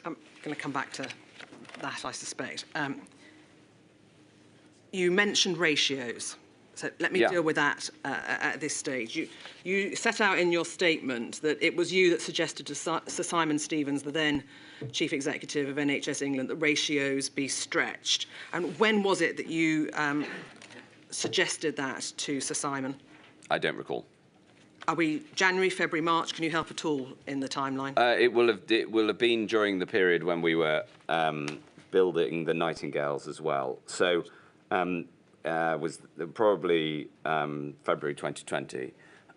I'm going to come back to that, I suspect. You mentioned ratios. So let me deal with that at this stage. You set out in your statement that it was you that suggested to Sir Simon Stevens, the then Chief Executive of NHS England, that ratios be stretched. And when was it that you suggested that to Sir Simon? I don't recall. Are we January, February, March? Can you help at all in the timeline? It will have been during the period when we were building the Nightingales as well. So was probably February 2020.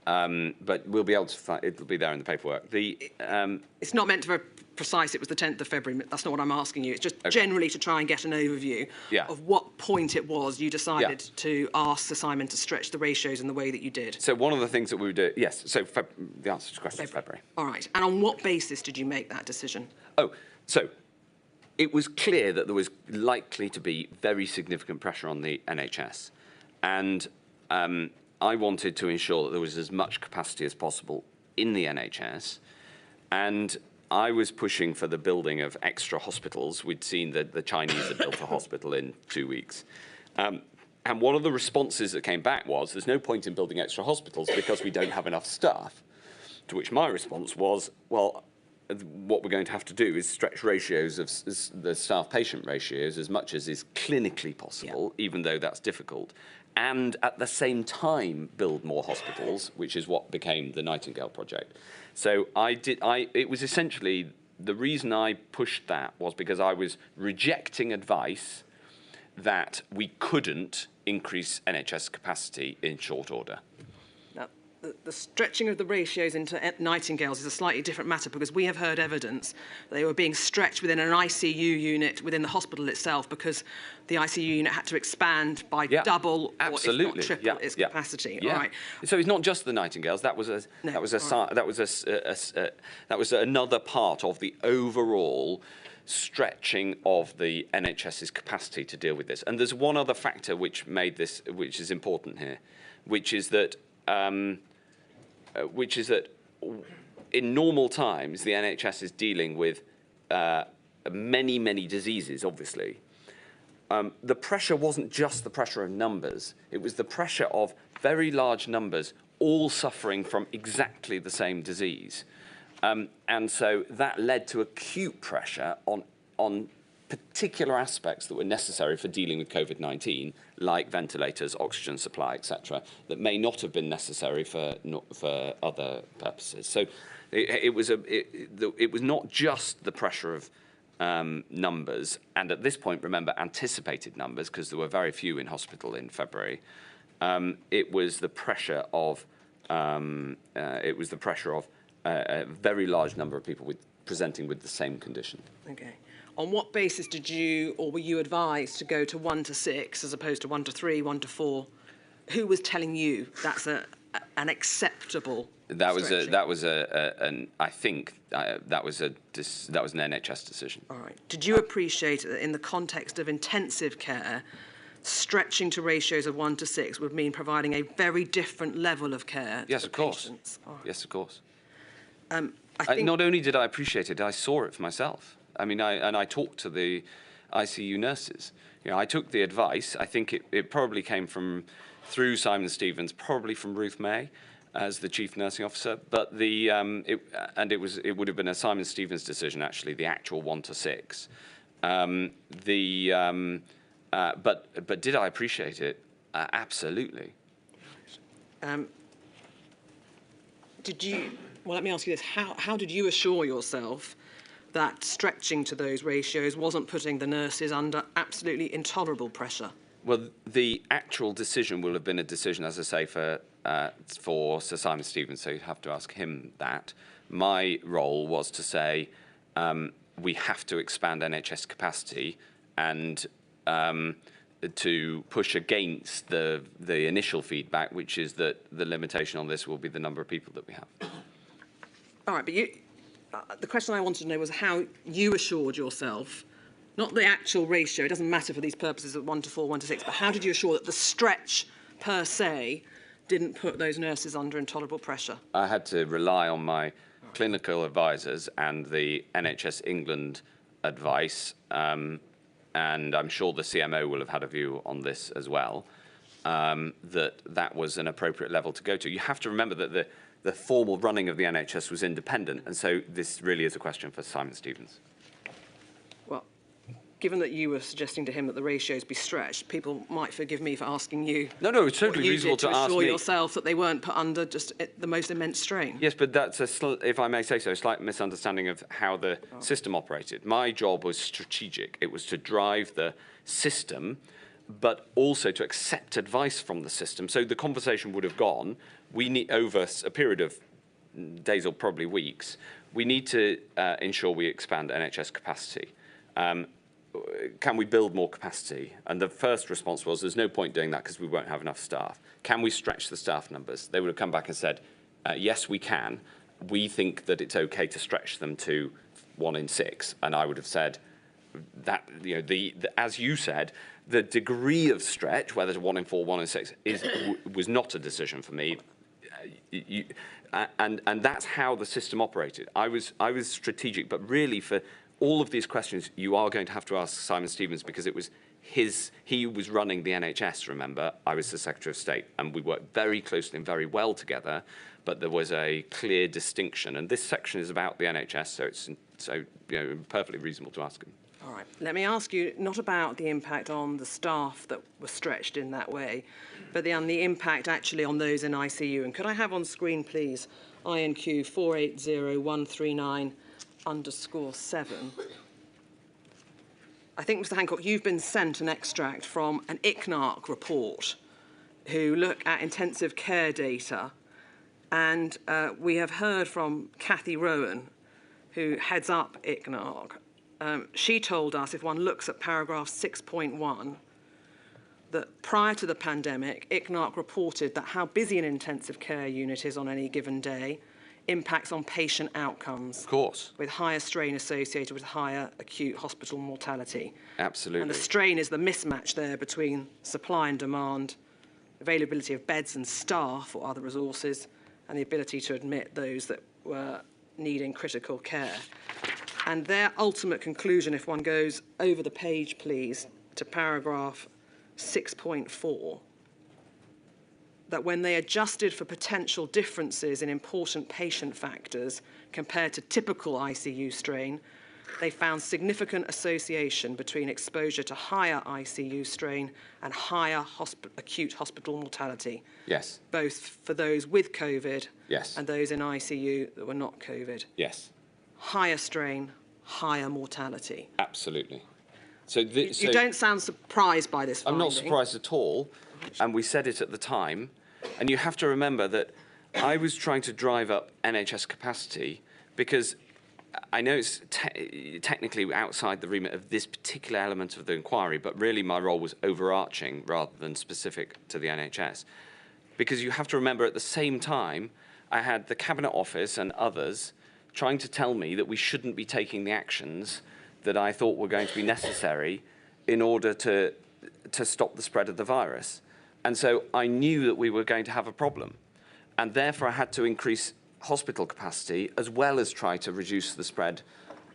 But we'll be able to find, it'll be there in the paperwork. It's not meant to be precise, it was the 10th of February. That's not what I'm asking you. It's just generally to try and get an overview of what point it was you decided to ask Sir Simon to stretch the ratios in the way that you did. So one of the things that we would do, yes, so the answer to the question is February. All right. And on what basis did you make that decision? Oh, so it was clear that there was likely to be very significant pressure on the NHS. And I wanted to ensure that there was as much capacity as possible in the NHS. And I was pushing for the building of extra hospitals. We'd seen that the Chinese had built a hospital in 2 weeks. And one of the responses that came back was, there's no point in building extra hospitals because we don't have enough staff. To which my response was, well, what we're going to have to do is stretch ratios of the staff-patient ratios as much as is clinically possible, even though that's difficult, and at the same time build more hospitals, which is what became the Nightingale project. So it was essentially, the reason I pushed that was because I was rejecting advice that we couldn't increase NHS capacity in short order. Now, the stretching of the ratios into Nightingales is a slightly different matter because we have heard evidence that they were being stretched within an ICU unit within the hospital itself because the ICU unit had to expand by double or if not triple its capacity. All right. So it's not just the Nightingales. That was another part of the overall stretching of the NHS's capacity to deal with this. And there's one other factor which made this, which is important here, which is that in normal times the NHS is dealing with many, many diseases, obviously. The pressure wasn't just the pressure of numbers, it was the pressure of very large numbers all suffering from exactly the same disease. And so that led to acute pressure on particular aspects that were necessary for dealing with COVID-19, like ventilators, oxygen supply, etc., that may not have been necessary for other purposes. So it was not just the pressure of numbers, and at this point, remember, anticipated numbers, because there were very few in hospital in February. It was the pressure of a very large number of people presenting with the same condition. Okay. On what basis did you, or were you advised to go to 1 to 6 as opposed to 1 to 3, 1 to 4? Who was telling you that's an acceptable? That was an NHS decision. All right. Did you appreciate that in the context of intensive care, stretching to ratios of 1 to 6 would mean providing a very different level of care to the patients? Right. Yes, of course. I think not only did I appreciate it, I saw it for myself. I mean, I talked to the ICU nurses. You know, I took the advice. I think it probably came through Simon Stevens, probably from Ruth May as the chief nursing officer. But it would have been a Simon Stevens decision, actually, the actual 1 to 6. But did I appreciate it? Absolutely. Well, let me ask you this. How did you assure yourself that stretching to those ratios wasn't putting the nurses under absolutely intolerable pressure? Well, the actual decision will have been a decision, as I say, for Sir Simon Stevens, so you'd have to ask him that. My role was to say we have to expand NHS capacity and to push against the initial feedback, which is that the limitation on this will be the number of people that we have. All right, but the question I wanted to know was how you assured yourself, not the actual ratio, it doesn't matter for these purposes of 1 to 4, 1 to 6, but how did you assure that the stretch per se didn't put those nurses under intolerable pressure? I had to rely on my clinical advisors and the NHS England advice, and I'm sure the CMO will have had a view on this as well, that was an appropriate level to go to. You have to remember that the formal running of the NHS was independent, and so this really is a question for Simon Stevens. Well, given that you were suggesting to him that the ratios be stretched, people might forgive me for asking you. No, it's totally reasonable to ask me. assure yourself that they weren't put under just the most immense strain. Yes, but that's if I may say so, a slight misunderstanding of how the system operated. My job was strategic. It was to drive the system, but also to accept advice from the system. So the conversation would have gone, we need, over a period of days or probably weeks, we need to ensure we expand NHS capacity. Can we build more capacity? And the first response was, there's no point doing that because we won't have enough staff. Can we stretch the staff numbers? They would have come back and said, yes, we can. We think that it's okay to stretch them to 1 in 6. And I would have said that, you know, as you said, the degree of stretch, whether it's 1 in 4, 1 in 6, was not a decision for me. And that's how the system operated. I was strategic, but really for all of these questions, you are going to have to ask Simon Stevens, because it was he was running the NHS, remember. I was the Secretary of State, and we worked very closely and very well together, but there was a clear distinction. And this section is about the NHS, so it's perfectly reasonable to ask him. All right. Let me ask you not about the impact on the staff that were stretched in that way, but on the impact actually on those in ICU. And could I have on screen, please, INQ 480139_7. I think, Mr. Hancock, you've been sent an extract from an ICNARC report who look at intensive care data. And we have heard from Cathy Rowan, who heads up ICNARC. She told us, if one looks at paragraph 6.1, that prior to the pandemic, ICNARC reported that how busy an intensive care unit is on any given day impacts on patient outcomes. Of course. With higher strain associated with higher acute hospital mortality. Absolutely. And the strain is the mismatch there between supply and demand, availability of beds and staff or other resources, and the ability to admit those that were needing critical care. And their ultimate conclusion, if one goes over the page, please, to paragraph 6.4, that when they adjusted for potential differences in important patient factors compared to typical ICU strain, they found significant association between exposure to higher ICU strain and higher acute hospital mortality. Yes. Both for those with COVID yes. and those in ICU that were not COVID. Yes. Higher strain, higher mortality. Absolutely. You don't sound surprised by this finding. I'm not surprised at all, and we said it at the time. And you have to remember that I was trying to drive up NHS capacity because I know it's technically outside the remit of this particular element of the inquiry, but really my role was overarching rather than specific to the NHS. Because you have to remember, at the same time, I had the Cabinet Office and others trying to tell me that we shouldn't be taking the actions that I thought were going to be necessary in order to stop the spread of the virus. And so I knew that we were going to have a problem. And therefore I had to increase hospital capacity as well as try to reduce the spread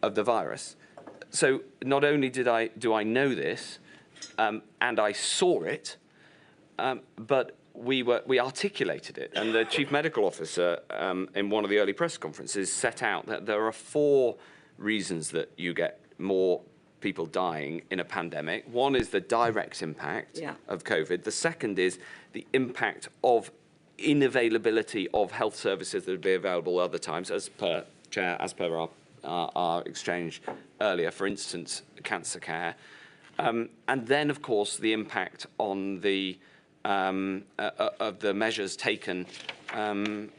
of the virus. So not only do I know this, and I saw it, but we articulated it. And the Chief Medical Officer in one of the early press conferences set out that there are 4 reasons that you get more people dying in a pandemic. One is the direct impact of COVID. The second is the impact of inavailability of health services that would be available other times, as per our exchange earlier, for instance, cancer care. And then, of course, the impact on the of the measures taken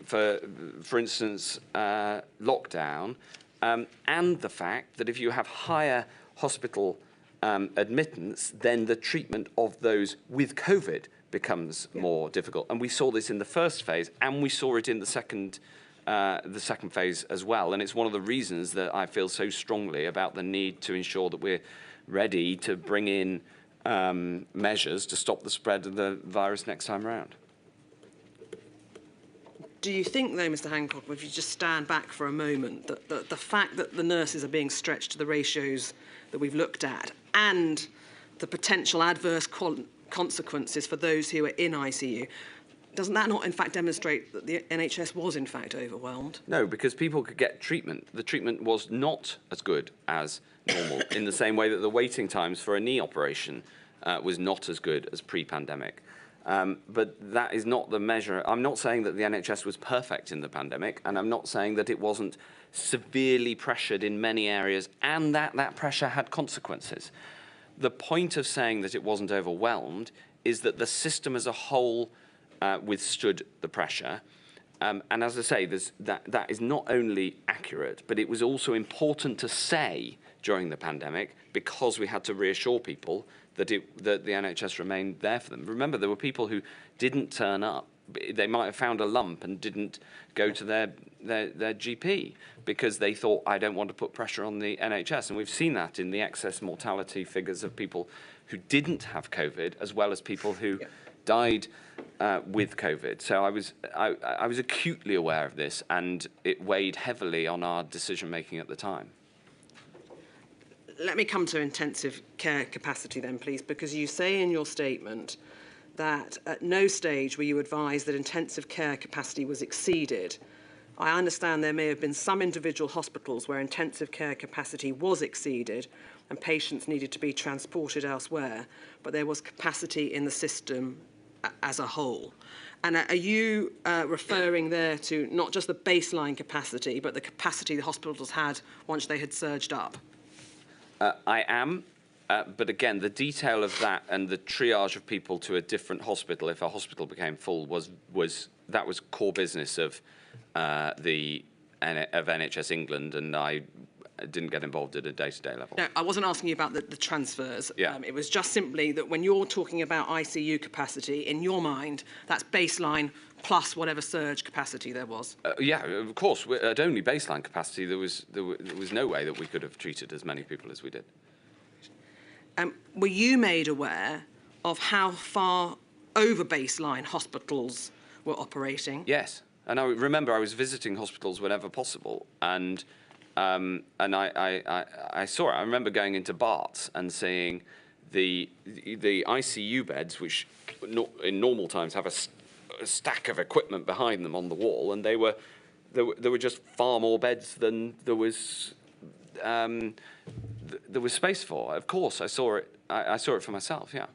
for instance, lockdown, and the fact that if you have higher hospital admittance, then the treatment of those with COVID becomes more difficult. And we saw this in the first phase, and we saw it in the second phase as well. And it's one of the reasons that I feel so strongly about the need to ensure that we're ready to bring in measures to stop the spread of the virus next time around. Do you think, though, Mr. Hancock, if you just stand back for a moment, that the fact that the nurses are being stretched to the ratios that we've looked at and the potential adverse consequences for those who are in ICU, doesn't that not, in fact, demonstrate that the NHS was, in fact, overwhelmed? No, because people could get treatment. The treatment was not as good as normal, in the same way that the waiting times for a knee operation was not as good as pre-pandemic. But that is not the measure. I'm not saying that the NHS was perfect in the pandemic, and I'm not saying that it wasn't severely pressured in many areas and that that pressure had consequences. The point of saying that it wasn't overwhelmed is that the system as a whole withstood the pressure. And as I say, that is not only accurate, but it was also important to say during the pandemic because we had to reassure people that the NHS remained there for them. Remember, there were people who didn't turn up. They might have found a lump and didn't go to their GP because they thought, I don't want to put pressure on the NHS. And we've seen that in the excess mortality figures of people who didn't have COVID, as well as people who died with COVID. So I was acutely aware of this, and it weighed heavily on our decision-making at the time. Let me come to intensive care capacity then, please, because you say in your statement that at no stage were you advised that intensive care capacity was exceeded. I understand there may have been some individual hospitals where intensive care capacity was exceeded and patients needed to be transported elsewhere, but there was capacity in the system as a whole. And are you referring there to not just the baseline capacity, but the capacity the hospitals had once they had surged up? I am, but again, the detail of that and the triage of people to a different hospital, if a hospital became full, was core business of NHS England, and I didn't get involved at a day-to-day level. No, I wasn't asking you about the transfers. Yeah. It was just simply that when you're talking about ICU capacity, in your mind, that's baseline plus whatever surge capacity there was. Yeah, of course. At only baseline capacity, there was no way that we could have treated as many people as we did. Were you made aware of how far over baseline hospitals were operating? Yes, and I remember I was visiting hospitals whenever possible, and I saw it. I remember going into Barts and seeing the ICU beds, which in normal times have a stack of equipment behind them on the wall, and there were just far more beds than there was space for. Of course, I saw it. I saw it for myself. Yeah.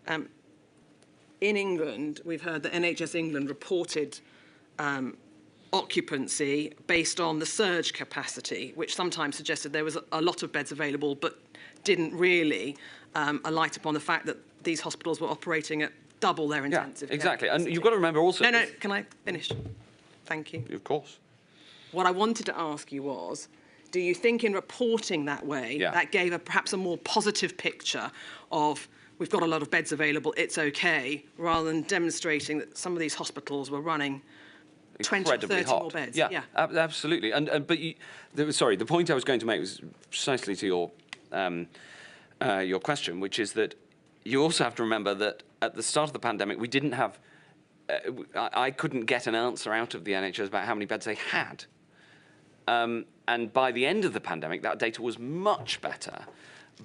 In England, we've heard that NHS England reported occupancy based on the surge capacity, which sometimes suggested there was a lot of beds available, but didn't really alight upon the fact that these hospitals were operating at double their intensive care exactly. capacity. And you've got to remember also... No, can I finish? Thank you. Of course. What I wanted to ask you was, do you think in reporting that way, that gave perhaps a more positive picture of we've got a lot of beds available, it's okay, rather than demonstrating that some of these hospitals were running 20 or 30 more beds? Yeah. Absolutely. Sorry, the point I was going to make was precisely to your question, which is that you also have to remember that at the start of the pandemic, we didn't have... I couldn't get an answer out of the NHS about how many beds they had. And by the end of the pandemic, that data was much better.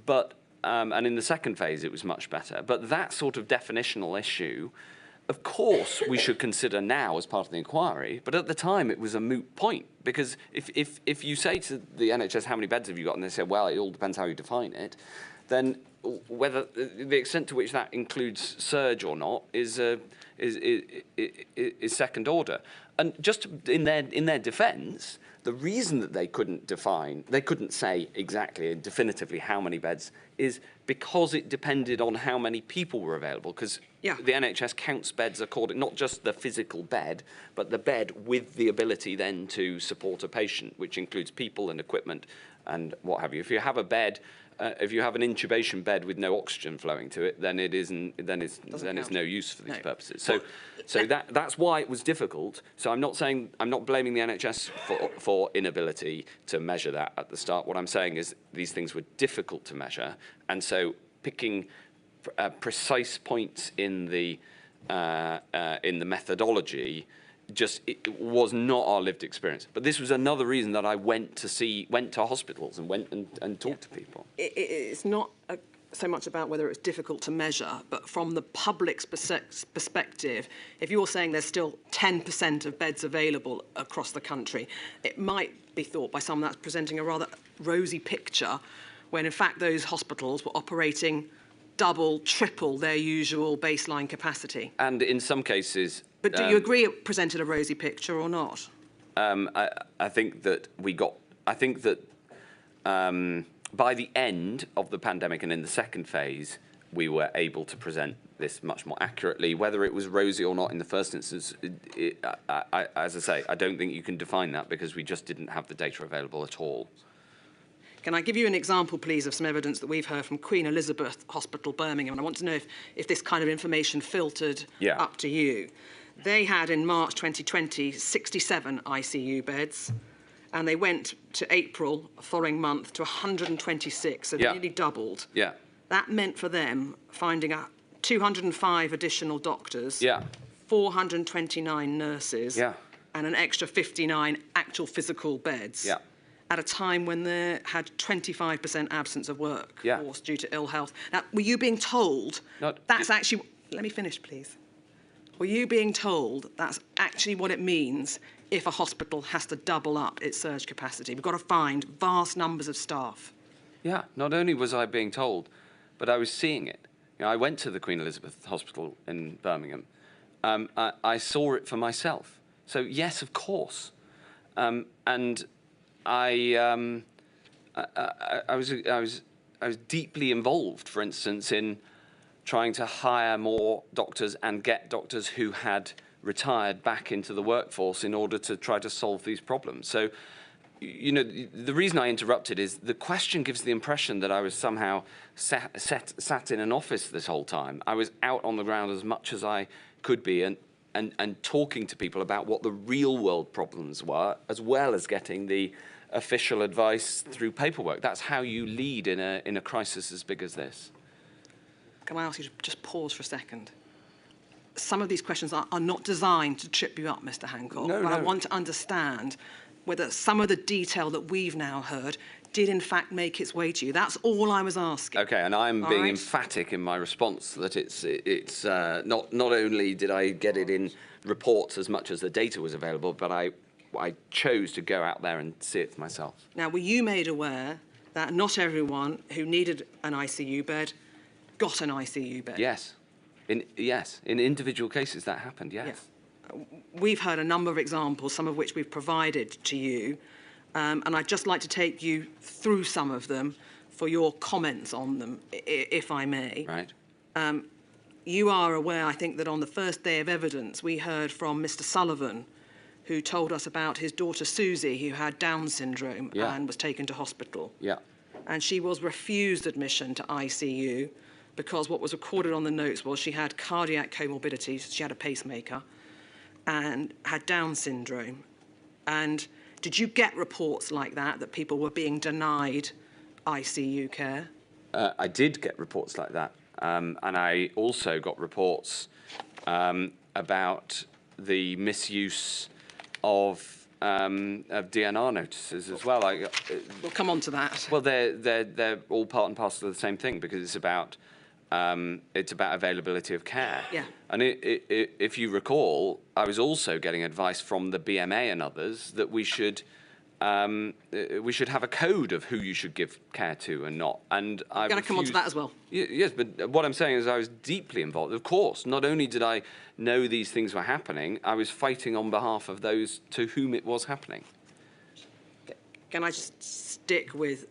But and in the second phase, it was much better. But that sort of definitional issue, of course, we should consider now as part of the inquiry. But at the time, it was a moot point. Because if you say to the NHS, how many beds have you got? And they say, well, it all depends how you define it. Then whether the extent to which that includes surge or not is second order. And just in their defence, the reason that they couldn't say exactly and definitively how many beds is because it depended on how many people were available. Because the NHS counts beds according, not just the physical bed, but the bed with the ability then to support a patient, which includes people and equipment and what have you. If you have a bed, if you have an intubation bed with no oxygen flowing to it, then it isn't. Then it's no use for these purposes. So that's why it was difficult. So I'm not blaming the NHS for inability to measure that at the start. What I'm saying is these things were difficult to measure, and so picking precise points in the methodology it was not our lived experience. But this was another reason that I went to hospitals and went and talked to people. It's not so much about whether it's difficult to measure, but from the public's perspective, if you're saying there's still 10% of beds available across the country, it might be thought by some that's presenting a rather rosy picture, when in fact those hospitals were operating double, triple their usual baseline capacity. And in some cases... But do you agree it presented a rosy picture or not? I think that by the end of the pandemic and in the second phase, we were able to present this much more accurately. Whether it was rosy or not in the first instance, as I say, I don't think you can define that because we just didn't have the data available at all. Can I give you an example, please, of some evidence that we've heard from Queen Elizabeth Hospital, Birmingham? And I want to know if this kind of information filtered up to you. They had, in March 2020, 67 ICU beds, and they went to April, following month, to 126, so they nearly doubled. Yeah. That meant for them finding 205 additional doctors, 429 nurses, and an extra 59 actual physical beds. At a time when they had 25% absence of work force due to ill health. Now, were you being told that's actually... Let me finish, please. Were you being told that's actually what it means if a hospital has to double up its surge capacity? We've got to find vast numbers of staff. Yeah, not only was I being told, but I was seeing it. You know, I went to the Queen Elizabeth Hospital in Birmingham. I saw it for myself. So, yes, of course. And I was deeply involved, for instance, in trying to hire more doctors and get doctors who had retired back into the workforce in order to try to solve these problems. So, you know, the reason I interrupted is the question gives the impression that I was somehow sat in an office this whole time. I was out on the ground as much as I could be and talking to people about what the real world problems were, as well as getting the official advice through paperwork. That's how you lead in a crisis as big as this. Can I ask you to just pause for a second? Some of these questions are not designed to trip you up, Mr. Hancock, but I want to understand whether some of the detail that we've now heard did in fact make its way to you. That's all I was asking. Okay, and I'm being emphatic in my response that it's not only did I get it in reports as much as the data was available, but I chose to go out there and see it for myself. Now, were you made aware that not everyone who needed an ICU bed got an ICU bed? Yes. In individual cases that happened, yes. We've heard a number of examples, some of which we've provided to you, and I'd just like to take you through some of them for your comments on them, if I may. Right. You are aware, I think, that on the first day of evidence, we heard from Mr. Sullivan, who told us about his daughter Susie, who had Down syndrome and was taken to hospital. Yeah. And she was refused admission to ICU because what was recorded on the notes was she had cardiac comorbidities, she had a pacemaker, and had Down syndrome. And did you get reports like that people were being denied ICU care? I did get reports like that. And I also got reports about the misuse of DNR notices as well. We'll come on to that. Well, they're all part and parcel of the same thing because it's about availability of care. Yeah. And if you recall, I was also getting advice from the BMA and others that we should have a code of who you should give care to and not. And I'm going to come on to that as well. Yes, but what I'm saying is I was deeply involved. Of course, not only did I know these things were happening, I was fighting on behalf of those to whom it was happening. Can I just stick with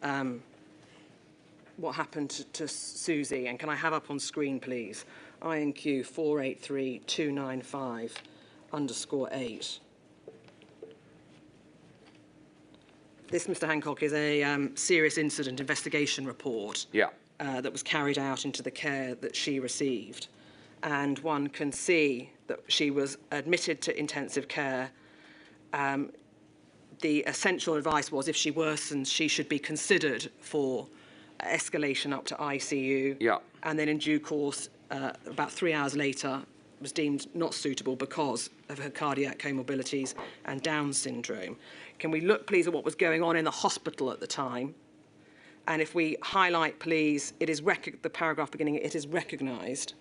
what happened to Susie, and can I have up on screen, please, INQ 483295_8. This, Mr. Hancock, is a serious incident investigation report that was carried out into the care that she received. And one can see that she was admitted to intensive care. The essential advice was if she worsens, she should be considered for escalation up to ICU. Yeah. And then in due course, about 3 hours later, was deemed not suitable because of her cardiac comorbidities and Down syndrome. Can we look, please, at what was going on in the hospital at the time? And if we highlight, please, the paragraph beginning, it is recognised.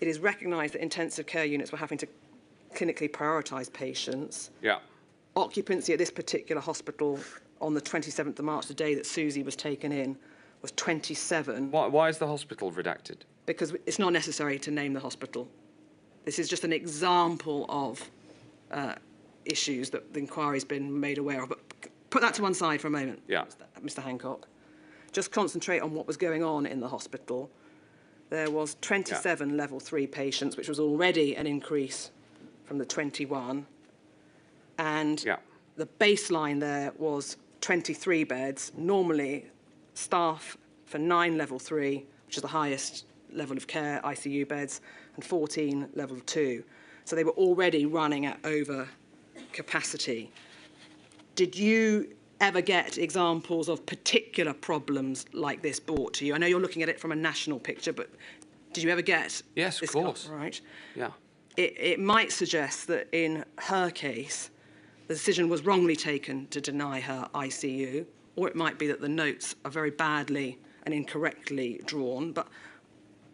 It is recognised that intensive care units were having to clinically prioritise patients. Yeah. Occupancy at this particular hospital on the 27th of March, the day that Susie was taken in, was 27. Why is the hospital redacted? Because it's not necessary to name the hospital. This is just an example of issues that the inquiry's been made aware of. But put that to one side for a moment, yeah. Mr. Hancock. Just concentrate on what was going on in the hospital. There was 27 level 3 patients, which was already an increase from the 21. And the baseline there was 23 beds. Normally, staff for 9 level 3, which is the highest level of care, ICU beds, and 14 level 2. So they were already running at over capacity. Did you ever get examples of particular problems like this brought to you? I know you're looking at it from a national picture, but did you ever get Yes, this of course. Right. Yeah. It might suggest that in her case, the decision was wrongly taken to deny her ICU, or it might be that the notes are very badly and incorrectly drawn. But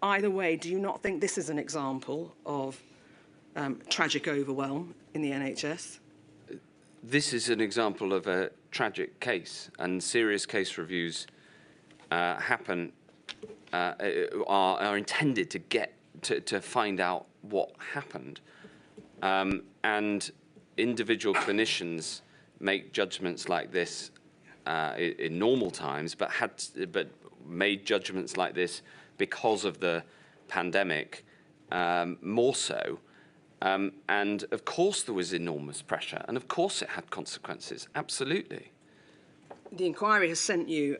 either way, do you not think this is an example of tragic overwhelm in the NHS? This is an example of a tragic case, and serious case reviews are intended to get to find out what happened, and individual clinicians make judgments like this in normal times, but made judgments like this because of the pandemic, more so. And of course there was enormous pressure, and of course it had consequences, absolutely. The inquiry has sent you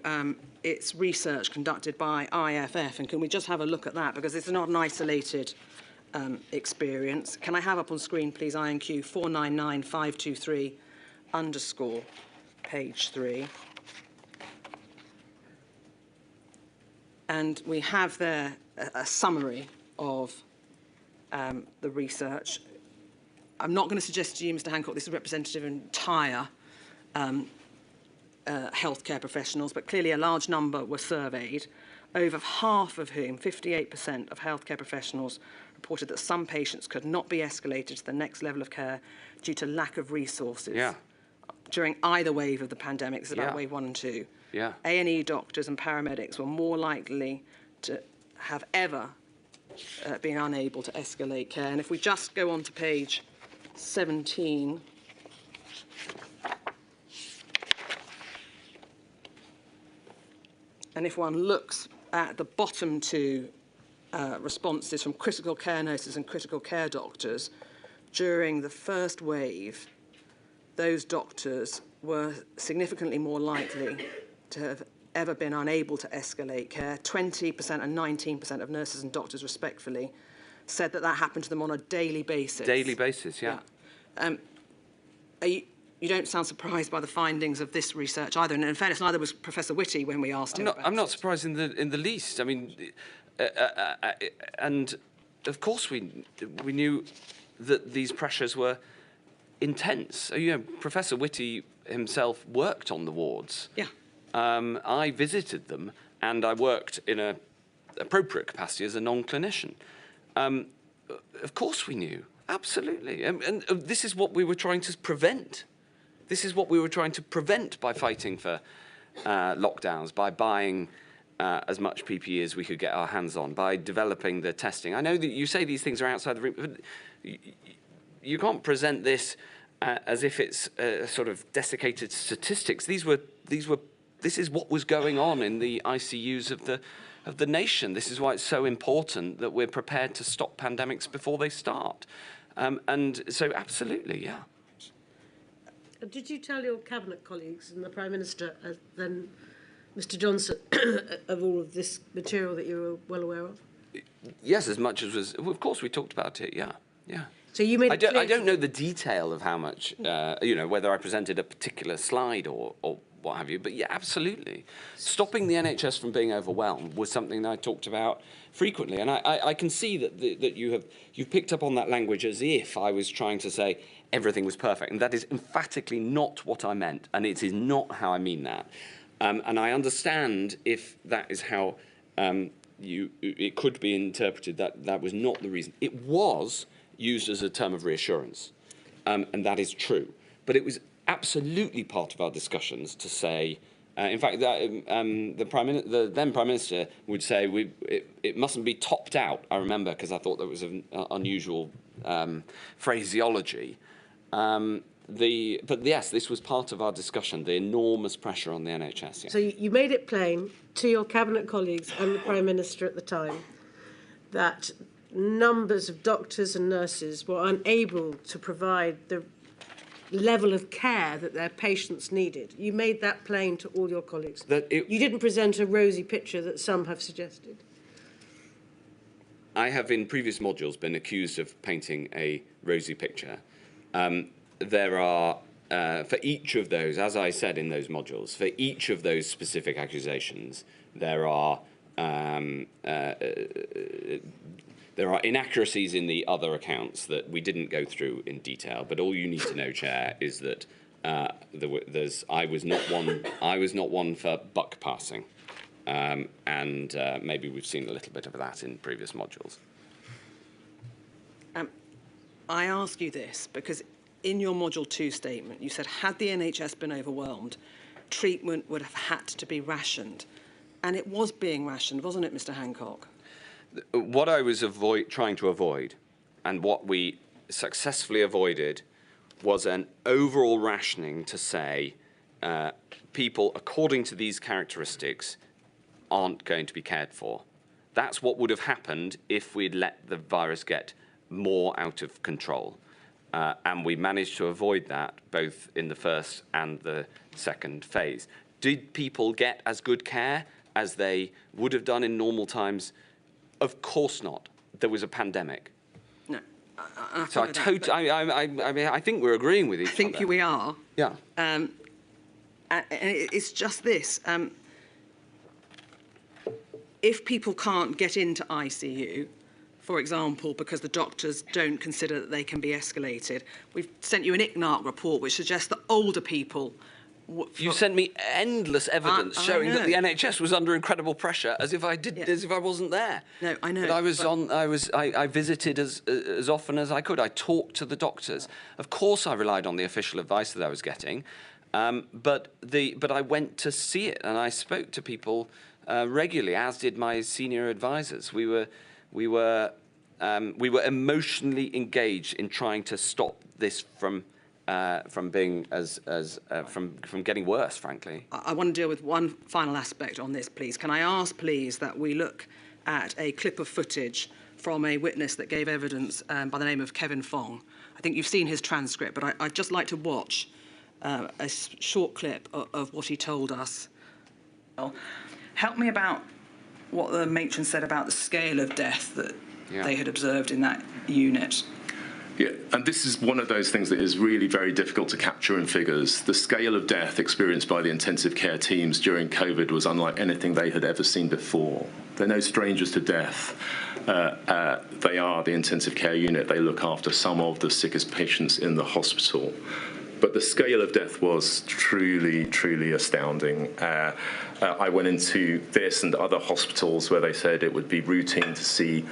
its research conducted by IFF, and can we just have a look at that, because it's not an isolated experience. Can I have up on screen, please, INQ 499523 _ page 3. And we have there a summary of the research. I'm not going to suggest to you, Mr. Hancock, this is representative of entire healthcare professionals, but clearly a large number were surveyed, over half of whom, 58% of healthcare professionals, reported that some patients could not be escalated to the next level of care due to lack of resources during either wave of the pandemic. This is about wave 1 and 2. A&E doctors and paramedics were more likely to have ever been unable to escalate care. And if we just go on to page 17, and if one looks at the bottom 2 responses from critical care nurses and critical care doctors, during the first wave, those doctors were significantly more likely to have ever been unable to escalate care. 20% and 19% of nurses and doctors, respectively, said that happened to them on a daily basis. Daily basis, yeah. You don't sound surprised by the findings of this research either. And in fairness, neither was Professor Whitty when we asked him about it. I'm not surprised in the least. I mean, and of course we knew that these pressures were intense. You know, Professor Whitty himself worked on the wards. Yeah. I visited them, and I worked in an appropriate capacity as a non-clinician. Of course we knew, absolutely. And this is what we were trying to prevent. This is what we were trying to prevent by fighting for lockdowns, by buying as much PPE as we could get our hands on, by developing the testing. I know that you say these things are outside the ring, but you can't present this as if it's sort of desiccated statistics. This is what was going on in the ICUs of the nation. This is why it's so important that we're prepared to stop pandemics before they start. And so, absolutely, yeah. Did you tell your cabinet colleagues and the Prime Minister, then Mr. Johnson, of all of this material that you were well aware of? Yes, as much as was. Of course, we talked about it. Yeah. So you made. I don't know the detail of how much. Whether I presented a particular slide or what have you. But yeah, absolutely. Stopping the NHS from being overwhelmed was something that I talked about frequently. And I can see that you've picked up on that language as if I was trying to say everything was perfect. And that is emphatically not what I meant. And it is not how I mean that. And I understand if that is how it could be interpreted, that was not the reason. It was used as a term of reassurance. And that is true. But it was absolutely part of our discussions to say, in fact, the then Prime Minister would say it mustn't be topped out, I remember, because I thought that was an unusual phraseology. But yes, this was part of our discussion, the enormous pressure on the NHS. Yeah. So you made it plain to your cabinet colleagues and the Prime Minister at the time that numbers of doctors and nurses were unable to provide the level of care that their patients needed. You made that plain to all your colleagues. You didn't present a rosy picture that some have suggested. I have in previous modules been accused of painting a rosy picture. There are, for each of those, as I said in those modules, for each of those specific accusations, there are inaccuracies in the other accounts that we didn't go through in detail. But all you need to know, Chair, is that I was not one for buck passing, and maybe we've seen a little bit of that in previous modules. I ask you this because in your Module 2 statement, you said, had the NHS been overwhelmed, treatment would have had to be rationed. And it was being rationed, wasn't it, Mr. Hancock? What I was trying to avoid, and what we successfully avoided, was an overall rationing to say people, according to these characteristics, aren't going to be cared for. That's what would have happened if we'd let the virus get more out of control. And we managed to avoid that both in the first and the second phase. Did people get as good care as they would have done in normal times? Of course not. There was a pandemic. No. So I think we're agreeing with each other. I think we are. Yeah. And it's just this. If people can't get into ICU, for example, because the doctors don't consider that they can be escalated, we've sent you an ICNARC report which suggests that older people... You sent me endless evidence showing that the NHS was under incredible pressure, as if I wasn't there. No, I know. But I visited as often as I could. I talked to the doctors. Of course, I relied on the official advice that I was getting, but I went to see it and I spoke to people regularly, as did my senior advisors. We were emotionally engaged in trying to stop this from being from getting worse, frankly. I want to deal with one final aspect on this, please. Can I ask, please, that we look at a clip of footage from a witness that gave evidence by the name of Kevin Fong. I think you've seen his transcript, but I'd just like to watch a short clip of what he told us. Help me about what the matron said about the scale of death that they had observed in that unit. Yeah, and this is one of those things that is really very difficult to capture in figures. The scale of death experienced by the intensive care teams during COVID was unlike anything they had ever seen before. They're no strangers to death. They are the intensive care unit. They look after some of the sickest patients in the hospital. But the scale of death was truly, truly astounding. I went into this and other hospitals where they said it would be routine to see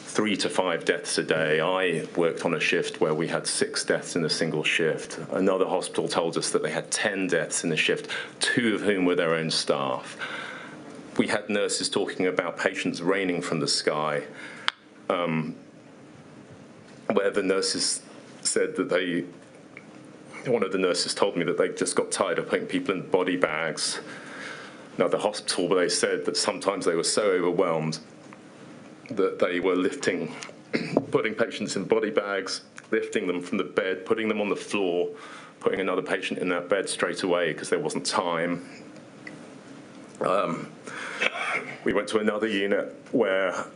3 to 5 deaths a day. I worked on a shift where we had 6 deaths in a single shift. Another hospital told us that they had 10 deaths in the shift, 2 of whom were their own staff. We had nurses talking about patients raining from the sky, where the nurses said that one of the nurses told me that they just got tired of putting people in body bags. Another hospital where they said that sometimes they were so overwhelmed that they were putting patients in body bags, lifting them from the bed, putting them on the floor, putting another patient in that bed straight away because there wasn't time. We went to another unit where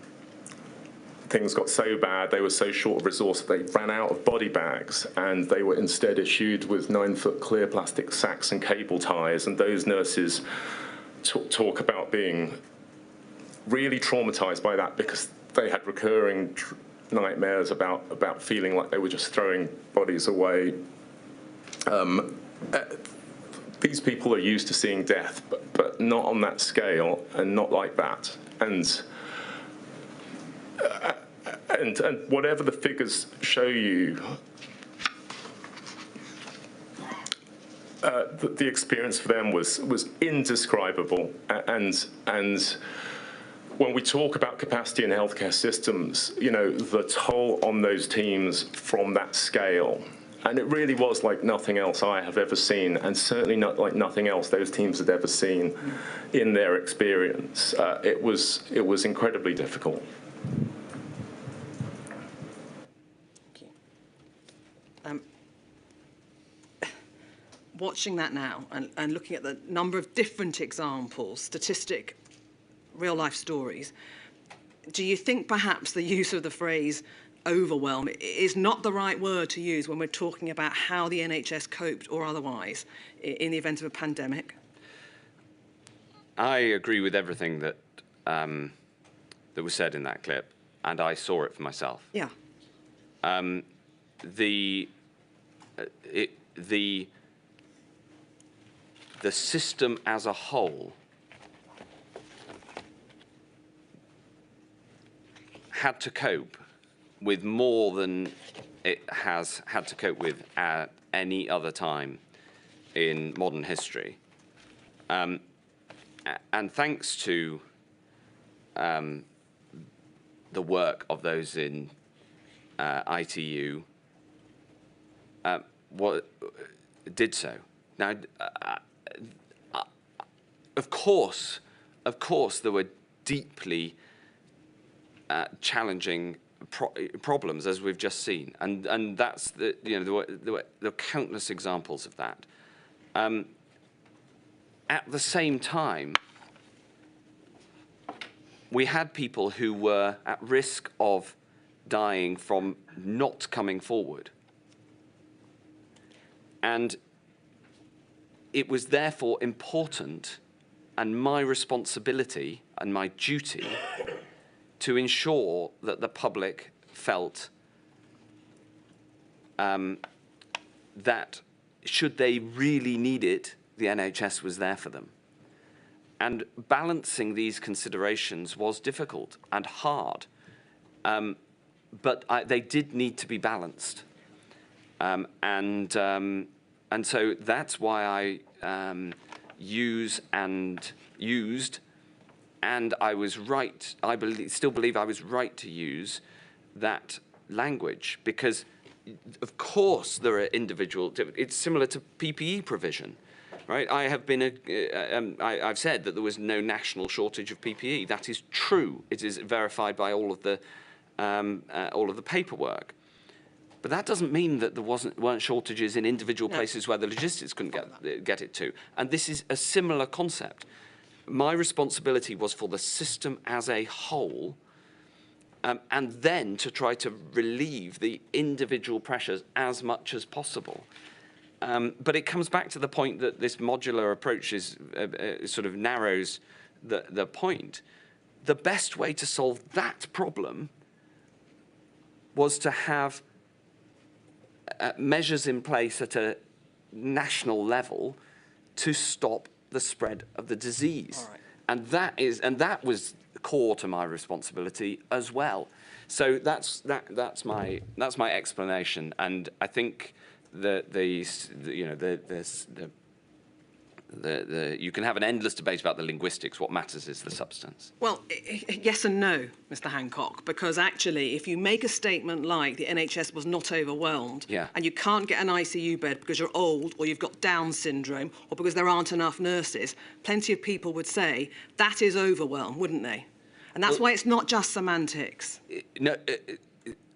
things got so bad, they were so short of resource that they ran out of body bags, and they were instead issued with 9-foot clear plastic sacks and cable ties. And those nurses talk about being really traumatized by that, because they had recurring nightmares about feeling like they were just throwing bodies away. These people are used to seeing death, but not on that scale and not like that. And whatever the figures show you, the experience for them was indescribable. And when we talk about capacity in healthcare systems, you know, the toll on those teams from that scale, and it really was like nothing else I have ever seen, and certainly not like nothing else those teams had ever seen in their experience. It was incredibly difficult. Watching that now and looking at the number of different examples, statistic, real-life stories, do you think perhaps the use of the phrase overwhelm is not the right word to use when we're talking about how the NHS coped or otherwise in the event of a pandemic? I agree with everything that that was said in that clip, and I saw it for myself. Yeah. The system as a whole had to cope with more than it has had to cope with at any other time in modern history. And thanks to the work of those in ITU, what did so. Now, of course, there were deeply challenging problems, as we've just seen, and that's there were countless examples of that. At the same time, we had people who were at risk of dying from not coming forward, and it was therefore important and my responsibility and my duty to ensure that the public felt that should they really need it, the NHS was there for them. And balancing these considerations was difficult and hard, but they did need to be balanced. And so that's why I used, and I was right. Still believe I was right to use that language, because, of course, there are individual. It's similar to PPE provision, right? I've said that there was no national shortage of PPE. That is true. It is verified by all of the paperwork. But that doesn't mean that there weren't shortages in individual places where the logistics couldn't get it to. And this is a similar concept. My responsibility was for the system as a whole, and then to try to relieve the individual pressures as much as possible. But it comes back to the point that this modular approach is sort of narrows the point. The best way to solve that problem was to have measures in place at a national level to stop the spread of the disease. Right. And that was core to my responsibility as well. So that's my explanation. And I think that you can have an endless debate about the linguistics. What matters is the substance. Well, yes and no, Mr. Hancock, because actually, if you make a statement like the NHS was not overwhelmed, and you can't get an ICU bed because you're old, or you've got Down syndrome, or because there aren't enough nurses, plenty of people would say that is overwhelm, wouldn't they? And that's why it's not just semantics. No,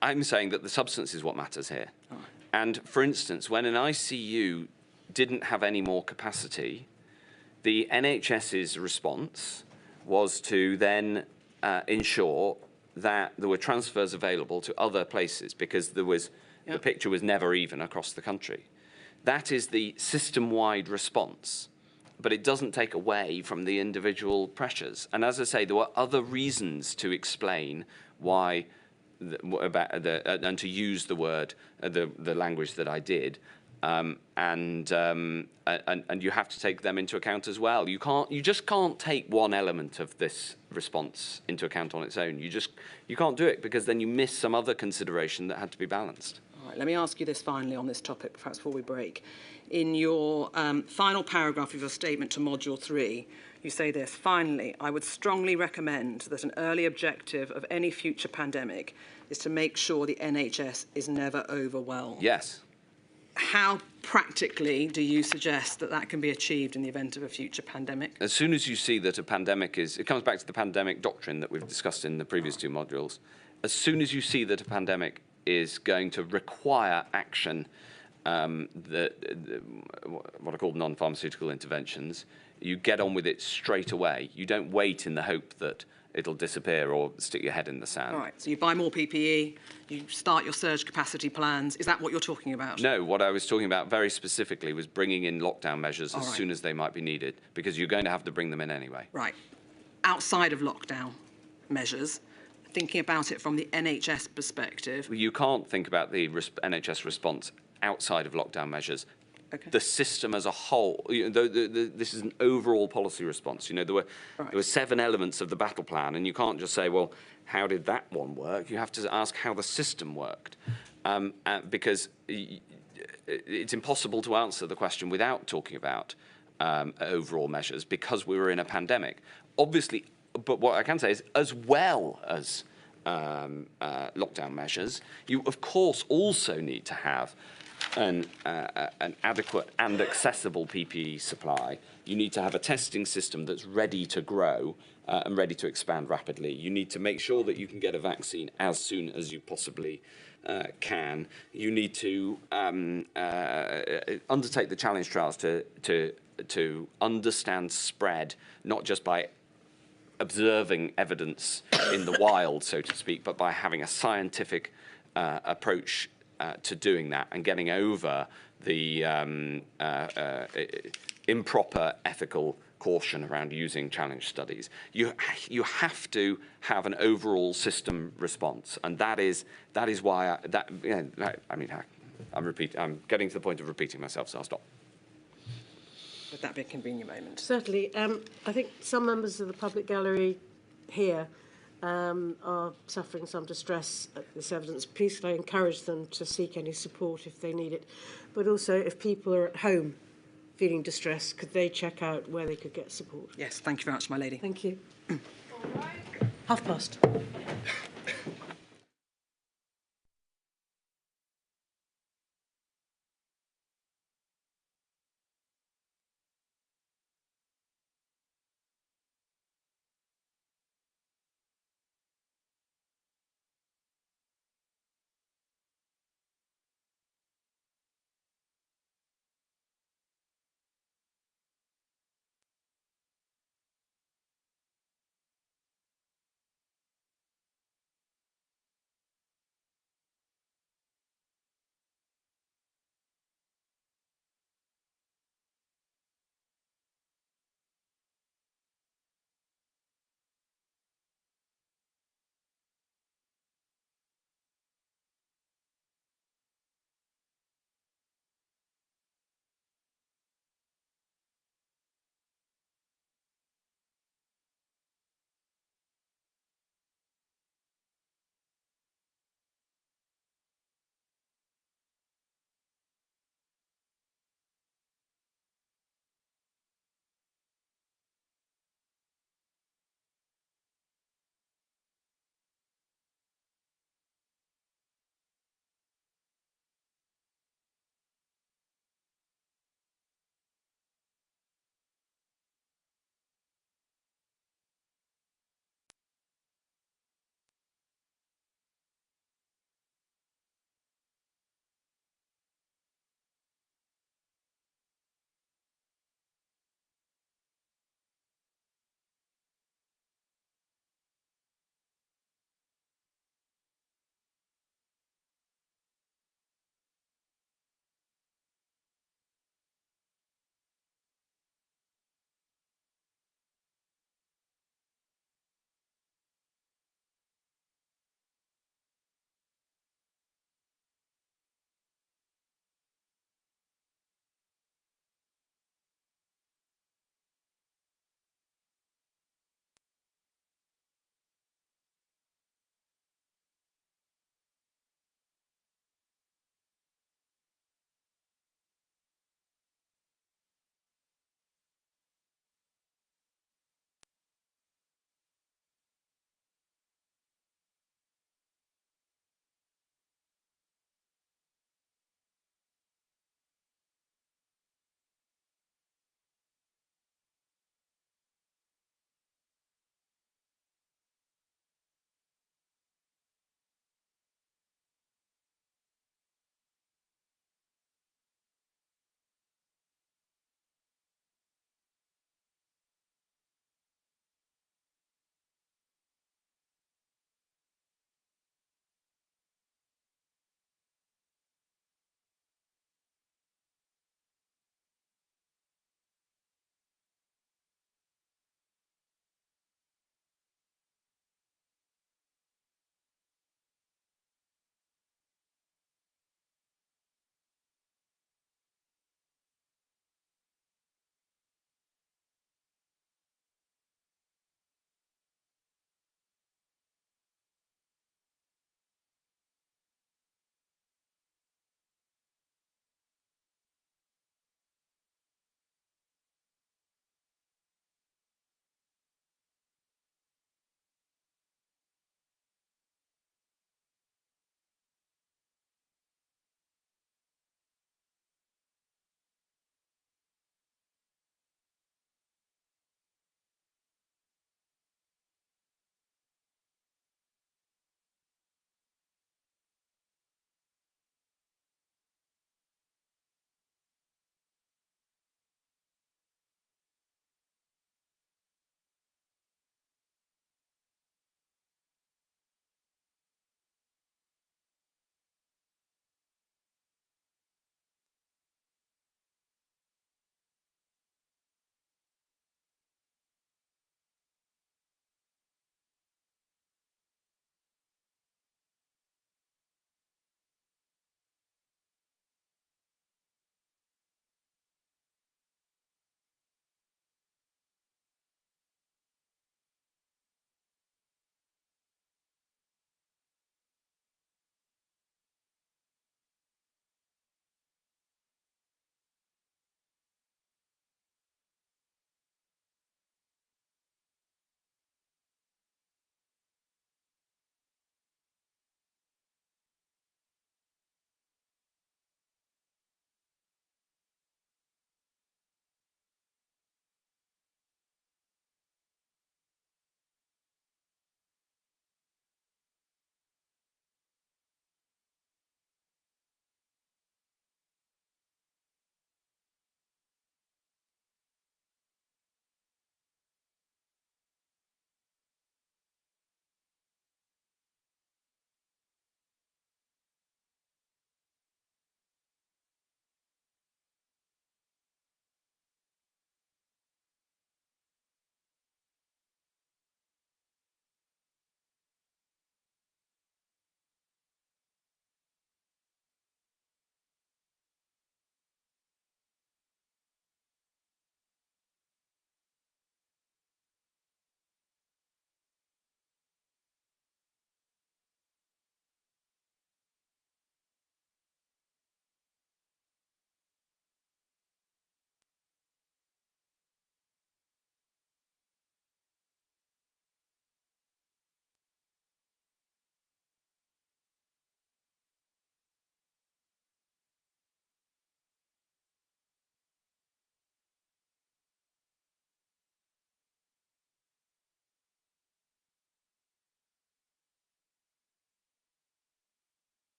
I'm saying that the substance is what matters here. Oh. And for instance, when an ICU didn't have any more capacity, the NHS's response was to then ensure that there were transfers available to other places because the picture was never even across the country. That is the system-wide response, but it doesn't take away from the individual pressures. And as I say, there were other reasons to explain why, and to use the word, the language that I did, and you have to take them into account as well. You just can't take one element of this response into account on its own. You can't do it, because then you miss some other consideration that had to be balanced. All right, let me ask you this finally on this topic, perhaps before we break. In your final paragraph of your statement to Module 3, you say this: finally, I would strongly recommend that an early objective of any future pandemic is to make sure the NHS is never overwhelmed. Yes. How practically do you suggest that that can be achieved in the event of a future pandemic? As soon as you see that a pandemic is, it comes back to the pandemic doctrine that we've discussed in the previous two modules. As soon as you see that a pandemic is going to require action, what are called non-pharmaceutical interventions, you get on with it straight away. You don't wait in the hope that it'll disappear or stick your head in the sand. All right, so you buy more PPE, you start your surge capacity plans. Is that what you're talking about? No, what I was talking about very specifically was bringing in lockdown measures as soon as they might be needed, because you're going to have to bring them in anyway. Right. Outside of lockdown measures, thinking about it from the NHS perspective. You can't think about the NHS response outside of lockdown measures. Okay. The system as a whole, this is an overall policy response. There were 7 elements of the battle plan, and you can't just say, well, how did that one work? You have to ask how the system worked, because it's impossible to answer the question without talking about overall measures, because we were in a pandemic. Obviously, but what I can say is, as well as lockdown measures, you of course also need to have an adequate and accessible PPE supply. You need to have a testing system that's ready to grow and ready to expand rapidly. You need to make sure that you can get a vaccine as soon as you possibly can. You need to undertake the challenge trials to understand spread, not just by observing evidence in the wild, so to speak, but by having a scientific approach to doing that and getting over the improper ethical caution around using challenge studies. You have to have an overall system response, and that is why I'm getting to the point of repeating myself, so I'll stop. Would that be a convenient moment? Certainly. I think some members of the public gallery here are suffering some distress at this evidence. Please, I encourage them to seek any support if they need it. But also, if people are at home feeling distressed, could they check out where they could get support? Yes, thank you very much, my lady. Thank you. past.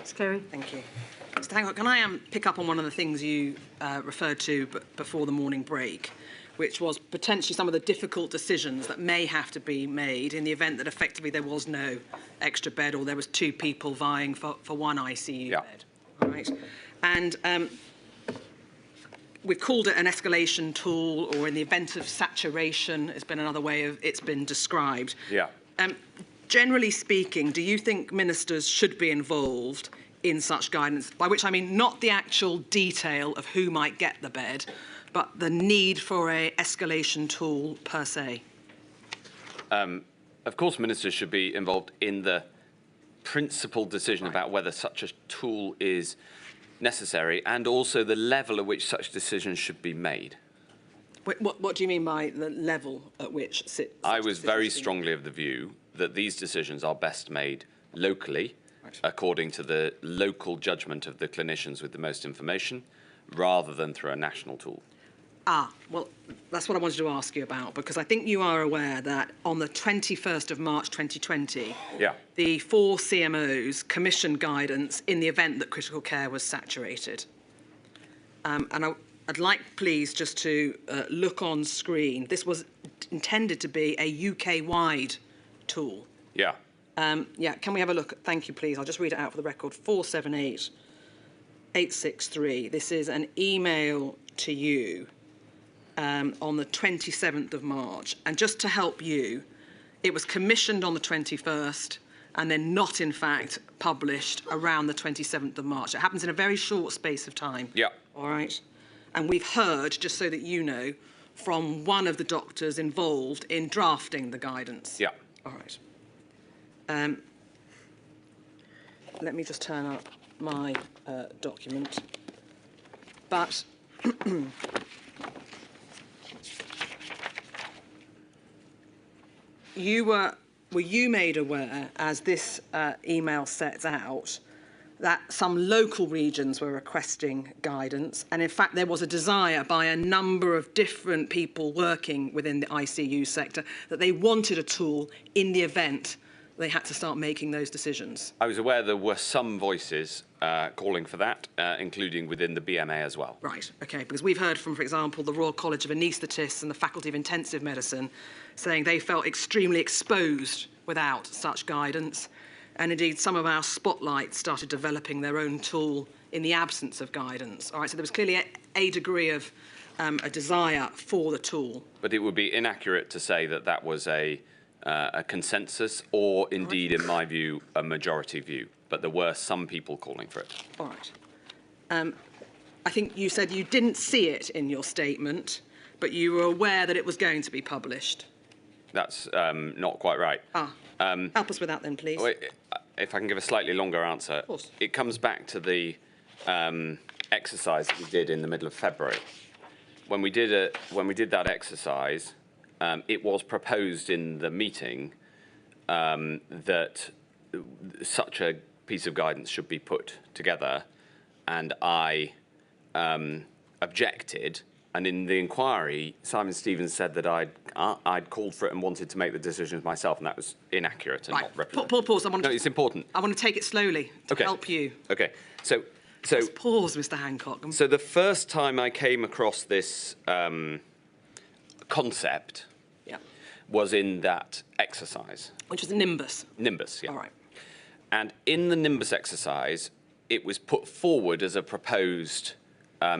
Ms Carey. Thank you. Mr Hancock, can I pick up on one of the things you referred to before the morning break, which was potentially some of the difficult decisions that may have to be made in the event that effectively there was no extra bed or there was 2 people vying for one ICU bed. All right. And we've called it an escalation tool, or in the event of saturation, it's been another way of it's been described. Yeah. Generally speaking, do you think ministers should be involved in such guidance? By which I mean not the actual detail of who might get the bed, but the need for a escalation tool per se. Of course, ministers should be involved in the principled decision about whether such a tool is necessary, and also the level at which such decisions should be made. What do you mean by the level at which I was very strongly of the view that these decisions are best made locally, according to the local judgment of the clinicians with the most information, rather than through a national tool. Well, that's what I wanted to ask you about, because I think you are aware that on the 21st of March 2020, the 4 CMOs commissioned guidance in the event that critical care was saturated. And I'd like, please, just to look on screen. This was intended to be a UK-wide tool. Yeah. Can we have a look? Thank you, please. I'll just read it out for the record. 478863. This is an email to you on the 27th of March. And just to help you, it was commissioned on the 21st and then not, in fact, published around the 27th of March. It happens in a very short space of time. Yeah. All right? And we've heard, just so that you know, from one of the doctors involved in drafting the guidance. Yeah. All right. Let me just turn up my document. But were you made aware, as this email sets out, that some local regions were requesting guidance, and in fact there was a desire by a number of different people working within the ICU sector that they wanted a tool in the event they had to start making those decisions? I was aware there were some voices calling for that, including within the BMA as well. Right, okay, because we've heard from, for example, the Royal College of Anaesthetists and the Faculty of Intensive Medicine saying they felt extremely exposed without such guidance. And indeed, some of our spotlights started developing their own tool in the absence of guidance. All right, so there was clearly a degree of a desire for the tool. But it would be inaccurate to say that that was a consensus, or indeed, in my view, a majority view. But there were some people calling for it. All right. I think you said you didn't see it in your statement, but you were aware that it was going to be published. That's not quite right. Help us with that then, please. If I can give a slightly longer answer. Of course. It comes back to the exercise that we did in the middle of February. When we did that exercise, it was proposed in the meeting that such a piece of guidance should be put together, and I objected. And in the inquiry, Simon Stevens said that I'd called for it and wanted to make the decisions myself, and that was inaccurate and not representative. Pause. It's important. I want to take it slowly to help you. Okay. So just pause, Mr. Hancock. So the first time I came across this concept was in that exercise. Which was Nimbus. Nimbus, yeah. All right. And in the Nimbus exercise, it was put forward as a proposed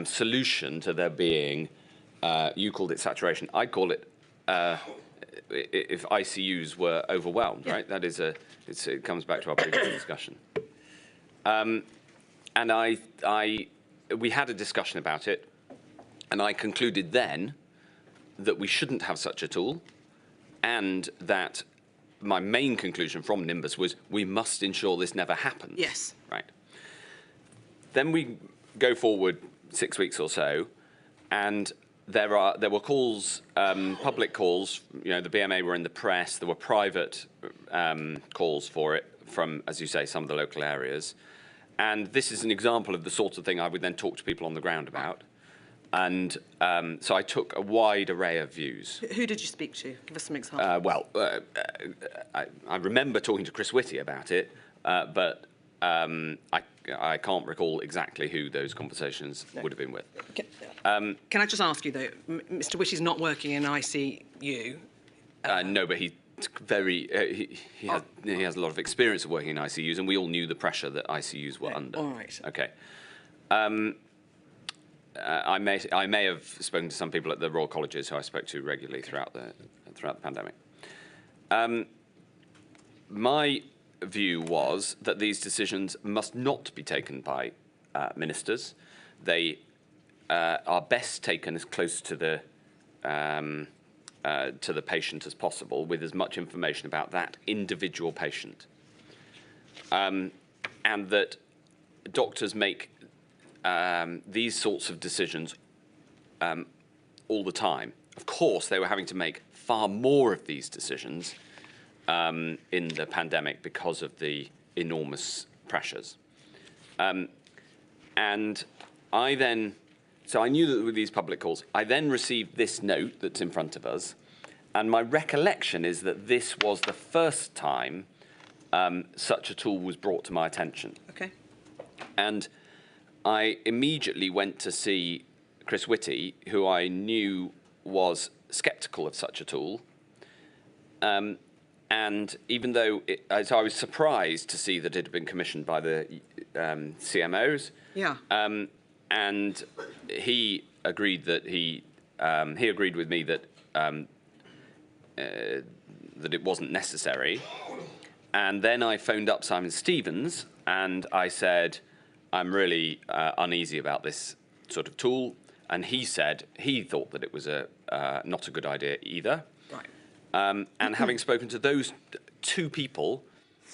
solution to there being, you called it saturation, I call it if ICUs were overwhelmed, right? That is it comes back to our previous discussion. And we had a discussion about it, and I concluded then that we shouldn't have such a tool, and that my main conclusion from Nimbus was we must ensure this never happens. Yes. Right. Then we go forward 6 weeks or so, and there were calls, public calls. You know, the BMA were in the press. There were private calls for it from, as you say, some of the local areas. And this is an example of the sort of thing I would then talk to people on the ground about. And so I took a wide array of views. Who did you speak to? Give us some examples. I remember talking to Chris Whitty about it, but I I can't recall exactly who those conversations would have been with. Can I just ask you, though, Mr. Wishy's not working in ICU. No, but he has a lot of experience of working in ICUs, and we all knew the pressure that ICUs were under. All right. Okay. I may have spoken to some people at the Royal Colleges who I spoke to regularly throughout the pandemic. My view was that these decisions must not be taken by ministers. They are best taken as close to the patient as possible, with as much information about that individual patient, and that doctors make these sorts of decisions all the time. Of course, they were having to make far more of these decisions in the pandemic because of the enormous pressures. And I then, so I knew that with these public calls, I then received this note that's in front of us, and my recollection is that this was the first time such a tool was brought to my attention. Okay. And I immediately went to see Chris Whitty, who I knew was sceptical of such a tool. And even though so I was surprised to see that it had been commissioned by the CMOs. Yeah. And he agreed that he agreed with me that that it wasn't necessary. And then I phoned up Simon Stevens and I said, I'm really uneasy about this sort of tool. And he said he thought that it was not a good idea either. Right. And having spoken to those two people,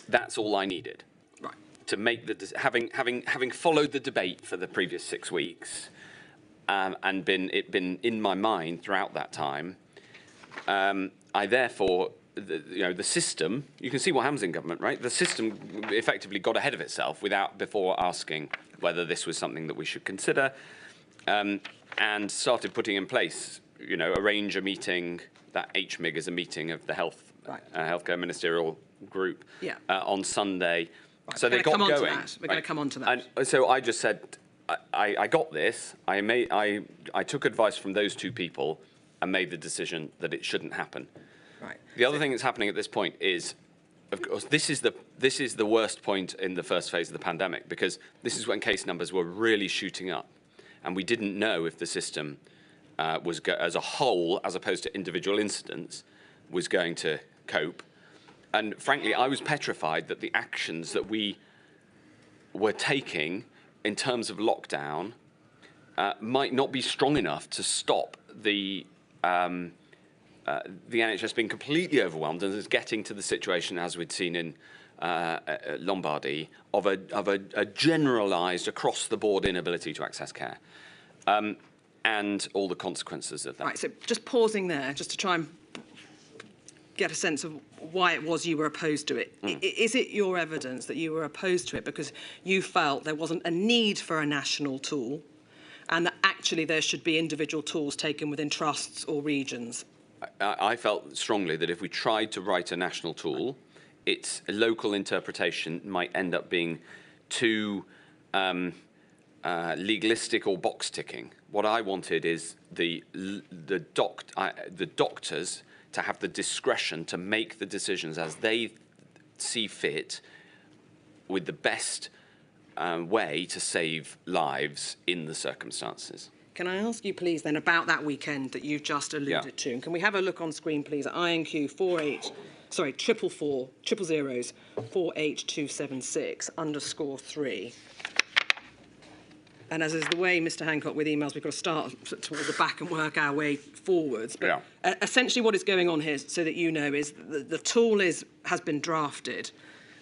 that's all I needed. Right. To make having followed the debate for the previous 6 weeks, and been in my mind throughout that time, I therefore, the system. You can see what happens in government, right? The system effectively got ahead of itself before asking whether this was something that we should consider, and started putting in place. Arrange a meeting. That HMIG is a meeting of the healthcare ministerial group on Sunday. Right. So they got going. We're going to come on to that. And so I just said, I got this. I took advice from those two people and made the decision that it shouldn't happen. Right. The other thing that's happening at this point is, of course, this is the worst point in the first phase of the pandemic, because this is when case numbers were really shooting up, and we didn't know if the system as a whole, as opposed to individual incidents, was going to cope. And frankly, I was petrified that the actions that we were taking in terms of lockdown might not be strong enough to stop the NHS being completely overwhelmed and is getting to the situation as we'd seen in Lombardy of a generalised across-the-board inability to access care. And all the consequences of that. Right, so just pausing there, just to try and get a sense of why it was you were opposed to it. Is it your evidence that you were opposed to it because you felt there wasn't a need for a national tool and that actually there should be individual tools taken within trusts or regions? I felt strongly that if we tried to write a national tool, its local interpretation might end up being too legalistic or box ticking. What I wanted is the doctors to have the discretion to make the decisions as they see fit, with the best way to save lives in the circumstances. Can I ask you, please, then, about that weekend that you've just alluded to? And can we have a look on screen, please, at INQ 48276/3. And as is the way, Mr. Hancock, with emails, we've got to start towards the back and work our way forwards. But essentially what is going on here, so that you know, is the tool has been drafted.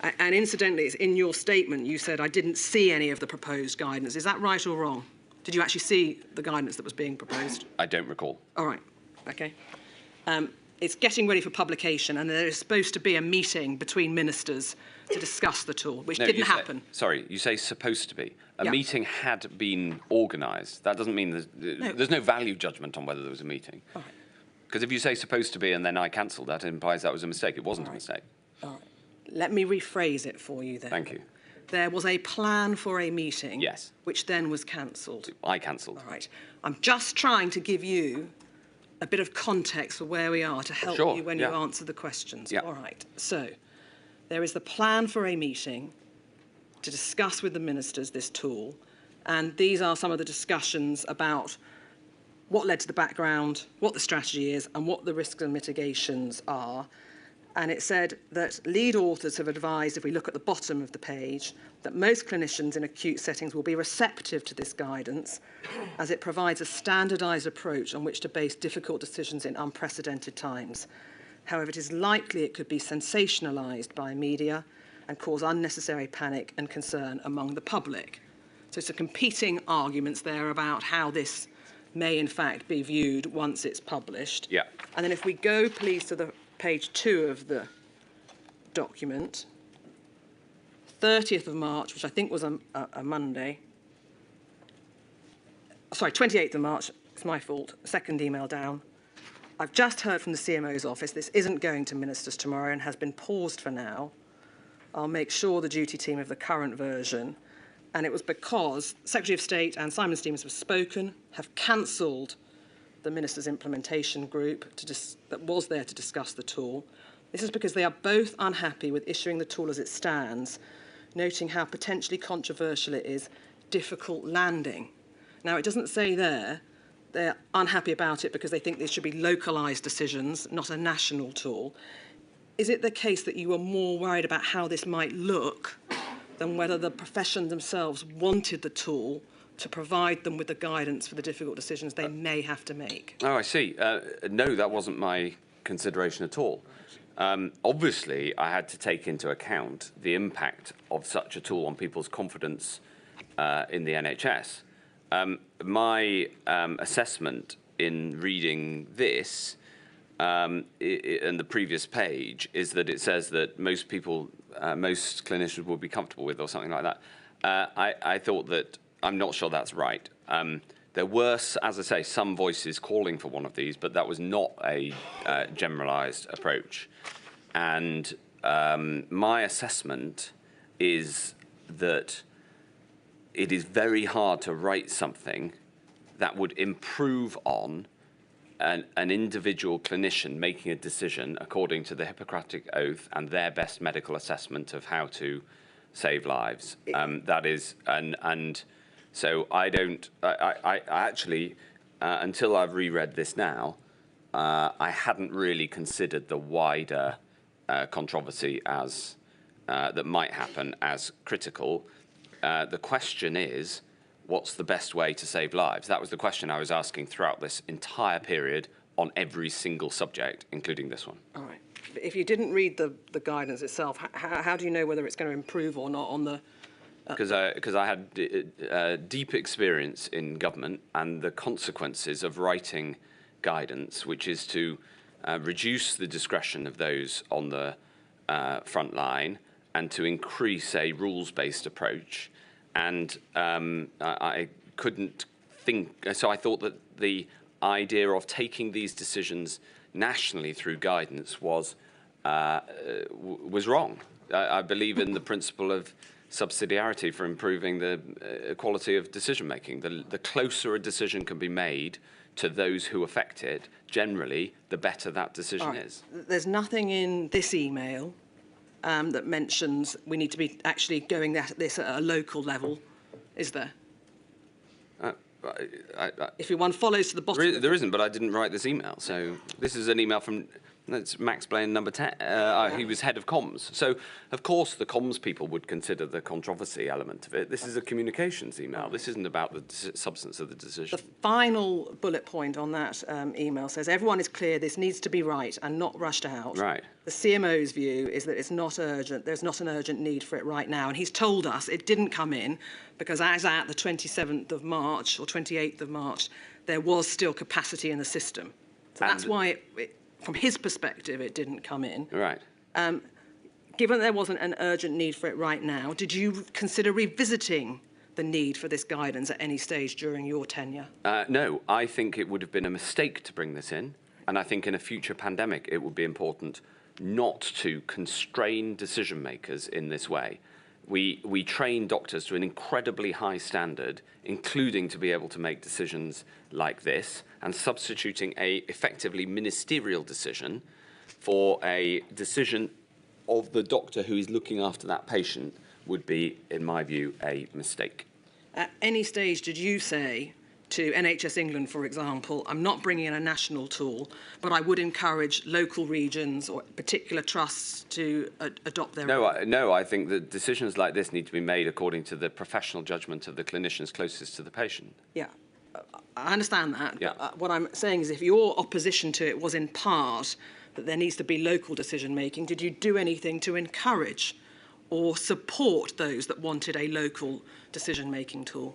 And incidentally, it's in your statement, you said, I didn't see any of the proposed guidance. Is that right or wrong? Did you actually see the guidance that was being proposed? I don't recall. All right. OK. It's getting ready for publication, and there is supposed to be a meeting between ministers to discuss the tool, which didn't happen. Sorry, you say supposed to be. A meeting had been organised. That doesn't mean there's no value judgment on whether there was a meeting. Because if you say supposed to be and then I cancelled that, it implies that was a mistake. It wasn't a mistake. All right. Let me rephrase it for you then. Thank you. There was a plan for a meeting. Yes. Which then was cancelled. I cancelled. All right. I'm just trying to give you a bit of context for where we are to help you when you answer the questions. All right. So there is the plan for a meeting to discuss with the ministers this tool, and these are some of the discussions about what led to the background, what the strategy is, and what the risks and mitigations are. And it said that lead authors have advised, if we look at the bottom of the page, that most clinicians in acute settings will be receptive to this guidance, as it provides a standardised approach on which to base difficult decisions in unprecedented times. However, it is likely it could be sensationalised by media and cause unnecessary panic and concern among the public. So some competing arguments there about how this may in fact be viewed once it's published. Yeah. And then if we go, please, to the page 2 of the document, 30th of March, which I think was a Monday. Sorry, 28th of March, it's my fault, second email down. I've just heard from the CMO's office this isn't going to ministers tomorrow and has been paused for now. I'll make sure the duty team of the current version. And it was because Secretary of State and Simon Stevens have spoken, have cancelled the Ministers' Implementation Group that was there to discuss the tool. This is because they are both unhappy with issuing the tool as it stands, noting how potentially controversial it is, difficult landing. Now, it doesn't say there they're unhappy about it because they think these should be localised decisions, not a national tool. Is it the case that you were more worried about how this might look than whether the profession themselves wanted the tool to provide them with the guidance for the difficult decisions they may have to make? Oh, I see. No, that wasn't my consideration at all. Obviously, I had to take into account the impact of such a tool on people's confidence in the NHS. My assessment in reading this and the previous page is that it says that most people, most clinicians will be comfortable with, or something like that. I thought that, I'm not sure that's right. There were, as I say, some voices calling for one of these, but that was not a generalised approach. And my assessment is that it is very hard to write something that would improve on an individual clinician making a decision according to the Hippocratic Oath and their best medical assessment of how to save lives. That is, and so I actually, until I've reread this now, I hadn't really considered the wider controversy as that might happen as critical. The question is, what's the best way to save lives? That was the question I was asking throughout this entire period on every single subject, including this one. All right. But if you didn't read the guidance itself, how do you know whether it's going to improve or not on the... Because I had deep experience in government and the consequences of writing guidance, which is to reduce the discretion of those on the front line and to increase a rules-based approach. And I couldn't think, so I thought that the idea of taking these decisions nationally through guidance was wrong. I believe in the principle of subsidiarity for improving the quality of decision making. The closer a decision can be made to those who affect it, generally, the better that decision is. There's nothing in this email that mentions we need to be actually going at this at a local level, is there? If one follows to the bottom... There isn't, but I didn't write this email. So this is an email from... That's Max Blaine, number 10. He was head of comms. So, of course, the comms people would consider the controversy element of it. This is a communications email. This isn't about the substance of the decision. The final bullet point on that email says, everyone is clear this needs to be right and not rushed out. Right. The CMO's view is that it's not urgent. There's not an urgent need for it right now. And he's told us it didn't come in because as at the 27th of March or 28th of March, there was still capacity in the system. So that's why from his perspective, it didn't come in. Right. Given there wasn't an urgent need for it right now, did you consider revisiting the need for this guidance at any stage during your tenure? No, I think it would have been a mistake to bring this in. And I think in a future pandemic, it would be important not to constrain decision makers in this way. We train doctors to an incredibly high standard, including to be able to make decisions like this, and substituting a effectively ministerial decision for a decision of the doctor who is looking after that patient would be, in my view, a mistake. At any stage did you say to NHS England, for example, I'm not bringing in a national tool, but I would encourage local regions or particular trusts to adopt their own? No, I think that decisions like this need to be made according to the professional judgment of the clinicians closest to the patient. Yeah, I understand that. Yeah. But, what I'm saying is if your opposition to it was in part that there needs to be local decision-making, did you do anything to encourage or support those that wanted a local decision-making tool?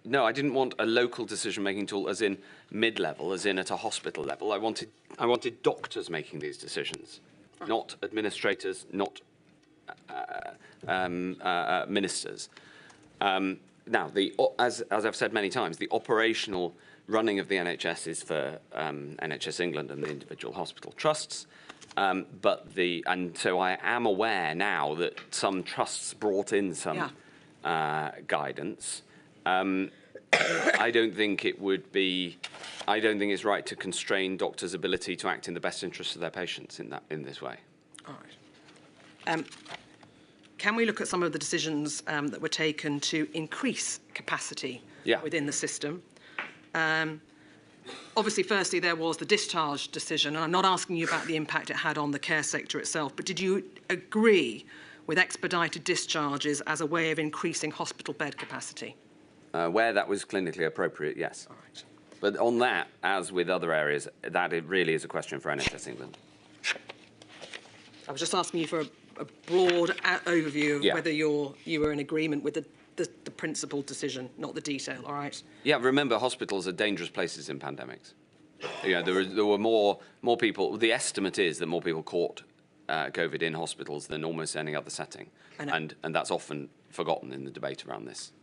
No, I didn't want a local decision-making tool as in mid-level, as in at a hospital level. I wanted doctors making these decisions, not administrators, not ministers. Now, as I've said many times, the operational running of the NHS is for NHS England and the individual hospital trusts. And so I am aware now that some trusts brought in some guidance. I don't think it's right to constrain doctors' ability to act in the best interests of their patients in this way. All right. Can we look at some of the decisions that were taken to increase capacity within the system? Obviously, firstly, there was the discharge decision, and I'm not asking you about the impact it had on the care sector itself, but did you agree with expedited discharges as a way of increasing hospital bed capacity? Where that was clinically appropriate, yes. All right. But on that, as with other areas, that it really is a question for NHS England. I was just asking you for a broad overview of whether you were in agreement with the principled decision, not the detail, all right? Yeah, remember, hospitals are dangerous places in pandemics. You know, there were more people, the estimate is that more people caught COVID in hospitals than almost any other setting. And that's often forgotten in the debate around this.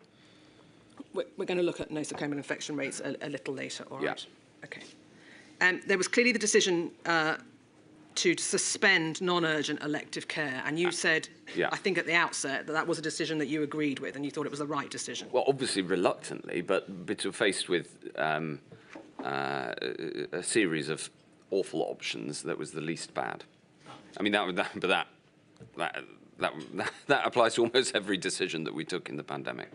We're going to look at nosocomial infection rates a little later, all right? Yeah. Okay. There was clearly the decision to suspend non-urgent elective care, and you said, I think at the outset, that was a decision that you agreed with and you thought it was the right decision. Well, obviously reluctantly, but faced with a series of awful options, that was the least bad. I mean, that applies to almost every decision that we took in the pandemic.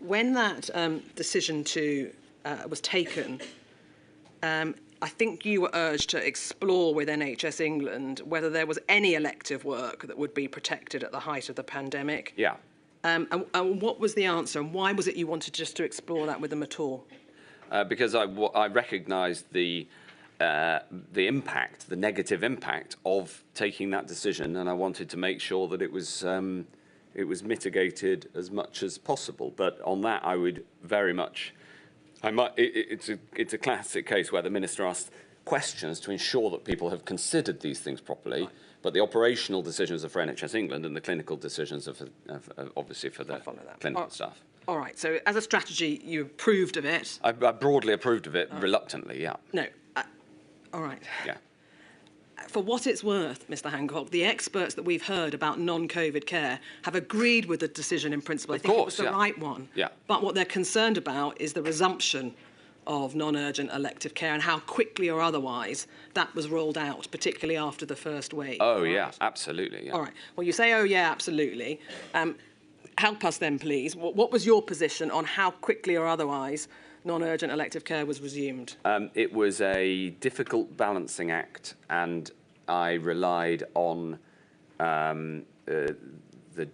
When that decision was taken, I think you were urged to explore with NHS England whether there was any elective work that would be protected at the height of the pandemic. Yeah. And what was the answer, and why was it you wanted just to explore that with them at all? Because I recognised the impact, the negative impact of taking that decision, and I wanted to make sure that it was mitigated as much as possible. But on that, I would very much. It's a classic case where the minister asked questions to ensure that people have considered these things properly, but the operational decisions are for NHS England and the clinical decisions are obviously for the clinical staff. All right, so as a strategy, you approved of it? I broadly approved of it, reluctantly, yeah. No, all right. Yeah. For what it's worth, Mr. Hancock, the experts that we've heard about non-COVID care have agreed with the decision in principle. I think it was the right one. Yeah. But what they're concerned about is the resumption of non-urgent elective care and how quickly or otherwise that was rolled out, particularly after the first wave. Oh, yeah, absolutely. Yeah. All right. Well, you say, oh, yeah, absolutely. Help us then, please. What was your position on how quickly or otherwise non-urgent elective care was resumed? It was a difficult balancing act, and I relied on the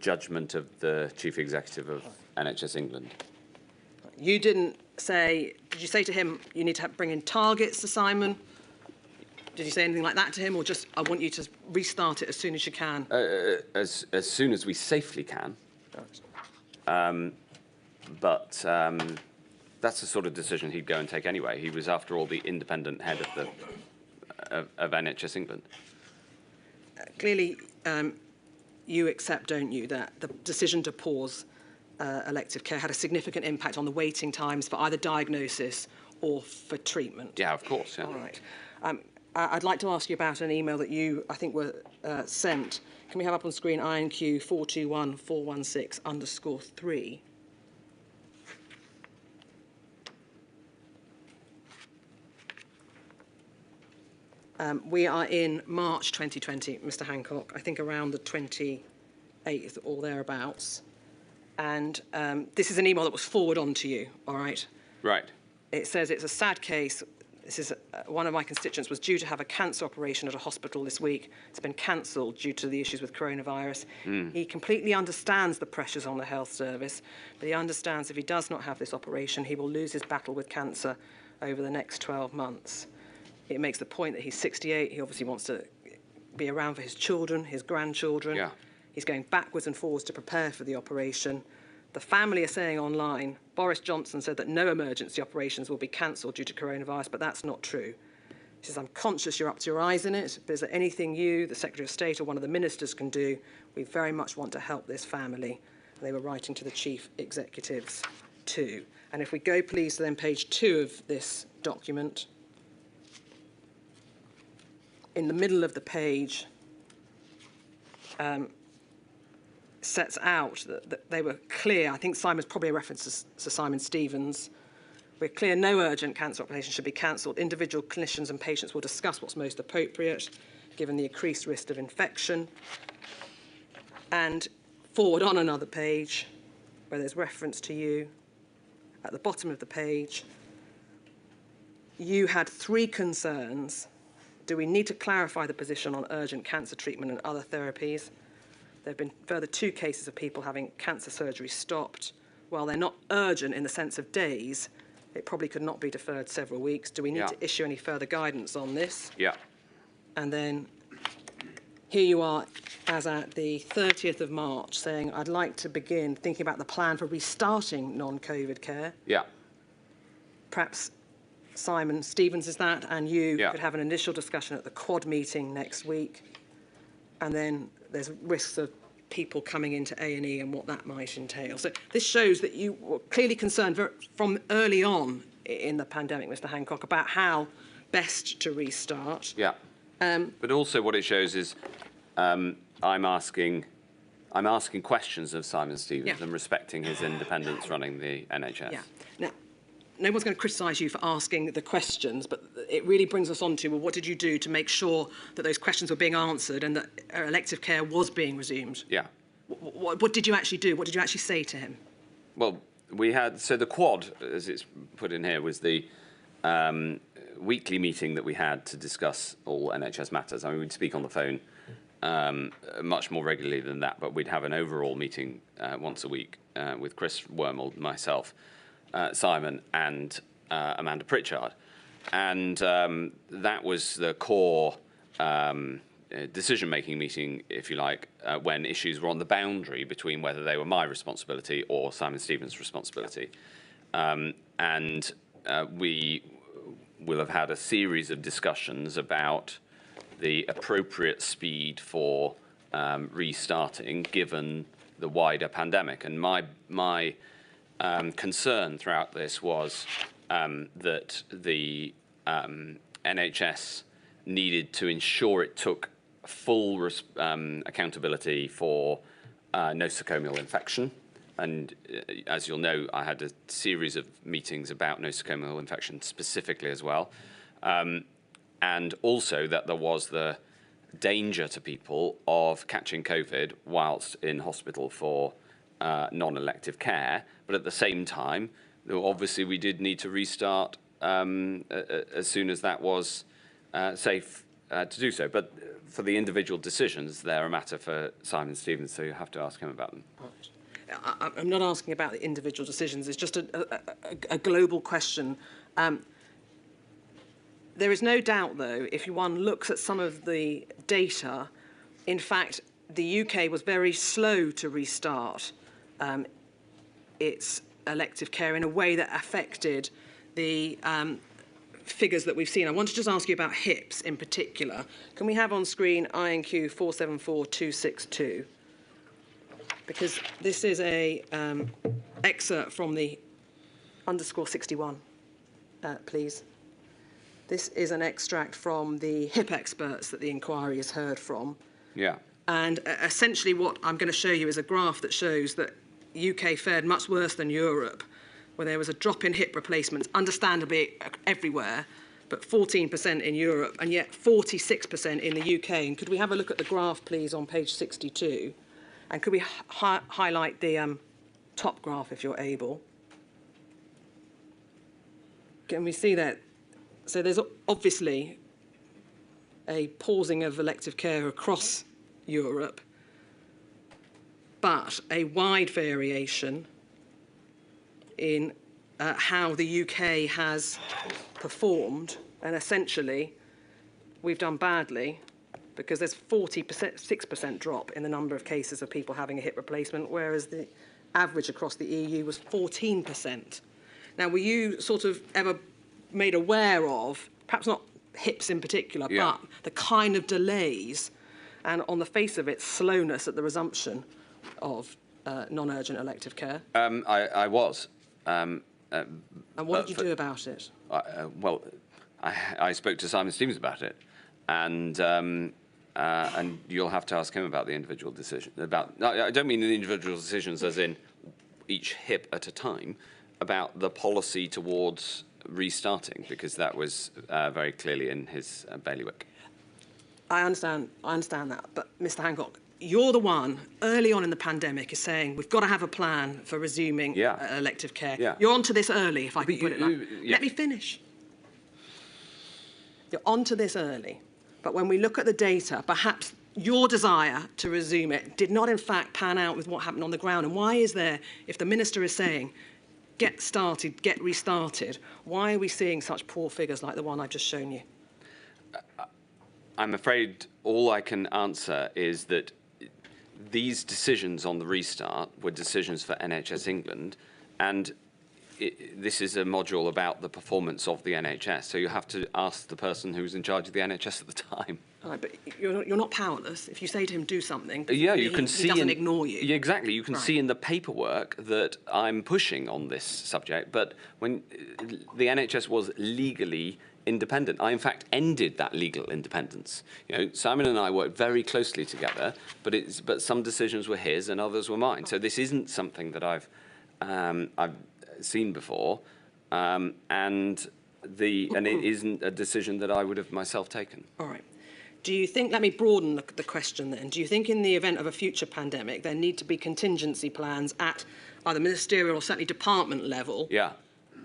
judgment of the Chief Executive of NHS England. You didn't say, did you say to him, you need to bring in targets to Simon? Did you say anything like that to him, or just, I want you to restart it as soon as you can? As soon as we safely can. But that's the sort of decision he'd go and take anyway. He was, after all, the independent head of NHS England. Clearly, you accept, don't you, that the decision to pause elective care had a significant impact on the waiting times for either diagnosis or for treatment? Yeah, of course. Yeah. All right. I'd like to ask you about an email that you, I think, were sent Can we have up on screen INQ 421416_3? We are in March 2020, Mr. Hancock, I think around the 28th or thereabouts. And this is an email that was forwarded on to you, all right? Right. It says it's a sad case. This is one of my constituents was due to have a cancer operation at a hospital this week. It's been cancelled due to the issues with coronavirus. He completely understands the pressures on the health service, but he understands if he does not have this operation, he will lose his battle with cancer over the next 12 months. It makes the point that he's 68. He obviously wants to be around for his children, his grandchildren. Yeah. He's going backwards and forwards to prepare for the operation. The family are saying online, Boris Johnson said that no emergency operations will be cancelled due to coronavirus, but that's not true. He says, I'm conscious you're up to your eyes in it, but is there anything you, the Secretary of State or one of the ministers can do? We very much want to help this family. And they were writing to the chief executives too. And if we go, please, to then page 2 of this document. In the middle of the page, sets out that they were clear. I think Simon's probably a reference to Sir Simon Stevens. We're clear no urgent cancer operation should be cancelled. Individual clinicians and patients will discuss what's most appropriate, given the increased risk of infection. And forward on another page, where there's reference to you, at the bottom of the page, you had 3 concerns. Do we need to clarify the position on urgent cancer treatment and other therapies? There have been further 2 cases of people having cancer surgery stopped. While they're not urgent in the sense of days, it probably could not be deferred several weeks. Do we need to issue any further guidance on this? Yeah. And then here you are, as at the 30th of March, saying, I'd like to begin thinking about the plan for restarting non-COVID care. Yeah. Perhaps Simon Stevens is that, and you could have an initial discussion at the Quad meeting next week. And then there's risks of people coming into A&E and what that might entail. So this shows that you were clearly concerned from early on in the pandemic, Mr. Hancock, about how best to restart. Yeah. But also what it shows is I'm asking questions of Simon Stevens and respecting his independence running the NHS. Yeah. Now, no one's going to criticise you for asking the questions, but it really brings us on to, well, what did you do to make sure that those questions were being answered and that elective care was being resumed? Yeah. What did you actually do? What did you actually say to him? Well, we had, so the Quad, as it's put in here, was the weekly meeting that we had to discuss all NHS matters. I mean, we'd speak on the phone much more regularly than that, but we'd have an overall meeting once a week with Chris Wormald, myself, Simon and Amanda Pritchard. And that was the core decision-making meeting, if you like, when issues were on the boundary between whether they were my responsibility or Simon Stevens' responsibility. And we will have had a series of discussions about the appropriate speed for restarting given the wider pandemic. And my concern throughout this was that the NHS needed to ensure it took full accountability for nosocomial infection. And as you'll know, I had a series of meetings about nosocomial infection specifically as well. And also that there was the danger to people of catching COVID whilst in hospital for non-elective care. But at the same time, obviously we did need to restart as soon as that was safe to do so. But for the individual decisions, they're a matter for Simon Stevens, so you have to ask him about them. I'm not asking about the individual decisions. It's just a global question. There is no doubt, though, if one looks at some of the data, in fact, the UK was very slow to restart its elective care in a way that affected the figures that we've seen. I want to just ask you about HIPS in particular. Can we have on screen INQ 474262? Because this is a excerpt from the _61, please. This is an extract from the HIP experts that the inquiry has heard from. Yeah. And essentially what I'm going to show you is a graph that shows that UK fared much worse than Europe, where there was a drop in hip replacements, understandably everywhere, but 14% in Europe, and yet 46% in the UK. And could we have a look at the graph, please, on page 62? And could we highlight the top graph, if you're able? Can we see that? So there's obviously a pausing of elective care across Europe, but a wide variation in how the UK has performed, and essentially we've done badly because there's 6% drop in the number of cases of people having a hip replacement, whereas the average across the EU was 14%. Now, were you sort of ever made aware of, perhaps not hips in particular, but the kind of delays and, on the face of it, slowness at the resumption of non-urgent elective care? I was. And what did you do about it? Well, I spoke to Simon Stevens about it, and you'll have to ask him about the individual decision. I don't mean the individual decisions as in each hip at a time, about the policy towards restarting, because that was very clearly in his bailiwick. I understand that, but Mr. Hancock, you're the one early on in the pandemic is saying we've got to have a plan for resuming elective care. Yeah. You're onto this early, if I can put it like that. Let me finish. You're onto this early, but when we look at the data, perhaps your desire to resume it did not in fact pan out with what happened on the ground. And why is there, if the minister is saying, get started, get restarted, why are we seeing such poor figures like the one I've just shown you? I'm afraid all I can answer is that these decisions on the restart were decisions for NHS England, and this is a module about the performance of the NHS, so you have to ask the person who was in charge of the NHS at the time. Right, but you're not powerless. If you say to him, do something, you can see he doesn't ignore you. Yeah, exactly. You can see in the paperwork that I'm pushing on this subject, but when the NHS was legally independent, I in fact ended that legal independence. You know, Simon and I worked very closely together, but some decisions were his and others were mine. So this isn't something that I've seen before, and it isn't a decision that I would have myself taken. All right. Do you think, let me broaden the question then, do you think in the event of a future pandemic there need to be contingency plans at either ministerial or certainly department level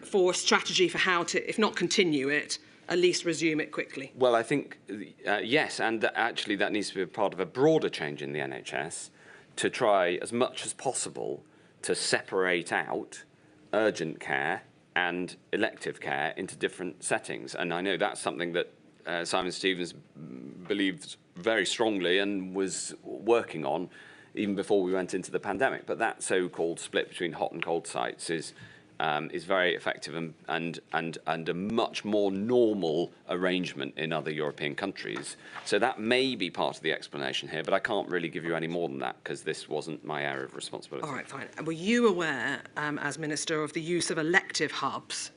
for a strategy for how to, if not continue it, at least resume it quickly? Well, I think, yes, and actually that needs to be a part of a broader change in the NHS to try as much as possible to separate out urgent care and elective care into different settings. And I know that's something that Simon Stevens believed very strongly and was working on even before we went into the pandemic. But that so-called split between hot and cold sites is very effective and a much more normal arrangement in other European countries. So that may be part of the explanation here, but I can't really give you any more than that because this wasn't my area of responsibility. All right, fine. And were you aware, as Minister, of the use of elective hubs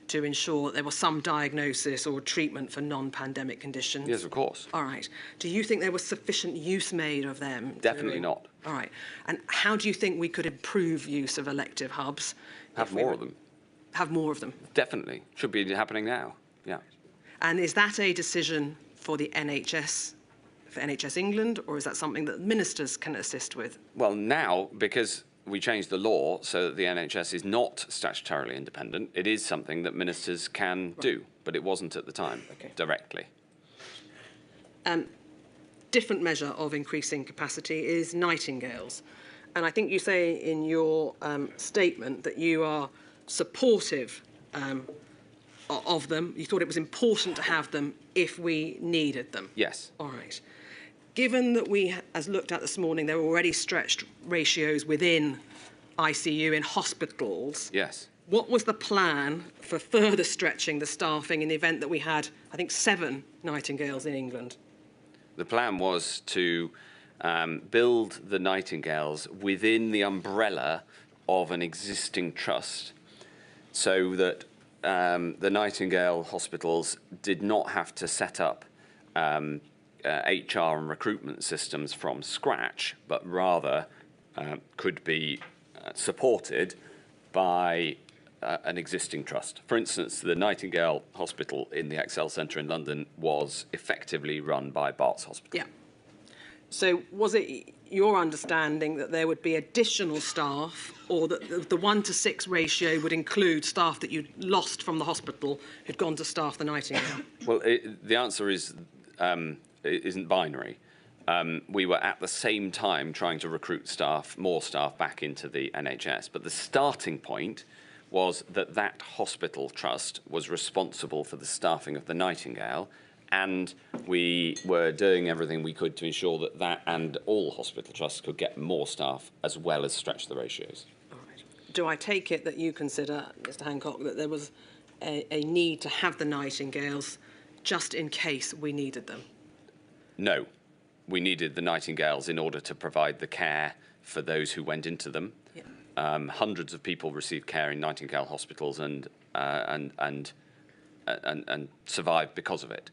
to ensure there was some diagnosis or treatment for non-pandemic conditions? Yes, of course. All right. Do you think there was sufficient use made of them? Definitely not. All right. And how do you think we could improve use of elective hubs? Have more of them. Have more of them? Definitely. Should be happening now. Yeah. And is that a decision for the NHS, for NHS England, or is that something that ministers can assist with? Well, now, because we changed the law so that the NHS is not statutorily independent, it is something that ministers can do, but it wasn't at the time directly. Different measure of increasing capacity is nightingales. And I think you say in your statement that you are supportive of them. You thought it was important to have them if we needed them. Yes. All right. Given that we, as looked at this morning, there were already stretched ratios within ICU in hospitals. Yes. What was the plan for further stretching the staffing in the event that we had, I think, 7 nightingales in England? The plan was to build the nightingales within the umbrella of an existing trust so that the Nightingale hospitals did not have to set up HR and recruitment systems from scratch, but rather could be supported by an existing trust. For instance, the Nightingale Hospital in the Excel Centre in London was effectively run by Barts Hospital. Yeah. So was it your understanding that there would be additional staff, or that the 1-to-6 ratio would include staff that you'd lost from the hospital who'd gone to staff the Nightingale? Well, the answer is it isn't binary. We were at the same time trying to recruit more staff back into the NHS, but the starting point was that hospital trust was responsible for the staffing of the Nightingale, and we were doing everything we could to ensure that and all hospital trusts could get more staff as well as stretch the ratios. All right. Do I take it that you consider, Mr. Hancock, that there was a need to have the Nightingales just in case we needed them? No. We needed the Nightingales in order to provide the care for those who went into them. Yeah. Hundreds of people received care in Nightingale hospitals and survived because of it.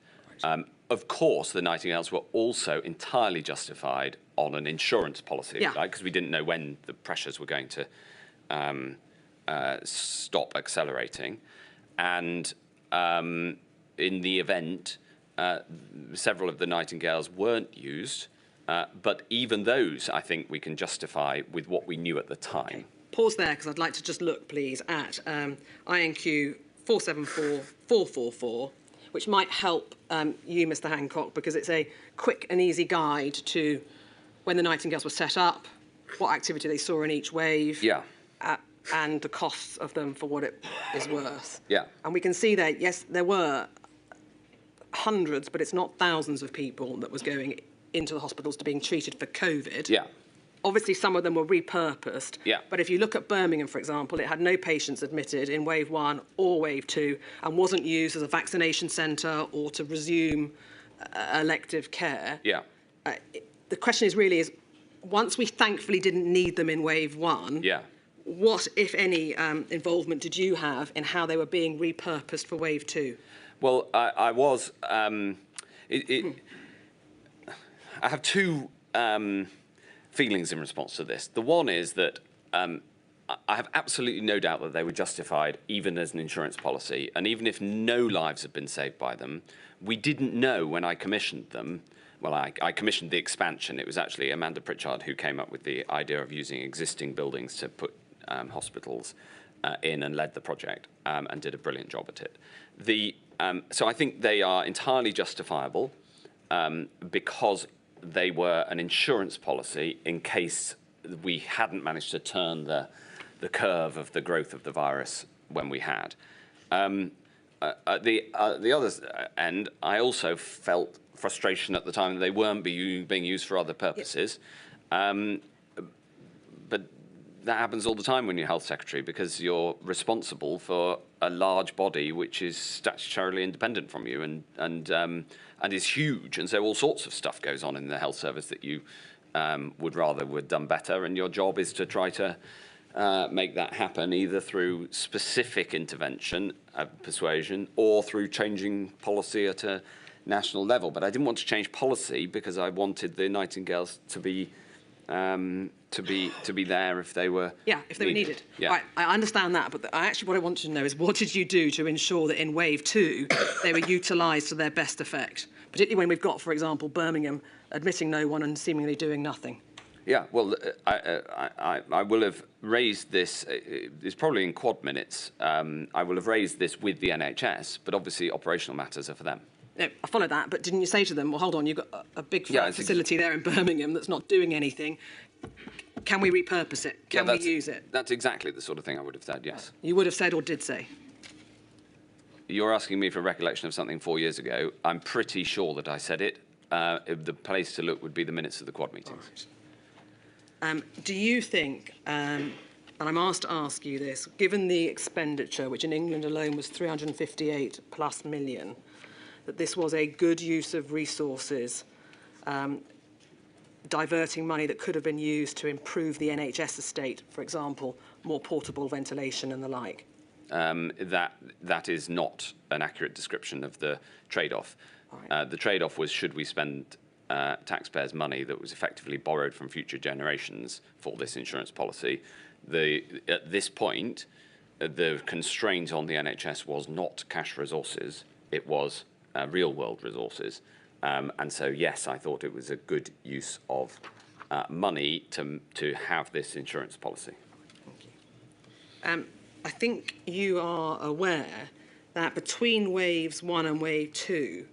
Of course, the Nightingales were also entirely justified on an insurance policy, yeah, because we didn't know when the pressures were going to stop accelerating. And in the event, several of the Nightingales weren't used, but even those, I think, we can justify with what we knew at the time. Okay. Pause there, because I'd like to just look, please, at INQ 474444, which might help you, Mr. Hancock, because it's a quick and easy guide to when the Nightingales were set up, what activity they saw in each wave, yeah, and the costs of them for what it is worth. Yeah. And we can see that, yes, there were hundreds, but it's not thousands of people that was going into the hospitals to being treated for COVID. Yeah. Obviously, some of them were repurposed. Yeah. But if you look at Birmingham, for example, it had no patients admitted in wave 1 or wave 2 and wasn't used as a vaccination centre or to resume elective care. Yeah. The question is really, once we thankfully didn't need them in wave 1, yeah, what, if any, involvement did you have in how they were being repurposed for wave 2? Well, I was. I have two feelings in response to this. The one is that I have absolutely no doubt that they were justified even as an insurance policy, and even if no lives had been saved by them, we didn't know when I commissioned them. Well, I commissioned the expansion. It was actually Amanda Pritchard who came up with the idea of using existing buildings to put hospitals in and led the project and did a brilliant job at it. So I think they are entirely justifiable because they were an insurance policy in case we hadn't managed to turn the curve of the growth of the virus when we had. At the other end, I also felt frustration at the time that they weren't being used for other purposes. But that happens all the time when you're health secretary, because you're responsible for a large body which is statutorily independent from you and is huge, and so all sorts of stuff goes on in the health service that you would rather were done better, and your job is to try to make that happen either through specific intervention, persuasion, or through changing policy at a national level. But I didn't want to change policy because I wanted the Nightingales to be there if they were needed. Yeah. Right, I understand that, but actually what I want to know is what did you do to ensure that in wave 2 they were utilised to their best effect, particularly when we've got, for example, Birmingham admitting no one and seemingly doing nothing? Yeah, well, I will have raised this, it's probably in quad minutes, I will have raised this with the NHS, but obviously operational matters are for them. No, I follow that, but didn't you say to them, well, hold on, you've got a big facility there in Birmingham that's not doing anything. Can we repurpose it? Can we use it? That's exactly the sort of thing I would have said, yes. You would have said or did say? You're asking me for a recollection of something 4 years ago. I'm pretty sure that I said it. The place to look would be the minutes of the quad meetings. Right. Do you think, and I'm asked to ask you this, given the expenditure, which in England alone was 358 plus million, that this was a good use of resources, diverting money that could have been used to improve the NHS estate, for example, more portable ventilation and the like? That is not an accurate description of the trade-off. Right. The trade-off was, should we spend taxpayers' money that was effectively borrowed from future generations for this insurance policy? At this point, the constraint on the NHS was not cash resources, it was real-world resources. And so, yes, I thought it was a good use of money to have this insurance policy. Thank you. I think you are aware that between waves 1 and wave 2,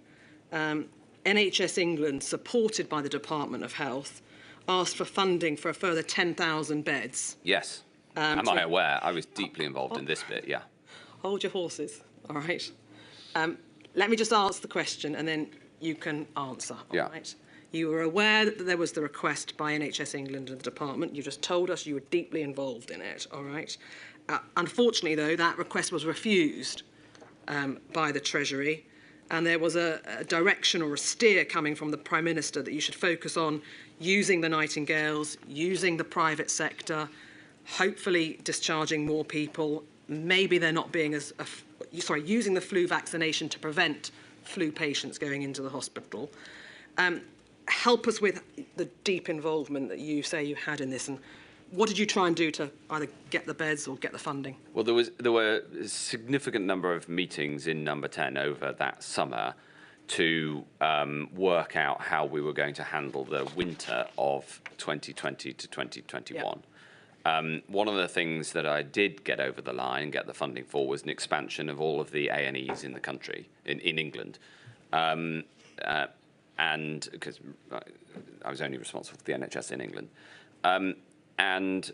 NHS England, supported by the Department of Health, asked for funding for a further 10,000 beds. Yes. Am I aware? I was deeply involved in this bit, yeah. Hold your horses, all right? Let me just ask the question and then you can answer, all right? You were aware that there was the request by NHS England and the department. You just told us you were deeply involved in it, all right? Unfortunately, though, that request was refused by the Treasury, and there was a direction or a steer coming from the Prime Minister that you should focus on using the Nightingales, using the private sector, hopefully discharging more people. Maybe they're not being using the flu vaccination to prevent flu patients going into the hospital. Help us with the deep involvement that you say you had in this, and what did you try and do to either get the beds or get the funding? Well, there were a significant number of meetings in Number 10 over that summer to work out how we were going to handle the winter of 2020 to 2021. Yeah. One of the things that I did get over the line and get the funding for was an expansion of all of the A&Es in the country, in England. And because I was only responsible for the NHS in England. And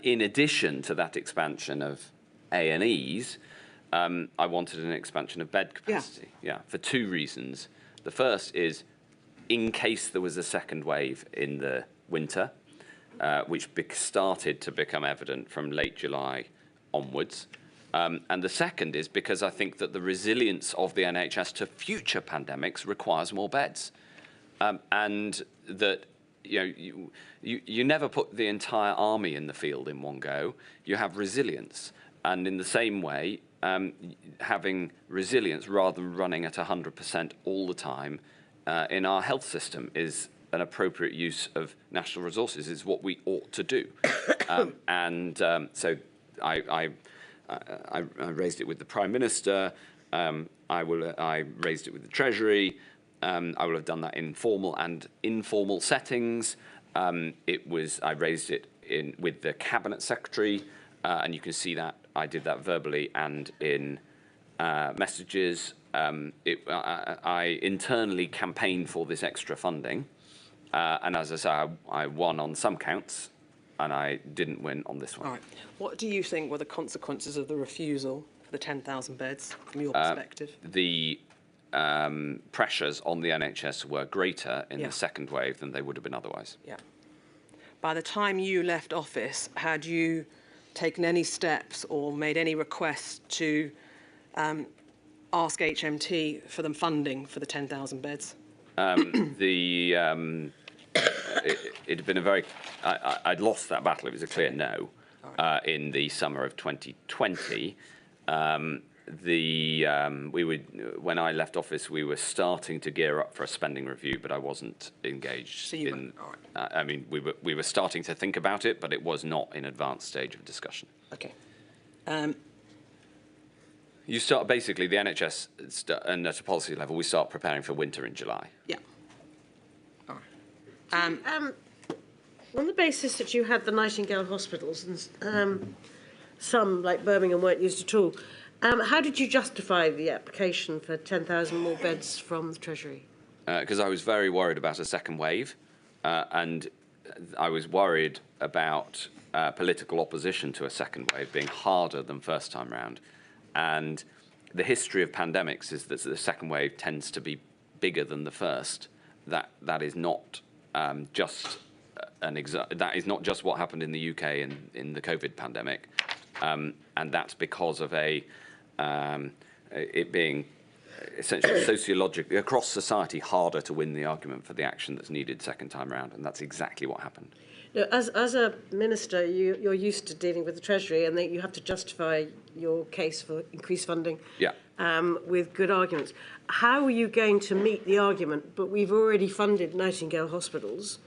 in addition to that expansion of A&Es, I wanted an expansion of bed capacity. Yeah, for two reasons. The first is, in case there was a second wave in the winter, which started to become evident from late July onwards. And the second is because I think that the resilience of the NHS to future pandemics requires more beds, and that you never put the entire army in the field in one go. You have resilience, and in the same way, having resilience rather than running at 100% all the time in our health system is an appropriate use of national resources. Is what we ought to do, so I raised it with the Prime Minister. I raised it with the Treasury. I will have done that in formal and informal settings. I raised it with the Cabinet Secretary, and you can see that I did that verbally and in messages. I internally campaigned for this extra funding, and as I say, I won on some counts, and I didn't win on this one. All right. What do you think were the consequences of the refusal for the 10,000 beds, from your perspective? The pressures on the NHS were greater in the second wave than they would have been otherwise. Yeah. By the time you left office, had you taken any steps or made any requests to ask HMT for them funding for the 10,000 beds? It had been a very... I'd lost that battle. It was a clear no in the summer of 2020. When I left office, we were starting to gear up for a spending review, but I wasn't engaged in. I mean, we were starting to think about it, but it was not in advanced stage of discussion. Okay. You start basically the NHS, and at a policy level, we start preparing for winter in July. Yeah. All right. On the basis that you had the Nightingale hospitals and some, like Birmingham, weren't used at all. How did you justify the application for 10,000 more beds from the Treasury? Because I was very worried about a second wave, and I was worried about political opposition to a second wave being harder than first time round. And the history of pandemics is that the second wave tends to be bigger than the first. That is not just that is not just what happened in the UK in the COVID pandemic, and that's because of it being essentially sociologically across society harder to win the argument for the action that's needed second time round, and that's exactly what happened. As a minister, you're used to dealing with the Treasury, and that you have to justify your case for increased funding with good arguments. How are you going to meet the argument, but we've already funded Nightingale hospitals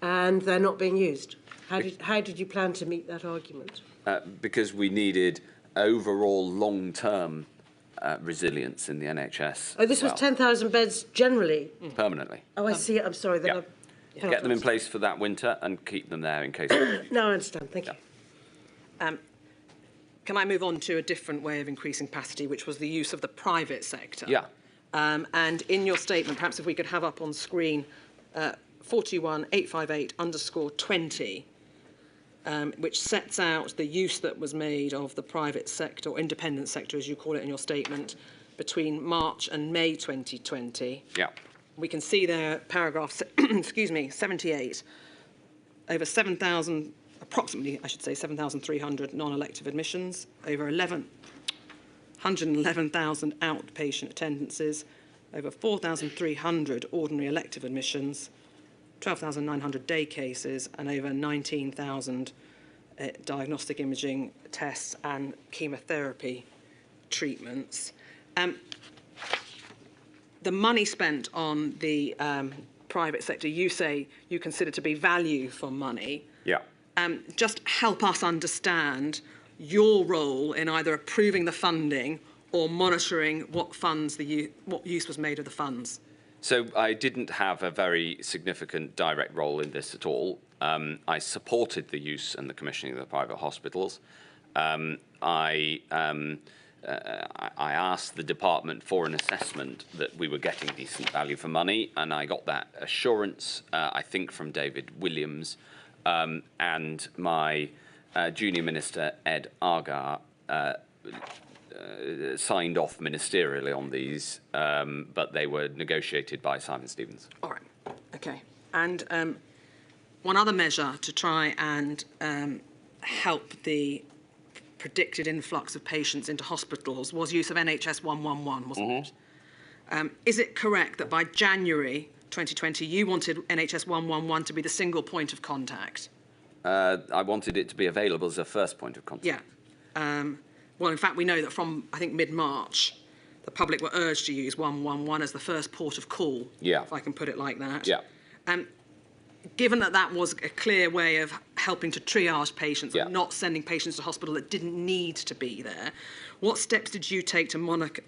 and they're not being used? How did you plan to meet that argument? Because we needed overall long-term resilience in the NHS. Oh, this was 10,000 beds generally? Permanently. Oh, I see. I'm sorry. Then Get them in place for that winter and keep them there in case. No, I understand. Thank you. Can I move on to a different way of increasing capacity, which was the use of the private sector? Yeah. And in your statement, perhaps if we could have up on screen 421-858_20, which sets out the use that was made of the private sector, or independent sector, as you call it in your statement, between March and May 2020. Yeah. We can see there, paragraph, excuse me, 78, over 7,000, approximately, I should say, 7,300 non-elective admissions, over 111,000 outpatient attendances, over 4,300 ordinary elective admissions, 12,900 day cases, and over 19,000 diagnostic imaging tests and chemotherapy treatments. The money spent on the private sector, you say you consider to be value for money. Yeah. Just help us understand your role in either approving the funding or monitoring what what use was made of the funds. So I didn't have a very significant direct role in this at all. I supported the use and the commissioning of the private hospitals. I asked the department for an assessment that we were getting decent value for money, and I got that assurance, I think, from David Williams, and my junior minister, Ed Argar, signed off ministerially on these, but they were negotiated by Simon Stevens. All right, okay. And one other measure to try and help the predicted influx of patients into hospitals was use of NHS 111, wasn't it? Is it correct that by January 2020 you wanted NHS 111 to be the single point of contact? I wanted it to be available as a first point of contact. Yeah. Well, in fact, we know that from, I think, mid-March, the public were urged to use 111 as the first port of call, if I can put it like that. Yeah. Given that that was a clear way of helping to triage patients and not sending patients to hospital that didn't need to be there, what steps did you take to monitor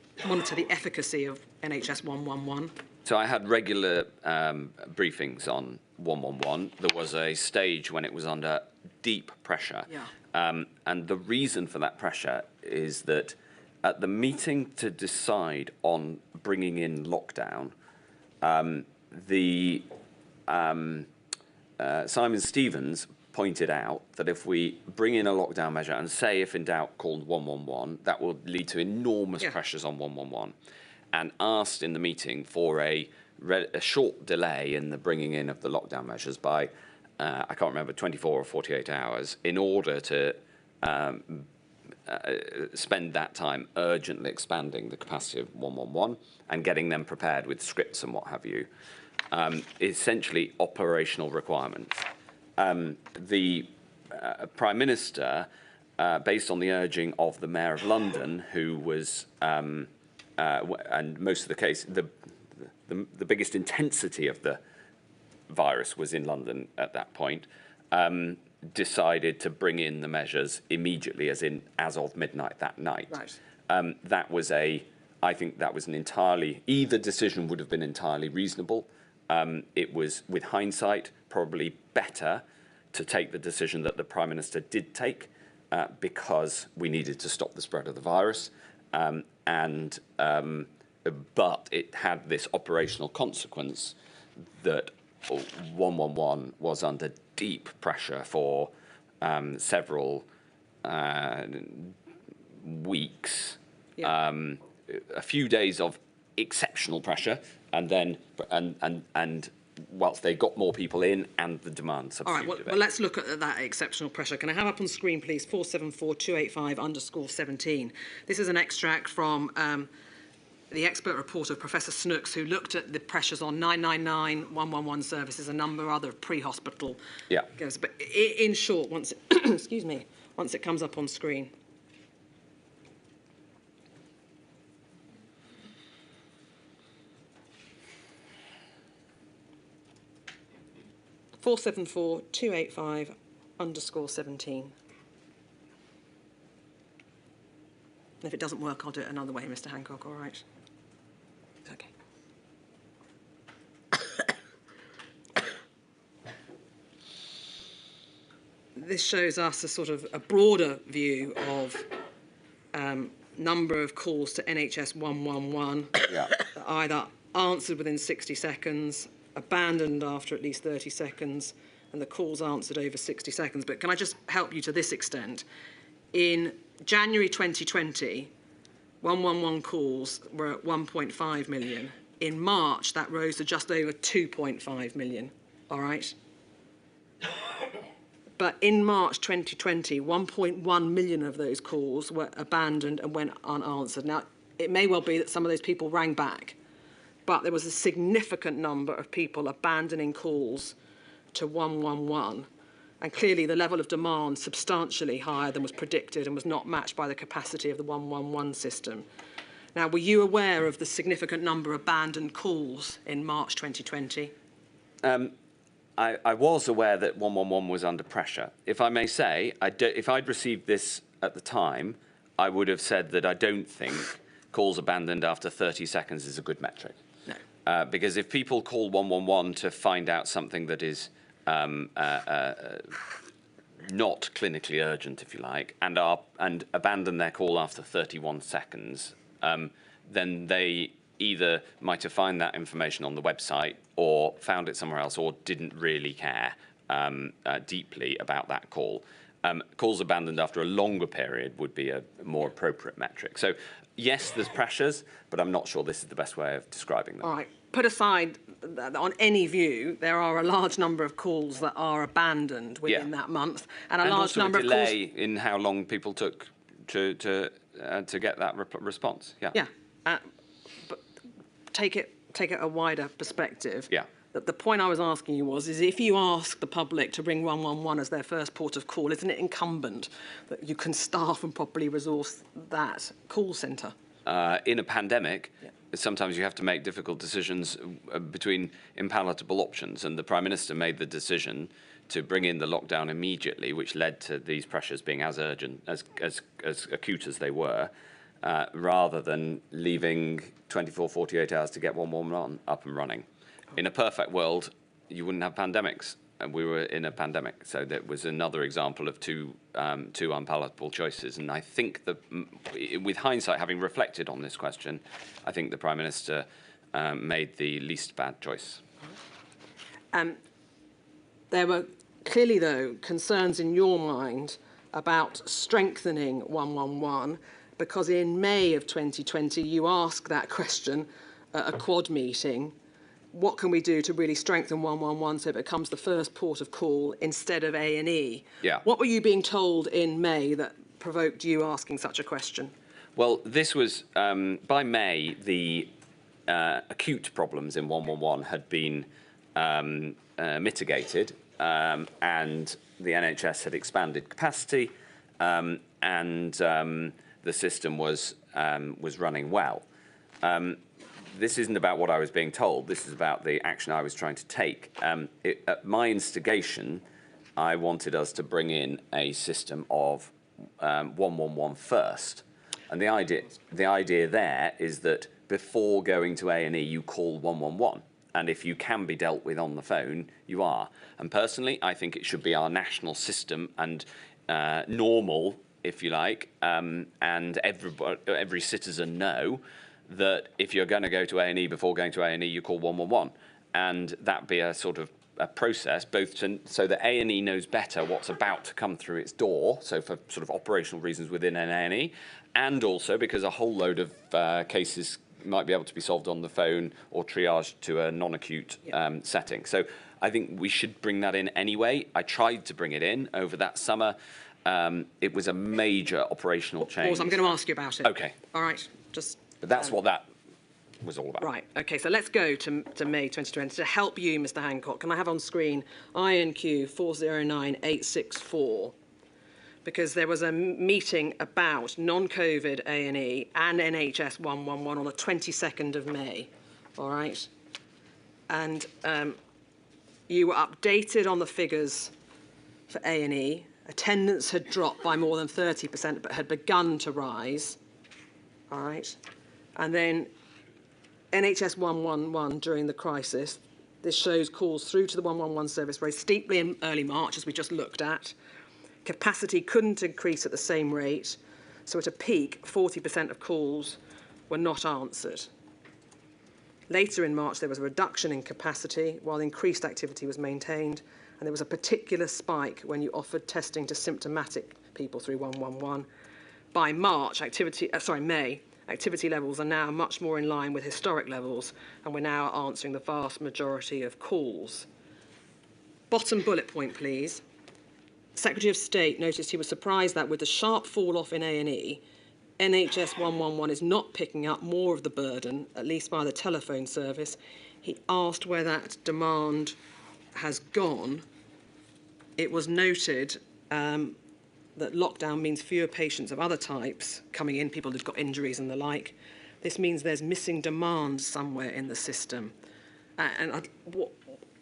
the efficacy of NHS 111? So I had regular briefings on 111. There was a stage when it was under deep pressure. And the reason for that pressure is that at the meeting to decide on bringing in lockdown, Simon Stevens pointed out that if we bring in a lockdown measure and say, if in doubt, call 111, that will lead to enormous pressures on 111, and asked in the meeting for a short delay in the bringing in of the lockdown measures by, I can't remember, 24 or 48 hours, in order to spend that time urgently expanding the capacity of 111 and getting them prepared with scripts and what have you. Essentially operational requirements. The Prime Minister, based on the urging of the Mayor of London, who was, and most of the case, the biggest intensity of the virus was in London at that point, decided to bring in the measures immediately, as of midnight that night. Right. I think that was an entirely, either decision would have been entirely reasonable. It was, with hindsight, probably better to take the decision that the Prime Minister did take because we needed to stop the spread of the virus. But it had this operational consequence that 111 was under deep pressure for several weeks, a few days of exceptional pressure, and then whilst they got more people in and the demand substituted. All right, well, let's look at that exceptional pressure. Can I have up on screen, please, 474-285_17? This is an extract from the expert report of Professor Snooks, who looked at the pressures on 999, 111 services, a number of other pre-hospital. Yeah. Goes. But in short, once it, excuse me, once it comes up on screen. /474-285_17. And if it doesn't work, I'll do it another way, Mr. Hancock, all right? Okay. This shows us a sort of a broader view of number of calls to NHS 111 Yeah. that either answered within 60 seconds, abandoned after at least 30 seconds, and the calls answered over 60 seconds. But can I just help you to this extent? In January 2020, 111 calls were at 1.5 million. In March, that rose to just over 2.5 million, all right? But in March 2020, 1.1 million of those calls were abandoned and went unanswered. Now, it may well be that some of those people rang back, but there was a significant number of people abandoning calls to 111. And clearly the level of demand substantially higher than was predicted and was not matched by the capacity of the 111 system. Now, were you aware of the significant number of abandoned calls in March 2020? I was aware that 111 was under pressure. If I may say, if I'd received this at the time, I would have said that I don't think calls abandoned after 30 seconds is a good metric. No. Because if people call 111 to find out something that is not clinically urgent, if you like, and abandon their call after 31 seconds, then they either might have found that information on the website or found it somewhere else or didn't really care deeply about that call. Calls abandoned after a longer period would be a more appropriate metric. So, yes, there's pressures, but I'm not sure this is the best way of describing them. All right. Put aside that on any view, there are a large number of calls that are abandoned within that month, and a large also number a delay of calls in how long people took to get that response. Yeah. Yeah, but take it a wider perspective. Yeah. The point I was asking you is if you ask the public to ring 111 as their first port of call, isn't it incumbent that you can staff and properly resource that call centre? In a pandemic, sometimes you have to make difficult decisions between impalatable options, and the Prime Minister made the decision to bring in the lockdown immediately, which led to these pressures being as urgent, as acute as they were, rather than leaving 24, 48 hours to get 111 up and running. In a perfect world, you wouldn't have pandemics, and we were in a pandemic. So that was another example of two unpalatable choices. And I think that, with hindsight, having reflected on this question, I think the Prime Minister made the least bad choice. There were clearly, though, concerns in your mind about strengthening 111, because in May of 2020, you asked that question at a Quad meeting. What can we do to really strengthen 111 so it becomes the first port of call instead of A&E? Yeah. What were you being told in May that provoked you asking such a question? Well, this was, by May, the acute problems in 111 had been mitigated, and the NHS had expanded capacity, and the system was running well. This isn't about what I was being told. This is about the action I was trying to take. At my instigation, I wanted us to bring in a system of 111 first. And the idea there is that before going to A&E, you call 111. And if you can be dealt with on the phone, you are. And personally, I think it should be our national system and normal, if you like, and every citizen know that if you're going to go to A&E before going to A&E, you call 111. And that be a sort of a process, both so that A&E knows better what's about to come through its door, so for sort of operational reasons within an A&E, and also because a whole load of cases might be able to be solved on the phone or triaged to a non-acute setting. So I think we should bring that in anyway. I tried to bring it in over that summer. It was a major operational change. I'm going to ask you about it. Okay. All right. Just. But that's what that was all about. Right, OK, so let's go to May 2020. To help you, Mr Hancock, can I have on screen INQ 409864? Because there was a meeting about non-COVID A&E and NHS 111 on the 22nd of May, all right? And you were updated on the figures for A&E. Attendance had dropped by more than 30%, but had begun to rise, all right? And then NHS 111 during the crisis, this shows calls through to the 111 service very steeply in early March, as we just looked at. Capacity couldn't increase at the same rate, so at a peak, 40% of calls were not answered. Later in March, there was a reduction in capacity while increased activity was maintained, and there was a particular spike when you offered testing to symptomatic people through 111. By March, May, activity levels are now much more in line with historic levels, and we're now answering the vast majority of calls. Bottom bullet point, please. Secretary of State noticed he was surprised that with the sharp fall off in A&E, NHS 111 is not picking up more of the burden, at least by the telephone service. He asked where that demand has gone. It was noted that lockdown means fewer patients of other types coming in, people who've got injuries and the like. This means there's missing demand somewhere in the system.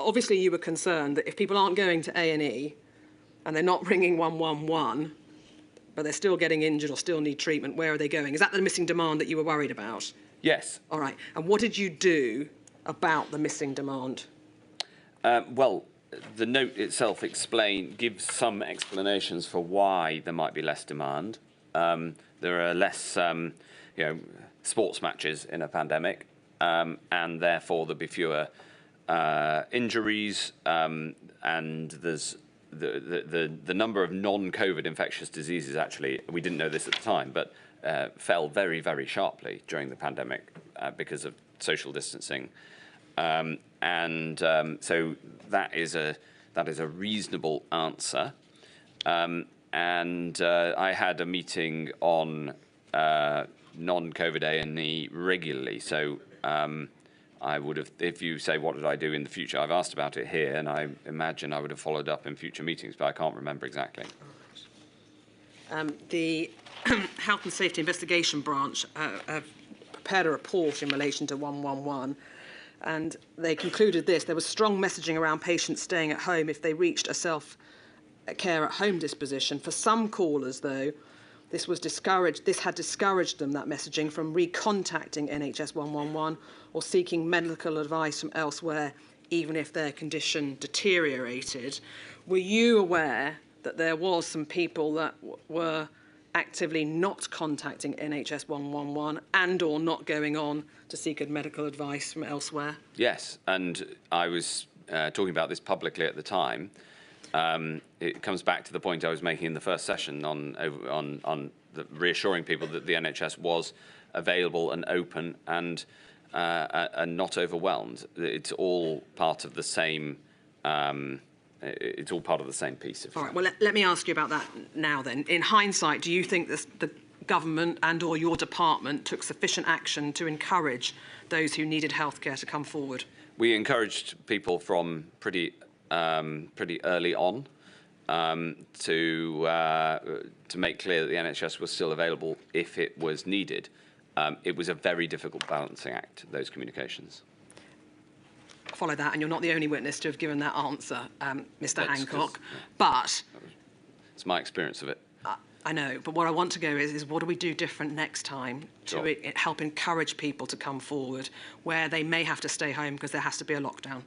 Obviously you were concerned that if people aren't going to A&E, and they're not ringing 111, but they're still getting injured or still need treatment, where are they going? Is that the missing demand that you were worried about? Yes. All right. And what did you do about the missing demand? Well, the note itself gives some explanations for why there might be less demand. There are less, sports matches in a pandemic, and therefore there'll be fewer injuries, and there's the number of non-COVID infectious diseases, actually, we didn't know this at the time, but fell very, very sharply during the pandemic because of social distancing. So that is a reasonable answer. I had a meeting on non-COVID A&E regularly, so I would have, if you say, what did I do in the future? I've asked about it here, and I imagine I would have followed up in future meetings, but I can't remember exactly. The Health and Safety Investigation Branch have prepared a report in relation to 111, and they concluded this: there was strong messaging around patients staying at home if they reached a self-care at home disposition. For some callers, though, this had discouraged them, that messaging, from recontacting NHS 111 or seeking medical advice from elsewhere, even if their condition deteriorated. Were you aware that there was some people that were actively not contacting NHS 111 and or not going on to seek medical advice from elsewhere? Yes, and I was talking about this publicly at the time. It comes back to the point I was making in the first session on reassuring people that the NHS was available and open and not overwhelmed. It's all part of the same. It's all part of the same piece of. All right. Well, let me ask you about that now. Then, in hindsight, do you think the government and/or your department took sufficient action to encourage those who needed healthcare to come forward? We encouraged people from pretty early on to make clear that the NHS was still available if it was needed. It was a very difficult balancing act, those communications. Follow that, and you're not the only witness to have given that answer, Mr. Hancock. But it's my experience of it. I know, but what I want to go is what do we do different next time to help encourage people to come forward where they may have to stay home because there has to be a lockdown?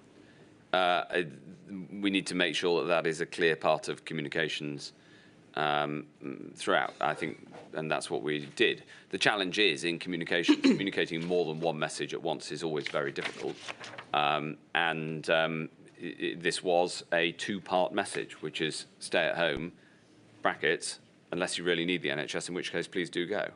We need to make sure that is a clear part of communications throughout, I think, and that's what we did. The challenge is in communication, communicating more than one message at once is always very difficult. This was a two-part message, which is stay at home, brackets, unless you really need the NHS, in which case please do go.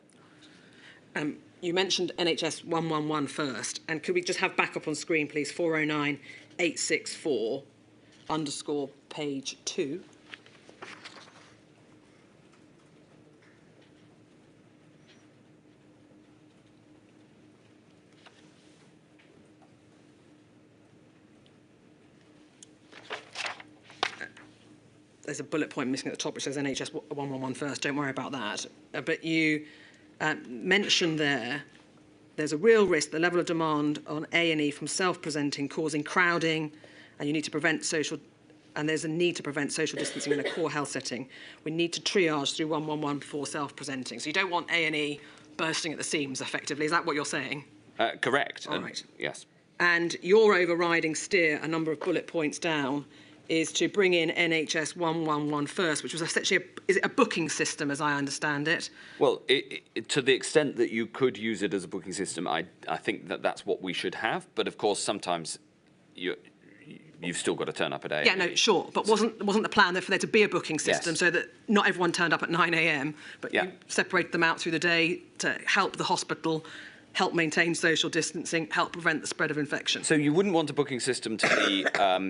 You mentioned NHS 111 first, and could we just have back up on screen, please, 409864 _ page 2. there's a bullet point missing at the top which says NHS 111 first. Don't worry about that. But you mentioned there's a real risk, the level of demand on A&E from self-presenting causing crowding, and you need to prevent and there's a need to prevent social distancing in a core health setting. We need to triage through 111 before self-presenting. So you don't want A&E bursting at the seams, effectively. Is that what you're saying? Correct. All right. Yes. And your overriding steer, a number of bullet points down, is to bring in NHS 111 first, which was essentially is it a booking system, as I understand it? Well, to the extent that you could use it as a booking system, I think that's what we should have. But of course, sometimes you've still got to turn up at 8. Yeah, no, sure. But wasn't the plan for there to be a booking system so that not everyone turned up at 9 a.m, but you separated them out through the day to help the hospital, help maintain social distancing, help prevent the spread of infection? So you wouldn't want a booking system to be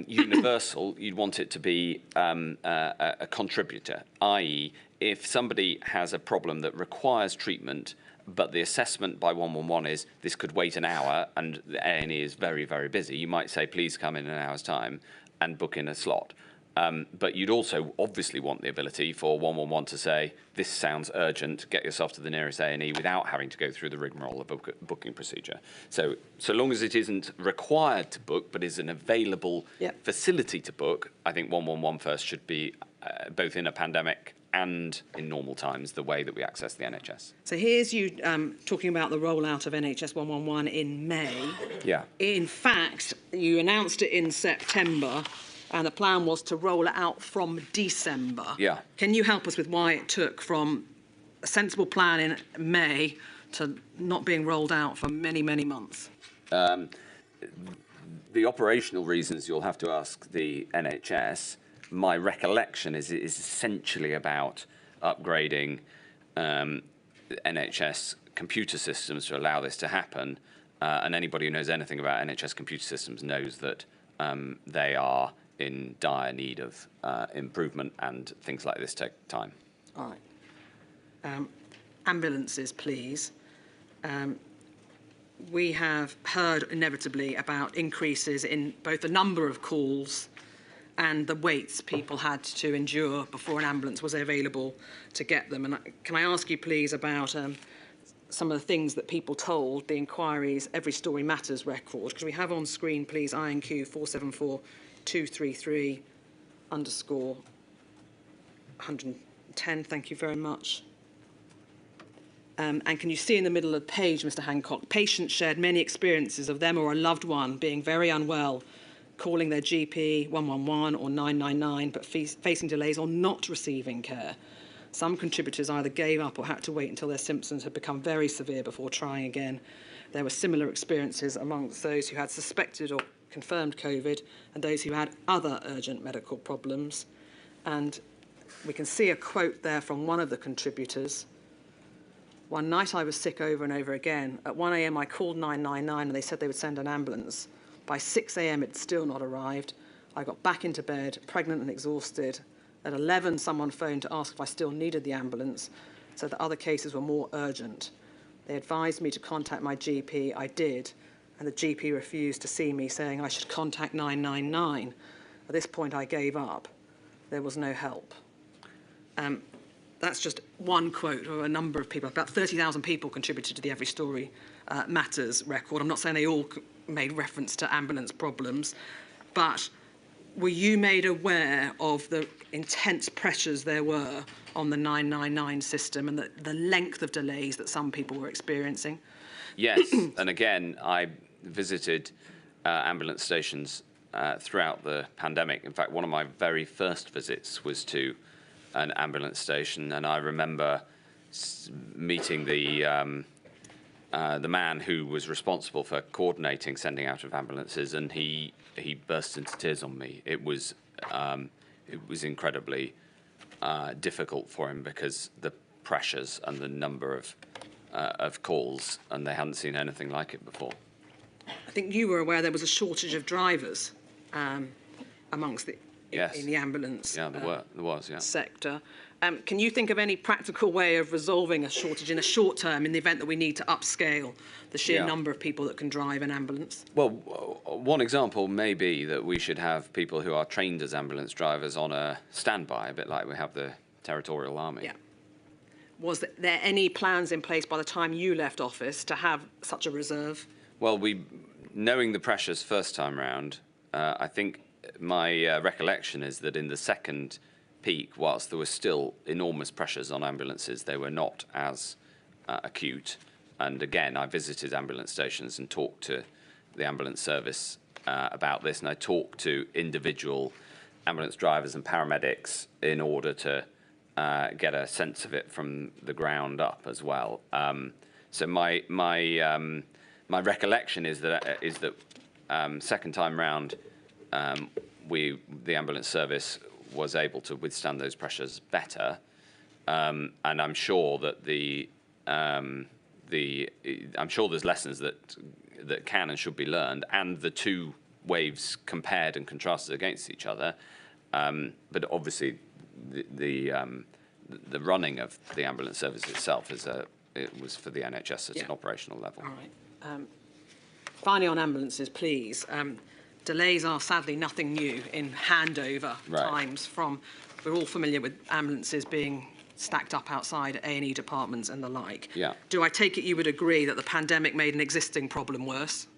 universal. You'd want it to be a contributor, i.e. if somebody has a problem that requires treatment, but the assessment by 111 is this could wait an hour and the A&E is very, very busy, you might say, please come in an hour's time and book in a slot. But you'd also obviously want the ability for 111 to say, this sounds urgent, get yourself to the nearest A&E without having to go through the rigmarole of a booking procedure. So long as it isn't required to book, but is an available facility to book, I think 111 first should be, both in a pandemic and in normal times, the way that we access the NHS. So here's you talking about the rollout of NHS 111 in May. Yeah. In fact, you announced it in September, and the plan was to roll it out from December. Yeah. Can you help us with why it took from a sensible plan in May to not being rolled out for many, many months? The operational reasons you'll have to ask the NHS. My recollection is it is essentially about upgrading NHS computer systems to allow this to happen. And anybody who knows anything about NHS computer systems knows that they are in dire need of improvement, and things like this take time. All right. Ambulances, please. We have heard inevitably about increases in both the number of calls and the waits people had to endure before an ambulance was available to get them. And can I ask you, please, about some of the things that people told the inquiries Every Story Matters record? Because we have on screen, please, INQ 474-233_110. Thank you very much. And can you see in the middle of the page, Mr. Hancock, patients shared many experiences of them or a loved one being very unwell, calling their GP 111 or 999, but facing delays or not receiving care. Some contributors either gave up or had to wait until their symptoms had become very severe before trying again. There were similar experiences amongst those who had suspected or confirmed COVID and those who had other urgent medical problems. And we can see a quote there from one of the contributors. One night I was sick over and over again. At 1 a.m. I called 999 and they said they would send an ambulance. By 6 a.m. it had still not arrived. I got back into bed, pregnant and exhausted. At 11, someone phoned to ask if I still needed the ambulance, so that other cases were more urgent. They advised me to contact my GP. I did, and the GP refused to see me, saying I should contact 999. At this point, I gave up. There was no help. That's just one quote of a number of people. About 30,000 people contributed to the Every Story Matters record. I'm not saying they all made reference to ambulance problems, but were you made aware of the intense pressures there were on the 999 system and the length of delays that some people were experiencing? Yes, and again, I visited ambulance stations throughout the pandemic. In fact, one of my very first visits was to an ambulance station, and I remember meeting the man who was responsible for coordinating sending out of ambulances, and he burst into tears on me. It was incredibly difficult for him because the pressures and the number of calls, and they hadn't seen anything like it before. I think you were aware there was a shortage of drivers amongst Yes. in the ambulance There was, yeah. sector. Can you think of any practical way of resolving a shortage in a short term in the event that we need to upscale the sheer number of people that can drive an ambulance? Well, one example may be that we should have people who are trained as ambulance drivers on a standby, a bit like we have the Territorial Army. Yeah. Was there any plans in place by the time you left office to have such a reserve? Well, knowing the pressures first time round, I think my recollection is that in the second peak, whilst there were still enormous pressures on ambulances, they were not as acute. And again, I visited ambulance stations and talked to the ambulance service about this, and I talked to individual ambulance drivers and paramedics in order to get a sense of it from the ground up as well. So my recollection is that second time round, the ambulance service was able to withstand those pressures better, and I'm sure that I'm sure there's lessons that can and should be learned, and the two waves compared and contrasted against each other. But obviously, the running of the ambulance service itself it was for the NHS at an operational level. All right. Finally, on ambulances, please. Delays are sadly nothing new in handover times. We're all familiar with ambulances being stacked up outside A&E departments and the like. Yeah. Do I take it you would agree that the pandemic made an existing problem worse?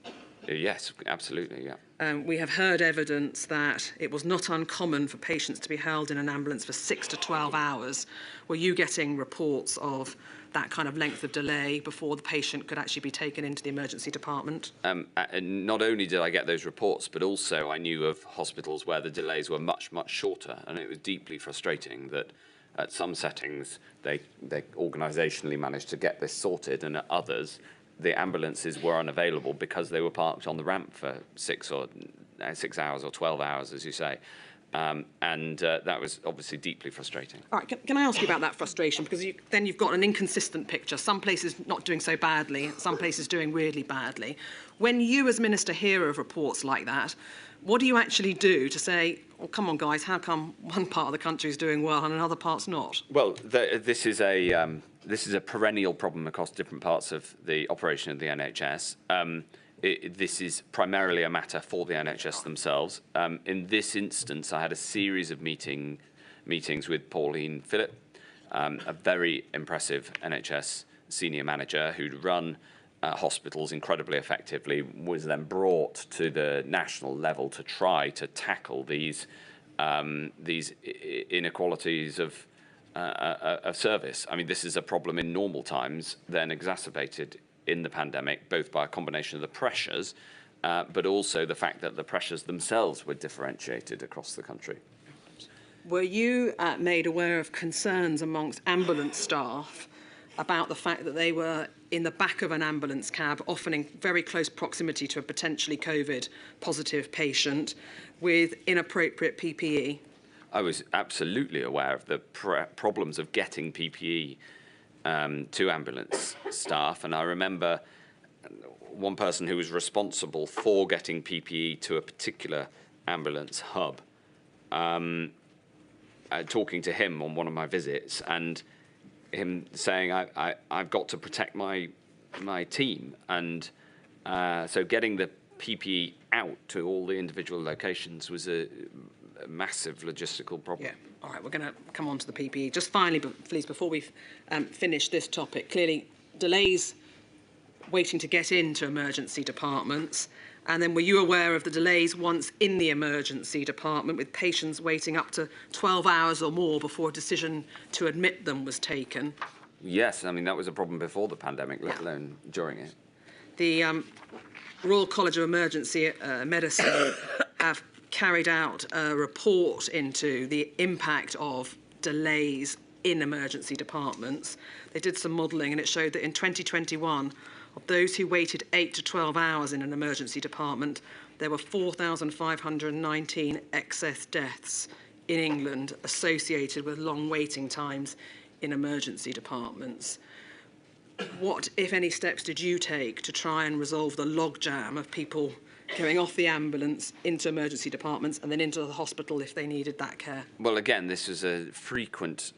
Yes, absolutely, yeah. We have heard evidence that it was not uncommon for patients to be held in an ambulance for 6 to 12 hours. Were you getting reports of that kind of length of delay before the patient could actually be taken into the emergency department? And not only did I get those reports, but also I knew of hospitals where the delays were much, much shorter, and it was deeply frustrating that at some settings they organisationally managed to get this sorted, and at others the ambulances were unavailable because they were parked on the ramp for 6 hours or 12 hours, as you say. And that was obviously deeply frustrating. All right, can I ask you about that frustration? Because then you've got an inconsistent picture. Some places not doing so badly, some places doing weirdly badly. When you as Minister hear of reports like that, what do you actually do to say, oh, come on, guys, how come one part of the country is doing well and another part's not? Well, this is a perennial problem across different parts of the operation of the NHS. This is primarily a matter for the NHS themselves. In this instance, I had a series of meetings with Pauline Phillip, a very impressive NHS senior manager who'd run hospitals incredibly effectively, was then brought to the national level to try to tackle these inequalities of service. I mean, this is a problem in normal times, then exacerbated in the pandemic, both by a combination of the pressures, but also the fact that the pressures themselves were differentiated across the country. Were you made aware of concerns amongst ambulance staff about the fact that they were in the back of an ambulance cab, often in very close proximity to a potentially COVID-positive patient, with inappropriate PPE? I was absolutely aware of the problems of getting PPE to ambulance staff, and I remember one person who was responsible for getting PPE to a particular ambulance hub, talking to him on one of my visits, and him saying, I've got to protect my team, and so getting the PPE out to all the individual locations was a massive logistical problem. Yeah. All right, we're going to come on to the PPE. Just finally, please, before we finish this topic, clearly delays waiting to get into emergency departments, and then were you aware of the delays once in the emergency department with patients waiting up to 12 hours or more before a decision to admit them was taken? Yes, I mean, that was a problem before the pandemic, let alone during it. The Royal College of Emergency Medicine have carried out a report into the impact of delays in emergency departments. They did some modelling, and it showed that in 2021, of those who waited 8 to 12 hours in an emergency department, there were 4,519 excess deaths in England associated with long waiting times in emergency departments. What, if any, steps did you take to try and resolve the logjam of people going off the ambulance into emergency departments and then into the hospital if they needed that care? Well, again, this was a frequent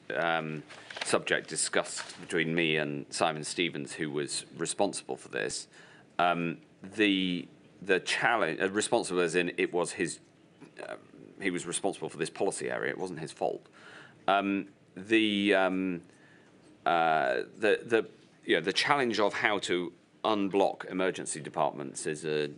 subject discussed between me and Simon Stevens, who was responsible for this. The challenge, responsible as in it was his, he was responsible for this policy area. It wasn't his fault. The challenge of how to unblock emergency departments is a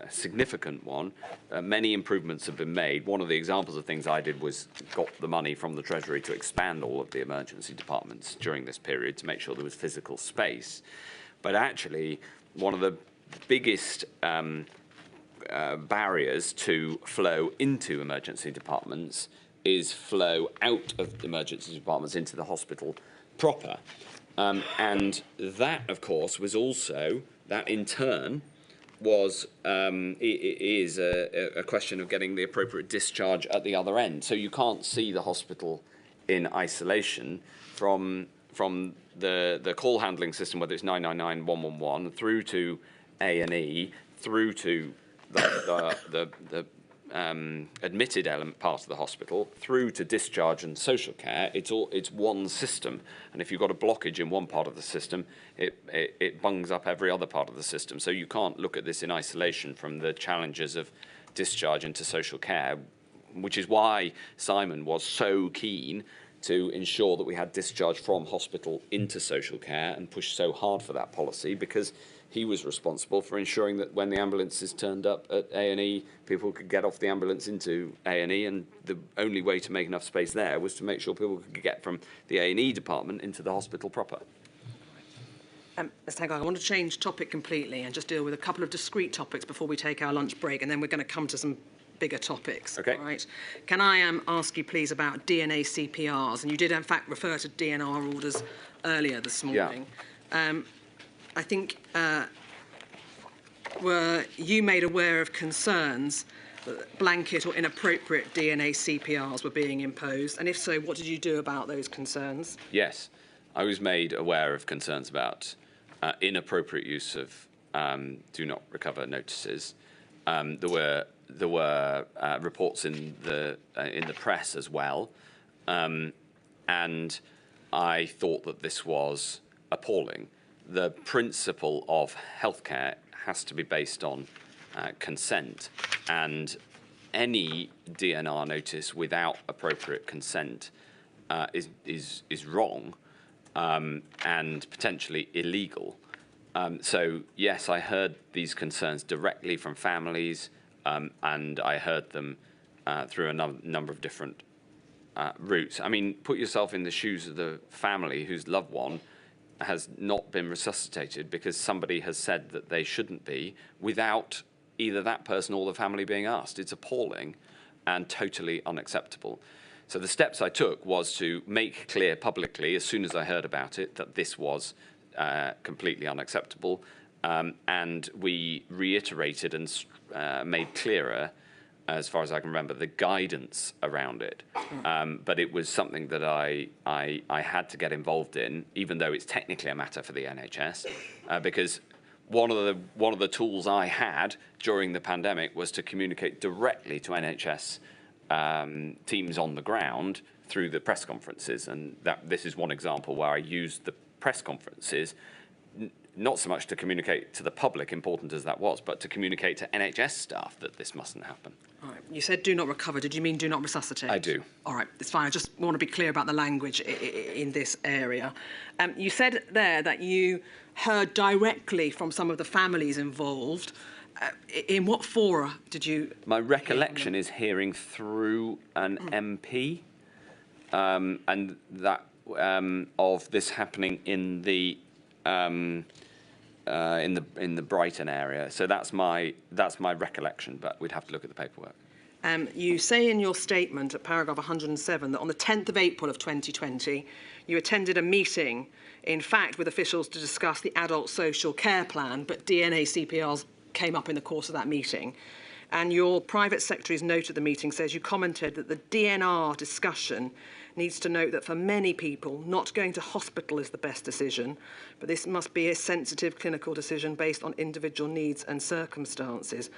significant one. Many improvements have been made. One of the examples of things I did was got the money from the Treasury to expand all of the emergency departments during this period to make sure there was physical space. But actually, one of the biggest barriers to flow into emergency departments is flow out of emergency departments into the hospital proper. And that, of course, was also, that in turn was, is a question of getting the appropriate discharge at the other end. So you can't see the hospital in isolation from the call handling system, whether it's 999, 111, through to A&E, through to the admitted element part of the hospital, through to discharge and social care. It's one system, and if you've got a blockage in one part of the system, it bungs up every other part of the system. So you can't look at this in isolation from the challenges of discharge into social care, which is why Simon was so keen to ensure that we had discharge from hospital into social care and pushed so hard for that policy, because he was responsible for ensuring that when the ambulances turned up at A&E, people could get off the ambulance into A&E, and the only way to make enough space there was to make sure people could get from the A&E department into the hospital proper. Mr. Hancock, I want to change topic completely and just deal with a couple of discrete topics before we take our lunch break, and then we're going to come to some bigger topics. Okay. All right. Can I ask you, please, about DNA CPRs? And you did, in fact, refer to DNR orders earlier this morning. Yeah. I think were you made aware of concerns that blanket or inappropriate DNA CPRs were being imposed? And if so, what did you do about those concerns? Yes, I was made aware of concerns about inappropriate use of do not recover notices. There were reports in the press as well, and I thought that this was appalling. The principle of healthcare has to be based on consent, and any DNR notice without appropriate consent is wrong and potentially illegal. So yes, I heard these concerns directly from families, and I heard them through a number of different routes. I mean, put yourself in the shoes of the family whose loved one has not been resuscitated because somebody has said that they shouldn't be, without either that person or the family being asked. It's appalling and totally unacceptable. So the steps I took was to make clear publicly, as soon as I heard about it, that this was completely unacceptable, and we reiterated and made clearer, as far as I can remember, the guidance around it. But it was something that I had to get involved in, even though it's technically a matter for the NHS, because one of the tools I had during the pandemic was to communicate directly to NHS teams on the ground through the press conferences, and this is one example where I used the press conferences not so much to communicate to the public, important as that was, but to communicate to NHS staff that this mustn't happen. All right. You said do not recover. Did you mean do not resuscitate? I do. All right, it's fine. I just want to be clear about the language in this area. You said there that you heard directly from some of the families involved. In what fora did you... My recollection is hearing through an MP, and that of this happening in the Brighton area. So that's my recollection, but we'd have to look at the paperwork. You say in your statement at paragraph 107 that on the 10th of April of 2020, you attended a meeting, in fact, with officials to discuss the adult social care plan, but DNA CPRs came up in the course of that meeting. And your private secretary's note at the meeting says you commented that the DNR discussion needs to note that for many people, not going to hospital is the best decision, but this must be a sensitive clinical decision based on individual needs and circumstances.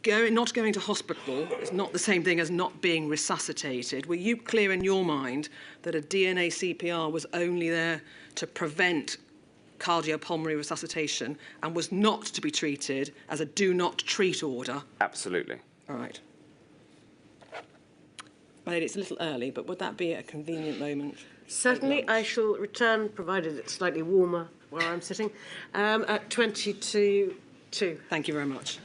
Not going to hospital is not the same thing as not being resuscitated. Were you clear in your mind that a DNA CPR was only there to prevent cardiopulmonary resuscitation and was not to be treated as a do not treat order? Absolutely. All right. Lady, it's a little early, but would that be a convenient moment? Certainly, I shall return, provided it's slightly warmer where I'm sitting, at 20 to 2. Thank you very much.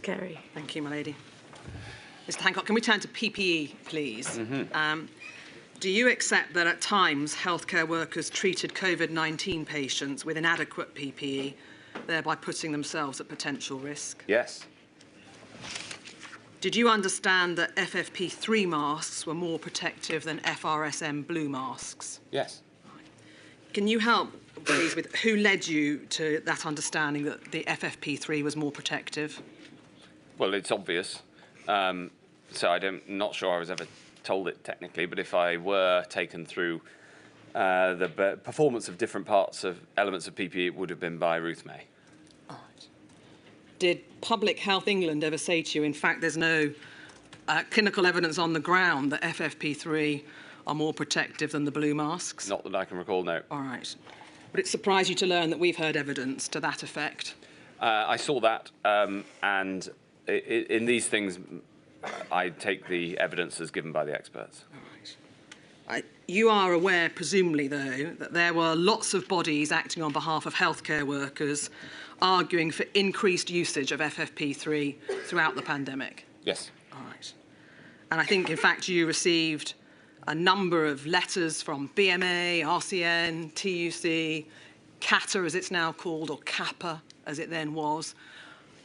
Ms Carey. Thank you, my lady. Mr Hancock, can we turn to PPE, please? Do you accept that at times healthcare workers treated COVID-19 patients with inadequate PPE, thereby putting themselves at potential risk? Yes. Did you understand that FFP3 masks were more protective than FRSM blue masks? Yes. Can you help, please, with who led you to that understanding that the FFP3 was more protective? Well, it's obvious. So I'm not sure I was ever told it technically, but if I were taken through the performance of different elements of PPE, it would have been by Ruth May. All right. Did Public Health England ever say to you, in fact, there's no clinical evidence on the ground that FFP3 are more protective than the blue masks? Not that I can recall, no. All right. Would it surprise you to learn that we've heard evidence to that effect? I saw that, and in these things, I take the evidence as given by the experts. All right. You are aware, presumably, though, that there were lots of bodies acting on behalf of healthcare workers arguing for increased usage of FFP3 throughout the pandemic? Yes. All right. And I think, in fact, you received a number of letters from BMA, RCN, TUC, CATA, as it's now called, or CAPA, as it then was,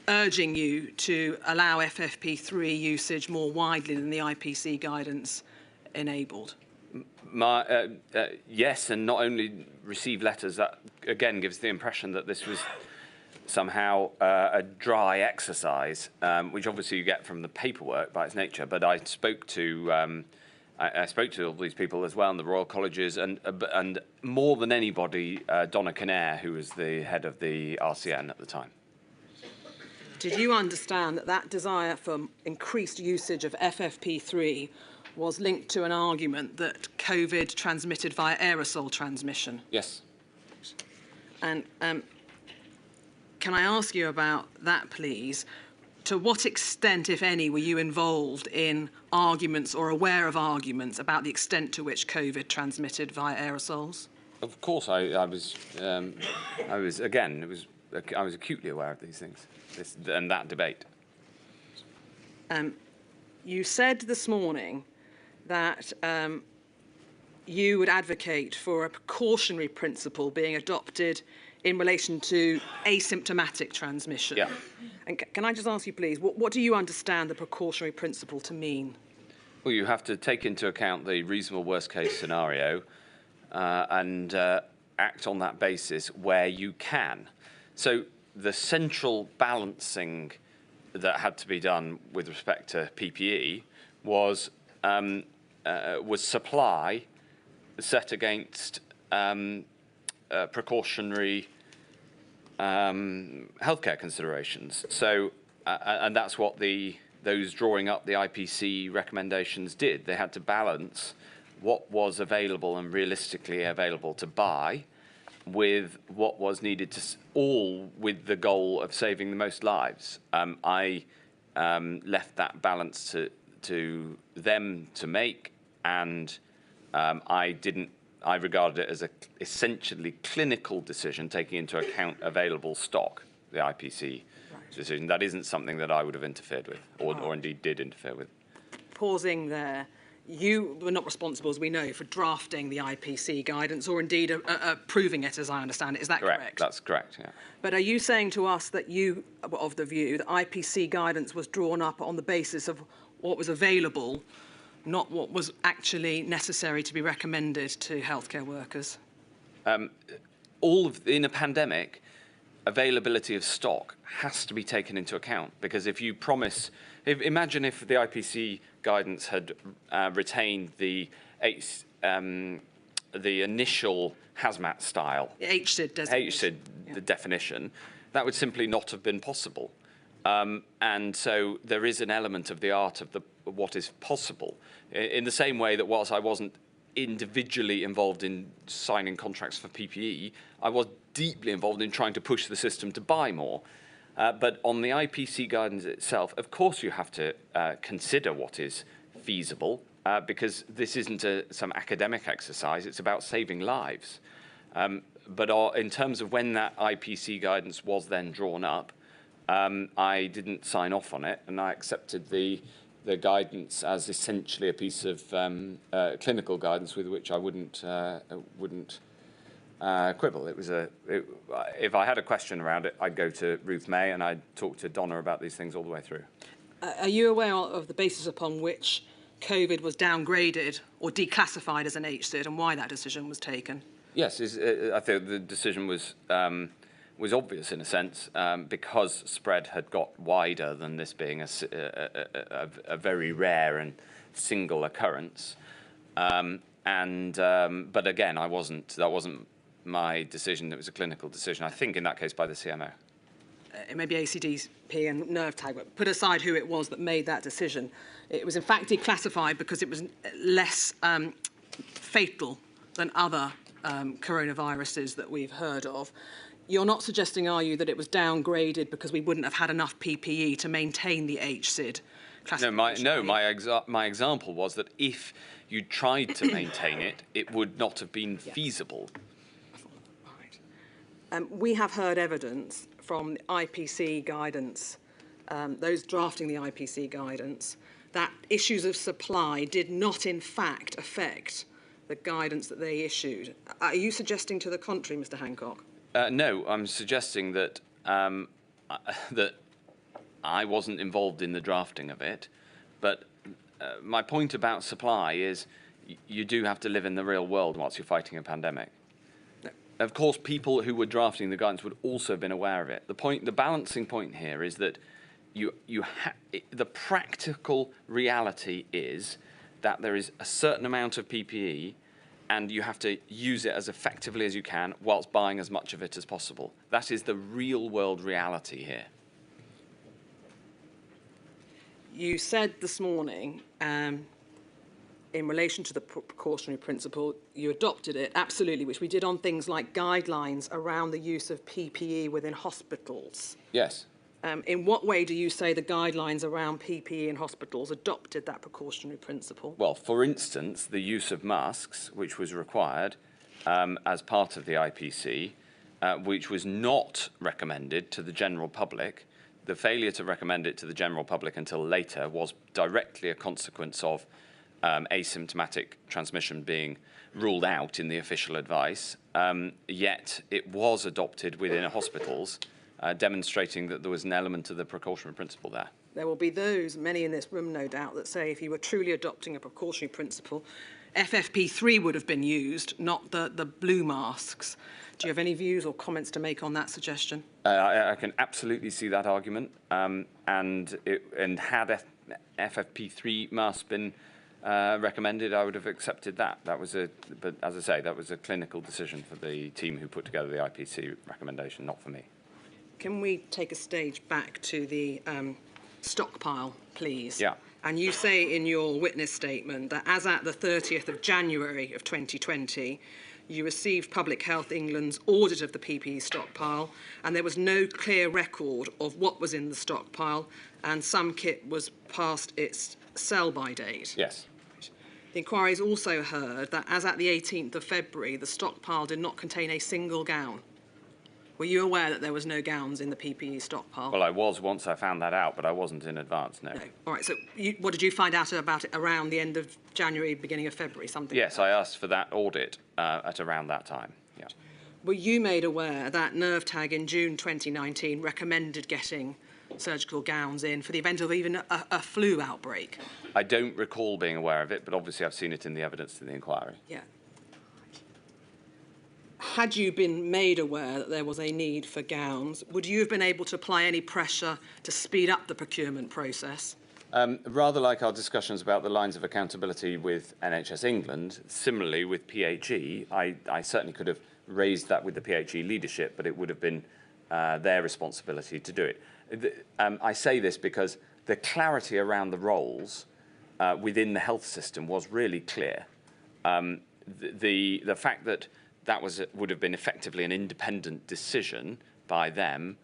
urging you to allow FFP3 usage more widely than the IPC guidance enabled. Yes, and not only receive letters, that again gives the impression that this was somehow a dry exercise, which obviously you get from the paperwork by its nature. But I spoke to all these people as well in the Royal Colleges, and more than anybody, Donna Kinnair, who was the head of the RCN at the time. Did you understand that that desire for increased usage of FFP3 was linked to an argument that COVID transmitted via aerosol transmission? Yes. And can I ask you about that, please? To what extent, if any, were you involved in arguments or aware of arguments about the extent to which COVID transmitted via aerosols? Of course, I was acutely aware of these things and that debate. You said this morning that you would advocate for a precautionary principle being adopted in relation to asymptomatic transmission. Yeah. And can I just ask you, please, what do you understand the precautionary principle to mean? Well, you have to take into account the reasonable worst-case scenario and act on that basis where you can. So the central balancing that had to be done with respect to PPE was supply set against precautionary healthcare considerations. So, and that's what those drawing up the IPC recommendations did. They had to balance what was available and realistically available to buy with what was needed to, all with the goal of saving the most lives. I left that balance to them to make, and I regarded it as an essentially clinical decision, taking into account available stock, the IPC decision. That isn't something that I would have interfered with, or indeed did interfere with. Pausing there, you were not responsible, as we know, for drafting the IPC guidance, or indeed approving it, as I understand it. Is that correct? That's correct, yeah. But are you saying to us that you were of the view that IPC guidance was drawn up on the basis of what was available, not what was actually necessary to be recommended to healthcare workers? In a pandemic, availability of stock has to be taken into account, because if you promise, imagine if the IPC guidance had retained the initial hazmat style, HSID designation. the definition, that would simply not have been possible. And so there is an element of the art of what is possible. In the same way that whilst I wasn't individually involved in signing contracts for PPE, I was deeply involved in trying to push the system to buy more. But on the IPC guidance itself, of course you have to consider what is feasible, because this isn't some academic exercise, it's about saving lives. But in terms of when that IPC guidance was then drawn up, I didn't sign off on it, and I accepted the guidance as essentially a piece of clinical guidance with which I wouldn't quibble. If I had a question around it, I'd go to Ruth May and I'd talk to Donna about these things all the way through. Are you aware of the basis upon which COVID was downgraded or declassified as an HSID and why that decision was taken? Yes, I think the decision was obvious in a sense because spread had got wider than this being a very rare and single occurrence. But again, that wasn't my decision. It was a clinical decision, I think, in that case by the CMO. It may be ACDP and nerve tag, but put aside who it was that made that decision. It was in fact declassified because it was less fatal than other coronaviruses that we've heard of. You're not suggesting, are you, that it was downgraded because we wouldn't have had enough PPE to maintain the HSID classification? My example was that if you tried to maintain it, it would not have been feasible. Right. We have heard evidence from the IPC guidance, those drafting the IPC guidance, that issues of supply did not in fact affect the guidance that they issued. Are you suggesting to the contrary, Mr. Hancock? No, I'm suggesting that that I wasn't involved in the drafting of it, but my point about supply is you do have to live in the real world whilst you're fighting a pandemic. No. Of course, people who were drafting the guidance would also have been aware of it. The balancing point here is that the practical reality is that there is a certain amount of PPE and you have to use it as effectively as you can whilst buying as much of it as possible. That is the real world reality here. You said this morning, in relation to the precautionary principle, you adopted it, absolutely, which we did on things like guidelines around the use of PPE within hospitals. Yes. In what way do you say the guidelines around PPE in hospitals adopted that precautionary principle? Well, for instance, the use of masks, which was required as part of the IPC, which was not recommended to the general public. The failure to recommend it to the general public until later was directly a consequence of asymptomatic transmission being ruled out in the official advice, yet it was adopted within hospitals, demonstrating that there was an element of the precautionary principle there. There will be those, many in this room no doubt, that say if you were truly adopting a precautionary principle, FFP3 would have been used, not the blue masks. Do you have any views or comments to make on that suggestion? I can absolutely see that argument, and had FFP3 masks been recommended, I would have accepted that. But as I say, that was a clinical decision for the team who put together the IPC recommendation, not for me. Can we take a stage back to the stockpile, please? Yeah. And you say in your witness statement that as at the 30th of January of 2020, you received Public Health England's audit of the PPE stockpile, and there was no clear record of what was in the stockpile, and some kit was past its sell-by date. Yes. The inquiries also heard that as at the 18th of February, the stockpile did not contain a single gown. Were you aware that there was no gowns in the PPE stockpile? Well, I was once I found that out, but I wasn't in advance, no. No. All right, so what did you find out about it around the end of January, beginning of February, something? Yes, I asked for that audit at around that time, yeah. Were you made aware that Nerve Tag in June 2019 recommended getting surgical gowns in for the event of even a flu outbreak? I don't recall being aware of it, but obviously I've seen it in the evidence to the inquiry. Yeah. Had you been made aware that there was a need for gowns, would you have been able to apply any pressure to speed up the procurement process? Rather like our discussions about the lines of accountability with NHS England, similarly with PHE, I certainly could have raised that with the PHE leadership, but it would have been their responsibility to do it. I say this because the clarity around the roles within the health system was really clear. The fact that would have been effectively an independent decision by them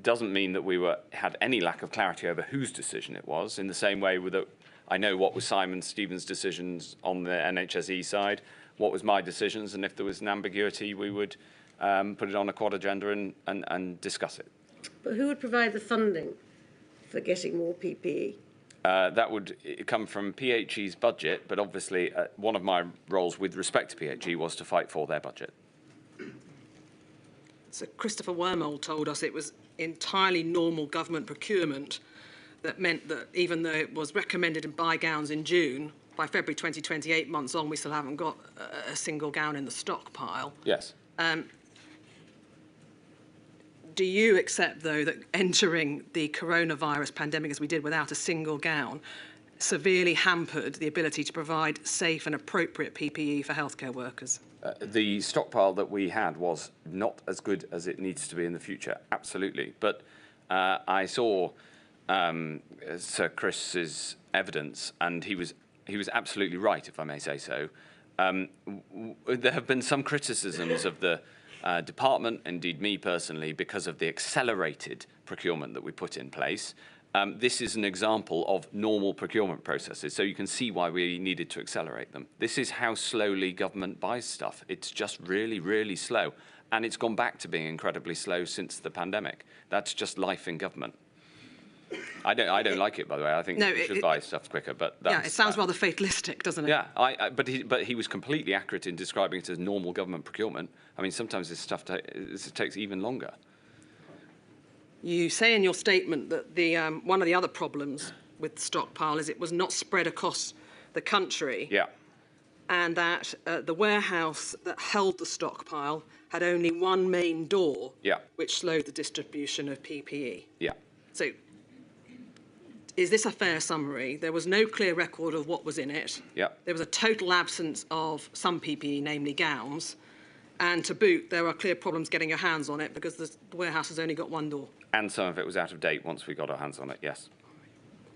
doesn't mean that we had any lack of clarity over whose decision it was, in the same way that I know what was Simon Stevens' decisions on the NHSE side, what was my decisions, and if there was an ambiguity, we would put it on a quad agenda and discuss it. But who would provide the funding for getting more PPE? That would come from PHE's budget, but obviously one of my roles with respect to PHE was to fight for their budget. So Christopher Wormald told us it was entirely normal government procurement that meant that even though it was recommended in buy gowns in June, by February 2020, 8 months on, we still haven't got a single gown in the stockpile. Yes. Do you accept, though, that entering the coronavirus pandemic as we did without a single gown severely hampered the ability to provide safe and appropriate PPE for healthcare workers? The stockpile that we had was not as good as it needs to be in the future, absolutely. But I saw Sir Chris's evidence, and he was absolutely right, if I may say so. There have been some criticisms of the department, indeed me personally, because of the accelerated procurement that we put in place. This is an example of normal procurement processes, so you can see why we needed to accelerate them. This is how slowly government buys stuff. It's just really, really slow. And it's gone back to being incredibly slow since the pandemic. That's just life in government. I don't like it, by the way. I think we should buy stuff quicker, but that's, yeah, it sounds rather fatalistic, doesn't it? Yeah, but he was completely accurate in describing it as normal government procurement. I mean, sometimes this stuff takes even longer. You say in your statement that the one of the other problems with the stockpile is it was not spread across the country. Yeah. And that the warehouse that held the stockpile had only one main door, which slowed the distribution of PPE. Yeah. So, is this a fair summary? There was no clear record of what was in it. Yeah. There was a total absence of some PPE, namely gowns. And to boot, there are clear problems getting your hands on it because the warehouse has only got one door. And some of it was out of date once we got our hands on it, yes.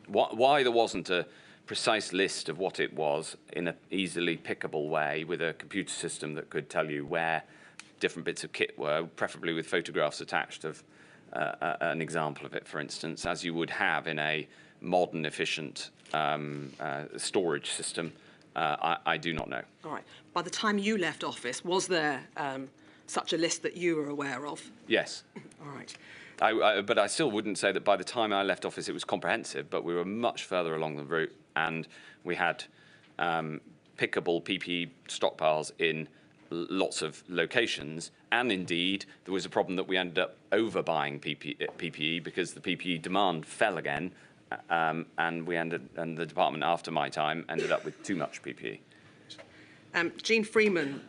Why there wasn't a precise list of what it was in an easily pickable way with a computer system that could tell you where different bits of kit were, preferably with photographs attached of an example of it, for instance, as you would have in a modern, efficient storage system, I do not know. All right. By the time you left office, was there such a list that you were aware of? Yes. All right. But I still wouldn't say that by the time I left office it was comprehensive, but we were much further along the route, and we had pickable PPE stockpiles in lots of locations, and indeed there was a problem that we ended up overbuying PPE because the PPE demand fell again, and the department after my time ended up with too much PPE. Jean Freeman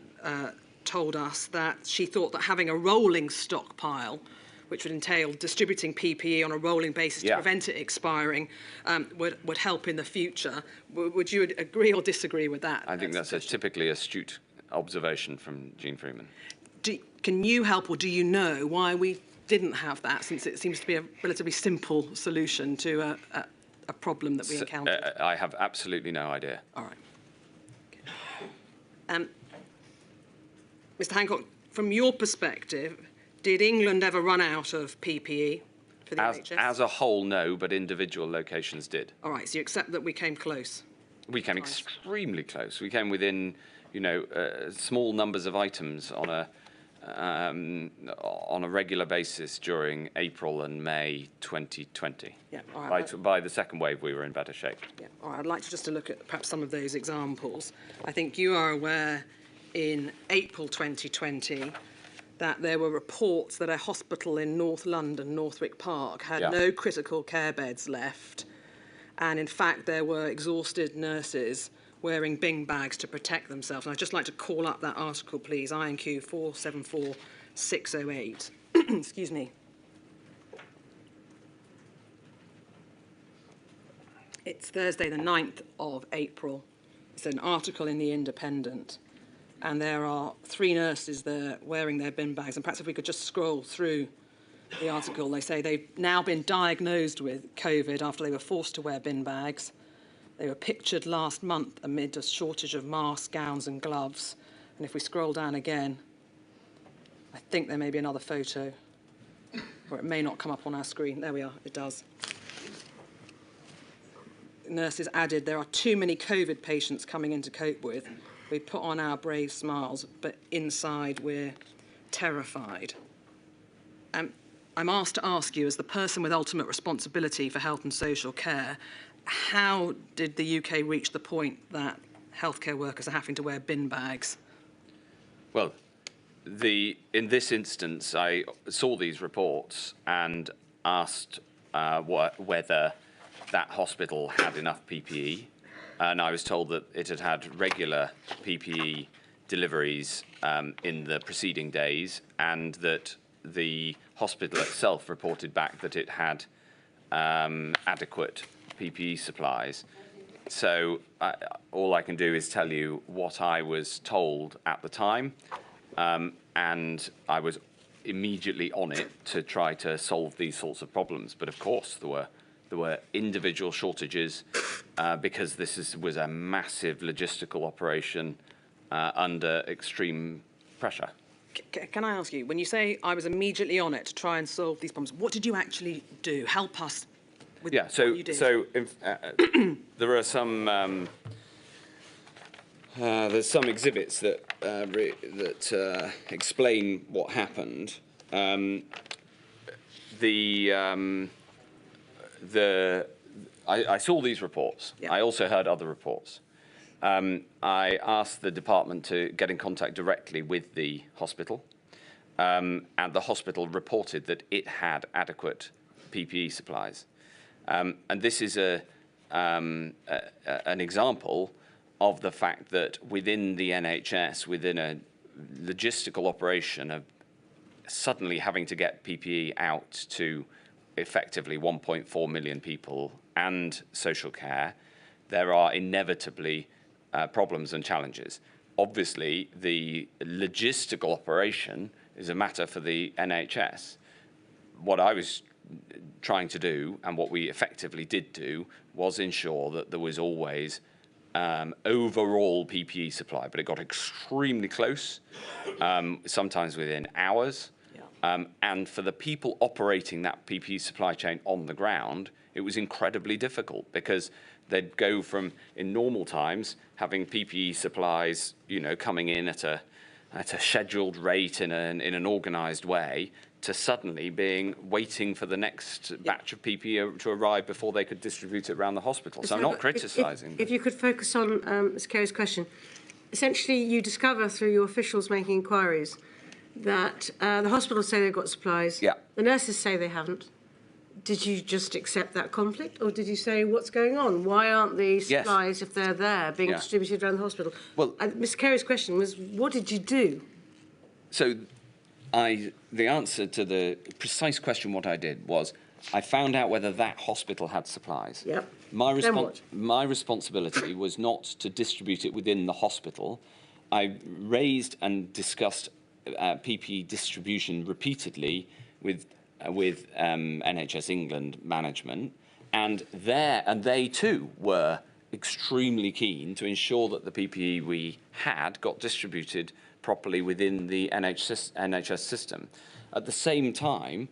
told us that she thought that having a rolling stockpile, which would entail distributing PPE on a rolling basis to prevent it expiring, would help in the future. Would you agree or disagree with that? I think that's a typically astute observation from Jean Freeman. Can you help, or do you know why we didn't have that, since it seems to be a relatively simple solution to a problem that we encountered? I have absolutely no idea. All right. Mr. Hancock, from your perspective, did England ever run out of PPE for the NHS? As a whole, no, but individual locations did. All right, so you accept that we came close? We came extremely close. We came within, small numbers of items on a regular basis during April and May 2020. Yeah, all right. By the second wave, we were in better shape. Yeah, all right. I'd like to look at perhaps some of those examples. I think you are aware in April 2020 that there were reports that a hospital in North London, Northwick Park, had no critical care beds left. And in fact, there were exhausted nurses wearing bin bags to protect themselves. And I'd just like to call up that article, please, INQ 474608. Excuse me. It's Thursday, the 9th of April. It's an article in The Independent. And there are 3 nurses there wearing their bin bags. And perhaps if we could just scroll through the article, they say they've now been diagnosed with COVID after they were forced to wear bin bags. They were pictured last month amid a shortage of masks, gowns and gloves. And if we scroll down again, I think there may be another photo, or it may not come up on our screen. There we are, it does. Nurses added, there are too many COVID patients coming in to cope with. We put on our brave smiles, but inside we're terrified. I'm asked to ask you, as the person with ultimate responsibility for health and social care, how did the UK reach the point that healthcare workers are having to wear bin bags? Well, in this instance, I saw these reports and asked whether that hospital had enough PPE, and I was told that it had had regular PPE deliveries in the preceding days, and that the hospital itself reported back that it had adequate PPE supplies. So all I can do is tell you what I was told at the time, and I was immediately on it to try to solve these sorts of problems. But of course, there were individual shortages because this was a massive logistical operation under extreme pressure. Can I ask you, when you say I was immediately on it to try and solve these problems, what did you actually do? Help us with what you did. There are some there's some exhibits that explain what happened. I saw these reports. Yeah. I also heard other reports. I asked the department to get in contact directly with the hospital, and the hospital reported that it had adequate PPE supplies. And this is an example of the fact that within the NHS, within a logistical operation of suddenly having to get PPE out to effectively 1.4 million people and social care, there are inevitably problems and challenges. Obviously, the logistical operation is a matter for the NHS. What I was trying to do, and what we effectively did do, was ensure that there was always overall PPE supply, but it got extremely close, sometimes within hours. Yeah. And for the people operating that PPE supply chain on the ground, it was incredibly difficult because they'd go from, in normal times, having PPE supplies, coming in at a scheduled rate in an organised way, to suddenly waiting for the next batch of PPE to arrive before they could distribute it around the hospital. So I'm not criticising. If you could focus on Ms. Carey's question. Essentially, you discover through your officials making inquiries that the hospitals say they've got supplies. Yeah. The nurses say they haven't. Did you just accept that conflict, or did you say, what's going on? Why aren't the supplies, if they're there, being distributed around the hospital? Well, Ms. Carey's question was, what did you do? So the answer to the precise question, what I did, was I found out whether that hospital had supplies. Yep. My responsibility was not to distribute it within the hospital. I raised and discussed PPE distribution repeatedly with NHS England management, and they too were extremely keen to ensure that the PPE we had got distributed properly within the NHS system. At the same time,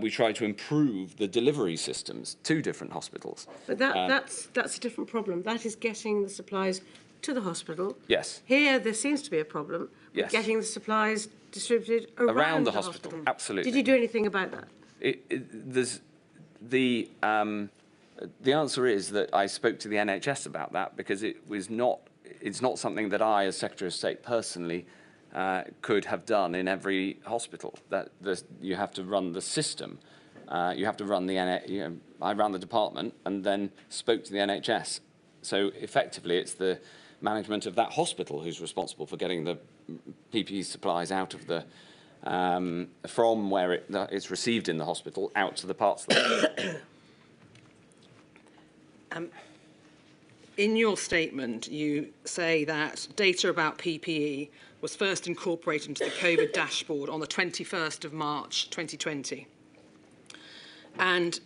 we tried to improve the delivery systems to different hospitals. But that's a different problem. That is getting the supplies to the hospital. Yes. Here, there seems to be a problem with getting the supplies distributed around the hospital. Absolutely. Did you do anything about that? The answer is that I spoke to the NHS about that because it's not something that I, as Secretary of State, personally could have done in every hospital. You have to run the system. You have to run I ran the department and then spoke to the NHS. So effectively, it's the management of that hospital who's responsible for getting the PPE supplies out of the from where it's received in the hospital out to the parts of the In your statement, you say that data about PPE was first incorporated into the COVID dashboard on the 21st of March 2020. And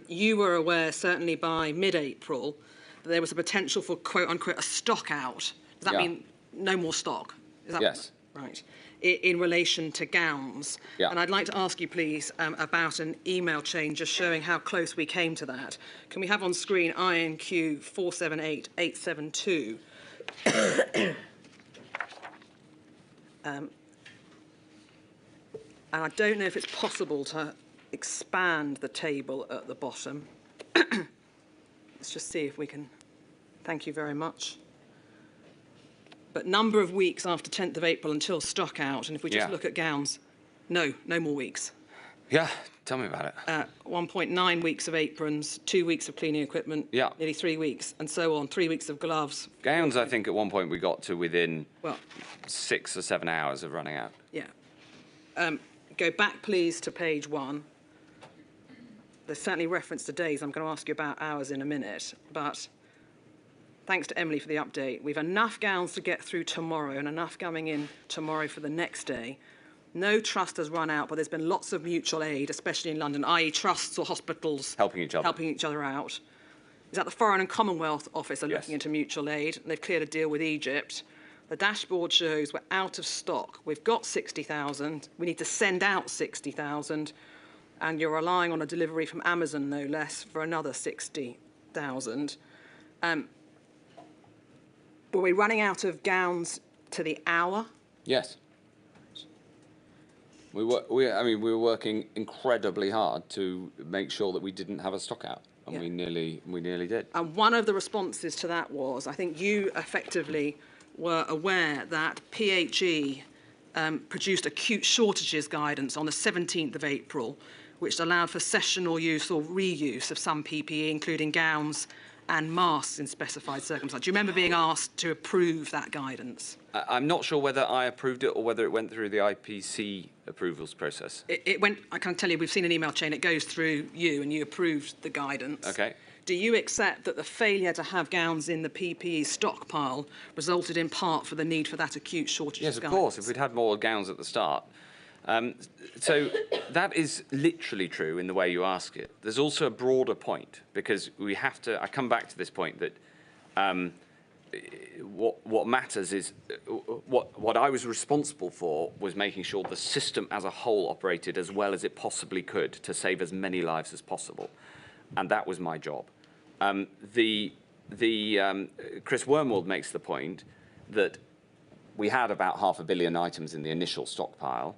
you were aware, certainly by mid-April, that there was a potential for, quote-unquote, a stock out. Does that mean no more stock? Is that yes. Right. In relation to gowns. Yeah. And I'd like to ask you, please, about an email chain just showing how close we came to that. Can we have on screen INQ 478872? And I don't know if it's possible to expand the table at the bottom. Let's just see if we can. Thank you very much. But number of weeks after 10th of April until stock out, and if we just look at gowns, no more weeks. Yeah, tell me about it. 1.9 weeks of aprons, 2 weeks of cleaning equipment, nearly 3 weeks, and so on, 3 weeks of gloves. Gowns, I think at one point we got to within 6 or 7 hours of running out. Yeah. Go back, please, to page 1. There's certainly reference to days. I'm going to ask you about hours in a minute, but thanks to Emily for the update. We've enough gowns to get through tomorrow and enough coming in tomorrow for the next day. No trust has run out, but there's been lots of mutual aid, especially in London, i.e. trusts or hospitals helping each other out. Is that the Foreign and Commonwealth Office are looking into mutual aid. They've cleared a deal with Egypt. The dashboard shows we're out of stock. We've got 60,000. We need to send out 60,000. And you're relying on a delivery from Amazon, no less, for another 60,000. Were we running out of gowns to the hour? Yes. We were working incredibly hard to make sure that we didn't have a stock out, and we nearly did. And one of the responses to that was, I think you effectively were aware that PHE produced acute shortages guidance on the 17th of April, which allowed for sessional use or reuse of some PPE, including gowns and masks in specified circumstances. Do you remember being asked to approve that guidance? I'm not sure whether I approved it or whether it went through the IPC approvals process. It went, I can tell you, we've seen an email chain, it goes through you and you approved the guidance. Okay. Do you accept that the failure to have gowns in the PPE stockpile resulted in part for the need for that acute shortage Yes, of of guidance? course, if we'd had more gowns at the start. So that is literally true in the way you ask it. There's also a broader point, because we have to, I come back to this point that what matters is, what I was responsible for was making sure the system as a whole operated as well as it possibly could to save as many lives as possible. And that was my job. Chris Wormwood makes the point that we had about 500 million items in the initial stockpile.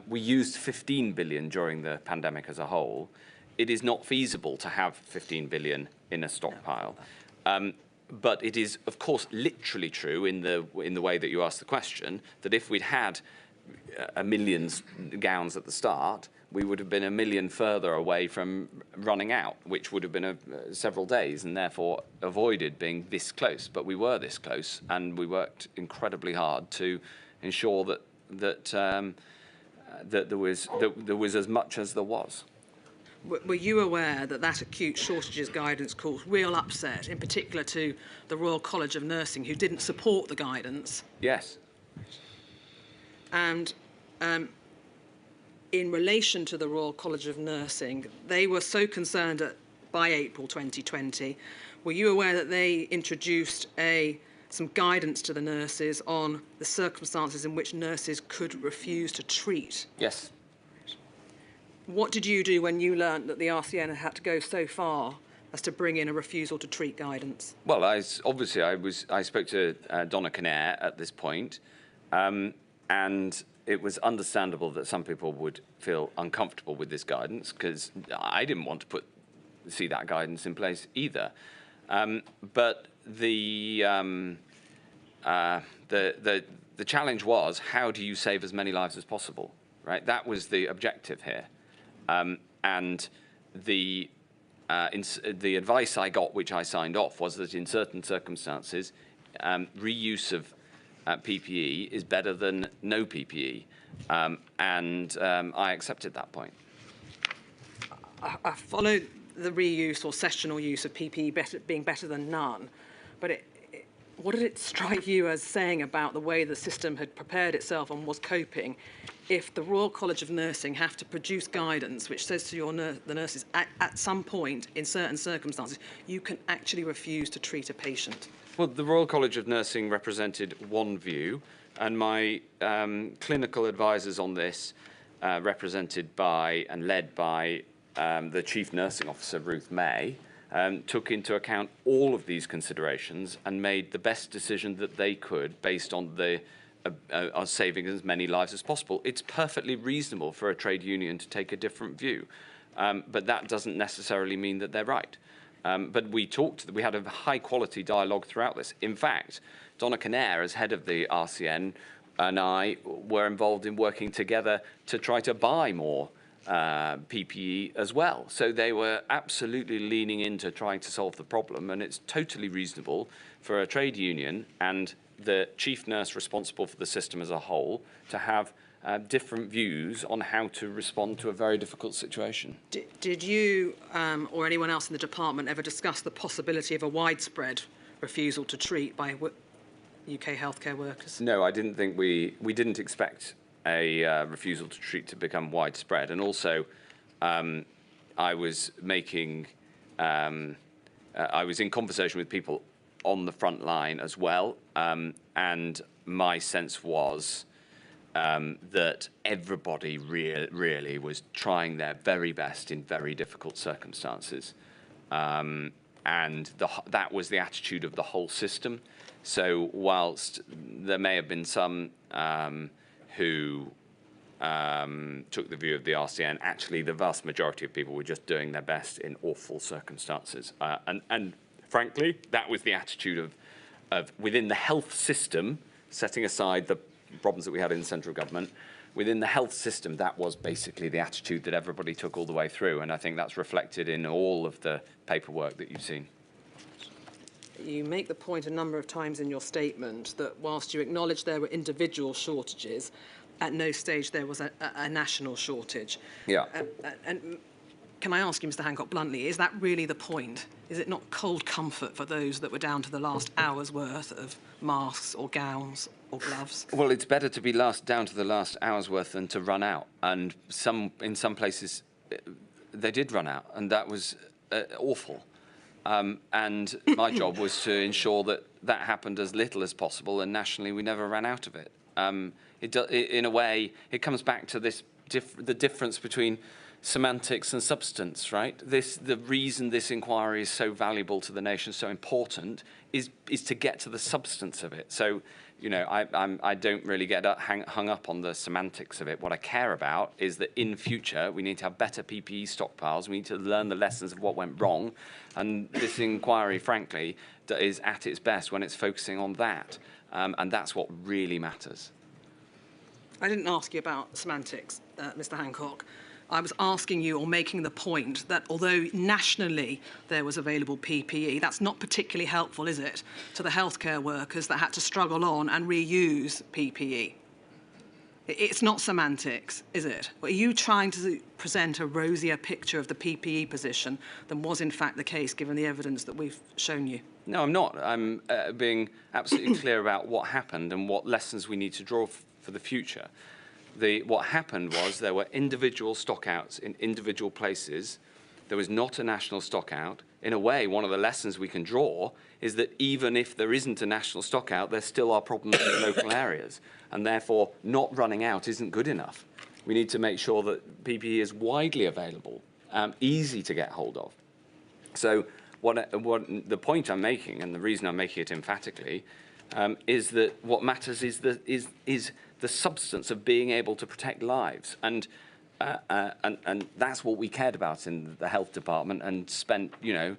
We used 15 billion during the pandemic as a whole. It is not feasible to have 15 billion in a stockpile. But it is, of course, literally true in the way that you asked the question, that if we'd had a million gowns at the start, we would have been a million further away from running out, which would have been several days, and therefore avoided being this close. But we were this close, and we worked incredibly hard to ensure that there was as much as there was. Were you aware that that acute shortages guidance caused real upset, in particular to the Royal College of Nursing, who didn't support the guidance? Yes. And in relation to the Royal College of Nursing, they were so concerned by April 2020. Were you aware that they introduced some guidance to the nurses on the circumstances in which nurses could refuse to treat? Yes. What did you do when you learnt that the RCN had to go so far as to bring in a refusal to treat guidance? Well, I spoke to Donna Kinnair at this point, and it was understandable that some people would feel uncomfortable with this guidance, because I didn't want to see that guidance in place either. But the challenge was, how do you save as many lives as possible? Right, that was the objective here. And the advice I got, which I signed off, was that in certain circumstances, reuse of PPE is better than no PPE. And I accepted that point. I followed the reuse or sessional use of PPE being better than none, but what did it strike you as saying about the way the system had prepared itself and was coping if the Royal College of Nursing have to produce guidance which says to the nurses at some point in certain circumstances you can actually refuse to treat a patient? Well, the Royal College of Nursing represented one view, and my clinical advisors on this, represented by and led by the Chief Nursing Officer, Ruth May, took into account all of these considerations and made the best decision that they could based on the are saving as many lives as possible. It's perfectly reasonable for a trade union to take a different view, but that doesn't necessarily mean that they're right. But we had a high-quality dialogue throughout this. In fact, Donna Kinnair, as head of the RCN, and I were involved in working together to try to buy more PPE as well. So they were absolutely leaning into trying to solve the problem, and it's totally reasonable for a trade union and the chief nurse responsible for the system as a whole to have different views on how to respond to a very difficult situation. Did you or anyone else in the department ever discuss the possibility of a widespread refusal to treat by UK healthcare workers? No, I didn't think we didn't expect a refusal to treat to become widespread. And also, I was in conversation with people on the front line as well, and my sense was that everybody really was trying their very best in very difficult circumstances, and that was the attitude of the whole system. So whilst there may have been some who took the view of the RCN, actually the vast majority of people were just doing their best in awful circumstances. And frankly, that was the attitude of within the health system, setting aside the problems that we had in central government, within the health system, that was basically the attitude that everybody took all the way through. And I think that's reflected in all of the paperwork that you've seen. You make the point a number of times in your statement that whilst you acknowledge there were individual shortages, at no stage there was a national shortage. Yeah. And can I ask you, Mr. Hancock, bluntly, is that really the point? Is it not cold comfort for those that were down to the last hour's worth of masks or gowns or gloves? Well, it's better to be down to the last hour's worth than to run out. And in some places, they did run out, and that was awful. And my job was to ensure that that happened as little as possible, and nationally we never ran out of it. In a way, it comes back to the difference between semantics and substance, right? The reason this inquiry is so valuable to the nation, so important, is to get to the substance of it. So, you know, I don't really get hung up on the semantics of it. What I care about is that in future we need to have better PPE stockpiles. We need to learn the lessons of what went wrong, and this inquiry, frankly, is at its best when it's focusing on that, and that's what really matters. I didn't ask you about semantics, Mr. Hancock. I was asking you, or making the point, that although nationally there was available PPE, that's not particularly helpful, is it, to the healthcare workers that had to struggle on and reuse PPE? It's not semantics, is it? Are you trying to present a rosier picture of the PPE position than was in fact the case, given the evidence that we've shown you? No, I'm not. I'm being absolutely clear about what happened and what lessons we need to draw for the future. What happened was there were individual stockouts in individual places. There was not a national stockout. In a way, one of the lessons we can draw is that even if there isn't a national stockout, there still are problems in local areas, and therefore not running out isn't good enough. We need to make sure that PPE is widely available, easy to get hold of. So the point I'm making, and the reason I'm making it emphatically, is that what matters is the substance of being able to protect lives, and that's what we cared about in the health department, and spent, you know,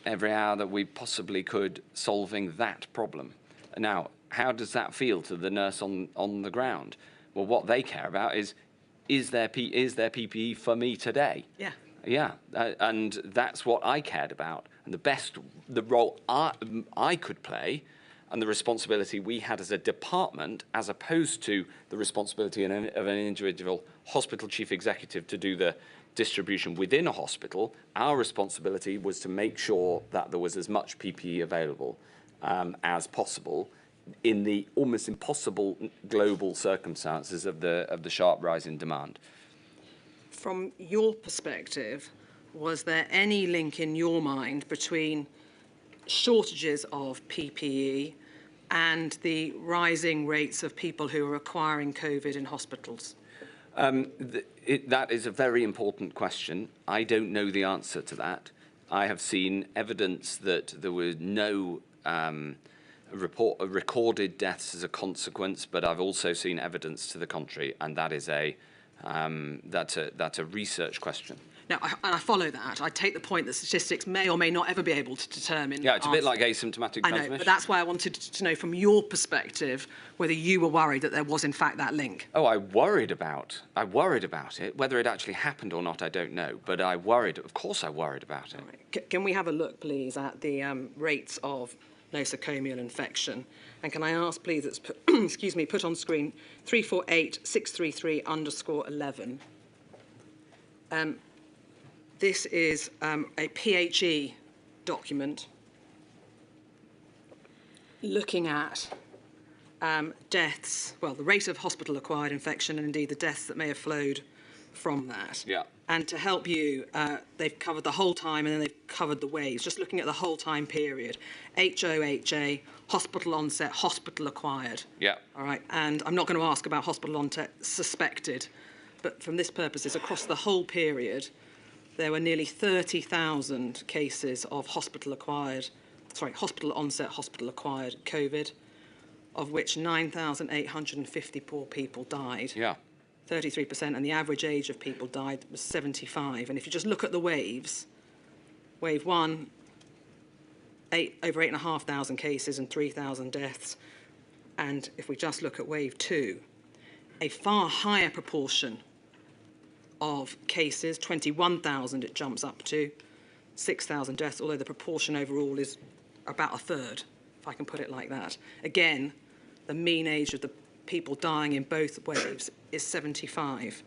every hour that we possibly could solving that problem. Now, how does that feel to the nurse on the ground? Well, what they care about is there PPE for me today? Yeah. Yeah, and that's what I cared about, and the role I could play, and the responsibility we had as a department, as opposed to the responsibility of an individual hospital chief executive to do the distribution within a hospital. Our responsibility was to make sure that there was as much PPE available as possible in the almost impossible global circumstances of the sharp rise in demand. From your perspective, was there any link in your mind between shortages of PPE and the rising rates of people who are acquiring COVID in hospitals? That is a very important question. I don't know the answer to that. I have seen evidence that there were no recorded deaths as a consequence, but I've also seen evidence to the contrary, and that is that's a research question. Now, I follow that. I take the point that statistics may or may not ever be able to determine. Yeah, it's a bit like asymptomatic I transmission. know, but that's why I wanted to know from your perspective whether you were worried that there was in fact that link. Oh, I worried about it. Whether it actually happened or not, I don't know. But of course I worried about it. Right. Can we have a look, please, at the rates of nosocomial infection? And can I ask, please, it's put, excuse me, put on screen 348633_11. This is a PHE document looking at deaths, well, the rate of hospital-acquired infection and indeed the deaths that may have flowed from that. Yeah. And to help you, they've covered the whole time and then they've covered the waves, just looking at the whole time period. HOHA, hospital onset, hospital acquired. Yeah. All right, and I'm not going to ask about hospital onset suspected, but from this purposes, across the whole period, there were nearly 30,000 cases of hospital onset, hospital acquired COVID, of which 9,854 people died. Yeah. 33%, and the average age of people died was 75. And if you just look at the waves, wave 1, over 8,500 cases and 3,000 deaths. And if we just look at wave 2, a far higher proportion of cases, 21,000 it jumps up to, 6,000 deaths, although the proportion overall is about a third, if I can put it like that. Again, the mean age of the people dying in both waves is 75.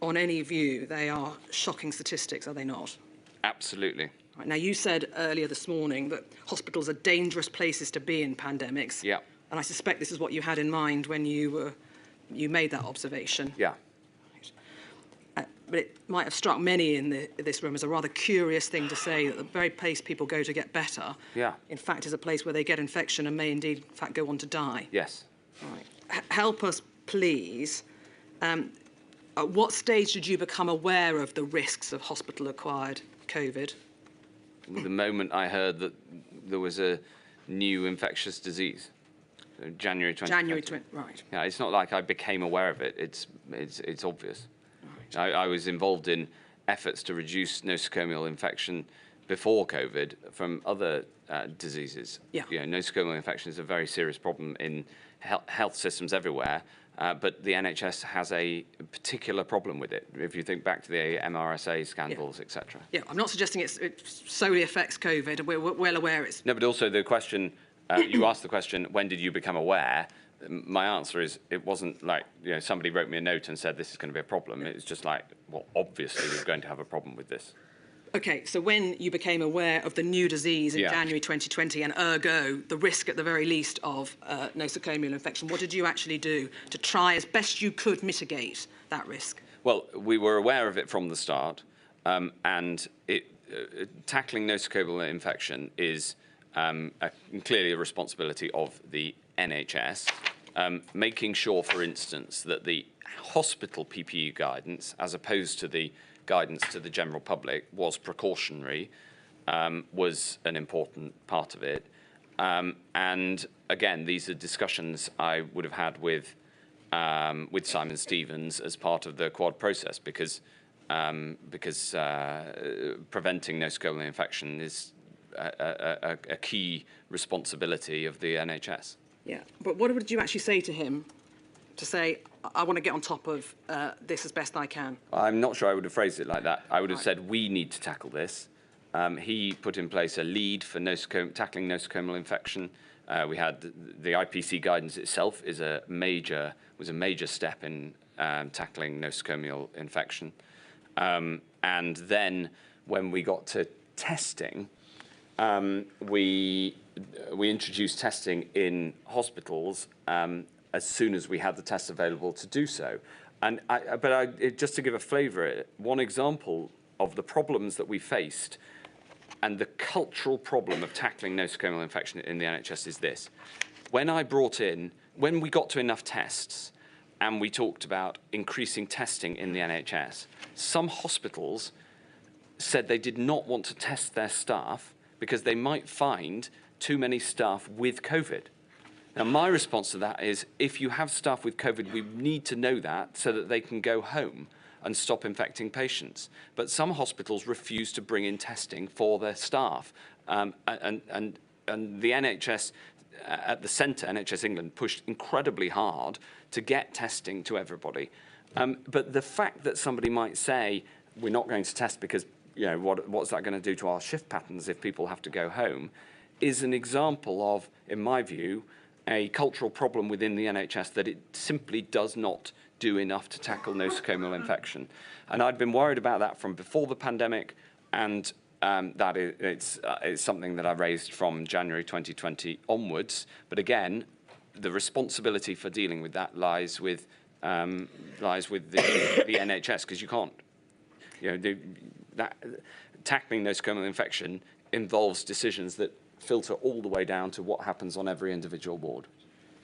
On any view, they are shocking statistics, are they not? Absolutely. Right, now, you said earlier this morning that hospitals are dangerous places to be in pandemics. Yeah. And I suspect this is what you had in mind when you made that observation. Yeah. But it might have struck many in this room as a rather curious thing to say that the very place people go to get better, in fact, is a place where they get infection and may indeed, in fact, go on to die. Yes. Right. Help us, please. At what stage did you become aware of the risks of hospital-acquired COVID? The moment I heard that there was a new infectious disease, so January 2020. January 20, right. Yeah, it's not like I became aware of it. It's obvious. I was involved in efforts to reduce nosocomial infection before COVID from other diseases. Yeah. You know, nosocomial infection is a very serious problem in health systems everywhere, but the NHS has a particular problem with it. If you think back to the MRSA scandals, etc. Yeah, I'm not suggesting it solely affects COVID. We're well aware it's... No, but also the question, you asked the question, when did you become aware? My answer is, it wasn't like, you know, somebody wrote me a note and said this is going to be a problem. It's just like, well, obviously we're going to have a problem with this. OK, so when you became aware of the new disease in January 2020 and ergo the risk at the very least of nosocomial infection, what did you actually do to try as best you could mitigate that risk? Well, we were aware of it from the start, and tackling nosocomial infection is clearly a responsibility of the NHS, making sure, for instance, that the hospital PPE guidance, as opposed to the guidance to the general public, was precautionary, was an important part of it. And again, these are discussions I would have had with Simon Stevens as part of the Quad process, because preventing nosocomial infection is a key responsibility of the NHS. Yeah, but what did you actually say to him to say, I want to get on top of this as best I can? I'm not sure I would have phrased it like that. I would have said, we need to tackle this. He put in place a lead for tackling nosocomial infection. We had the IPC guidance itself was a major step in tackling nosocomial infection. And then when we got to testing, we introduced testing in hospitals as soon as we had the tests available to do so. And just to give a flavour, one example of the problems that we faced and the cultural problem of tackling nosocomial infection in the NHS is this. When we got to enough tests and we talked about increasing testing in the NHS, some hospitals said they did not want to test their staff because they might find too many staff with COVID. Now, my response to that is, if you have staff with COVID, we need to know that so that they can go home and stop infecting patients. But some hospitals refuse to bring in testing for their staff. And the NHS at the centre, NHS England, pushed incredibly hard to get testing to everybody. But the fact that somebody might say, we're not going to test because, you know, what's that going to do to our shift patterns if people have to go home, is an example of, in my view, a cultural problem within the NHS that it simply does not do enough to tackle nosocomial infection. And I'd been worried about that from before the pandemic, and it's something that I raised from January 2020 onwards. But again, the responsibility for dealing with that lies with the NHS, because you can't, you know, tackling nosocomial infection involves decisions that filter all the way down to what happens on every individual ward.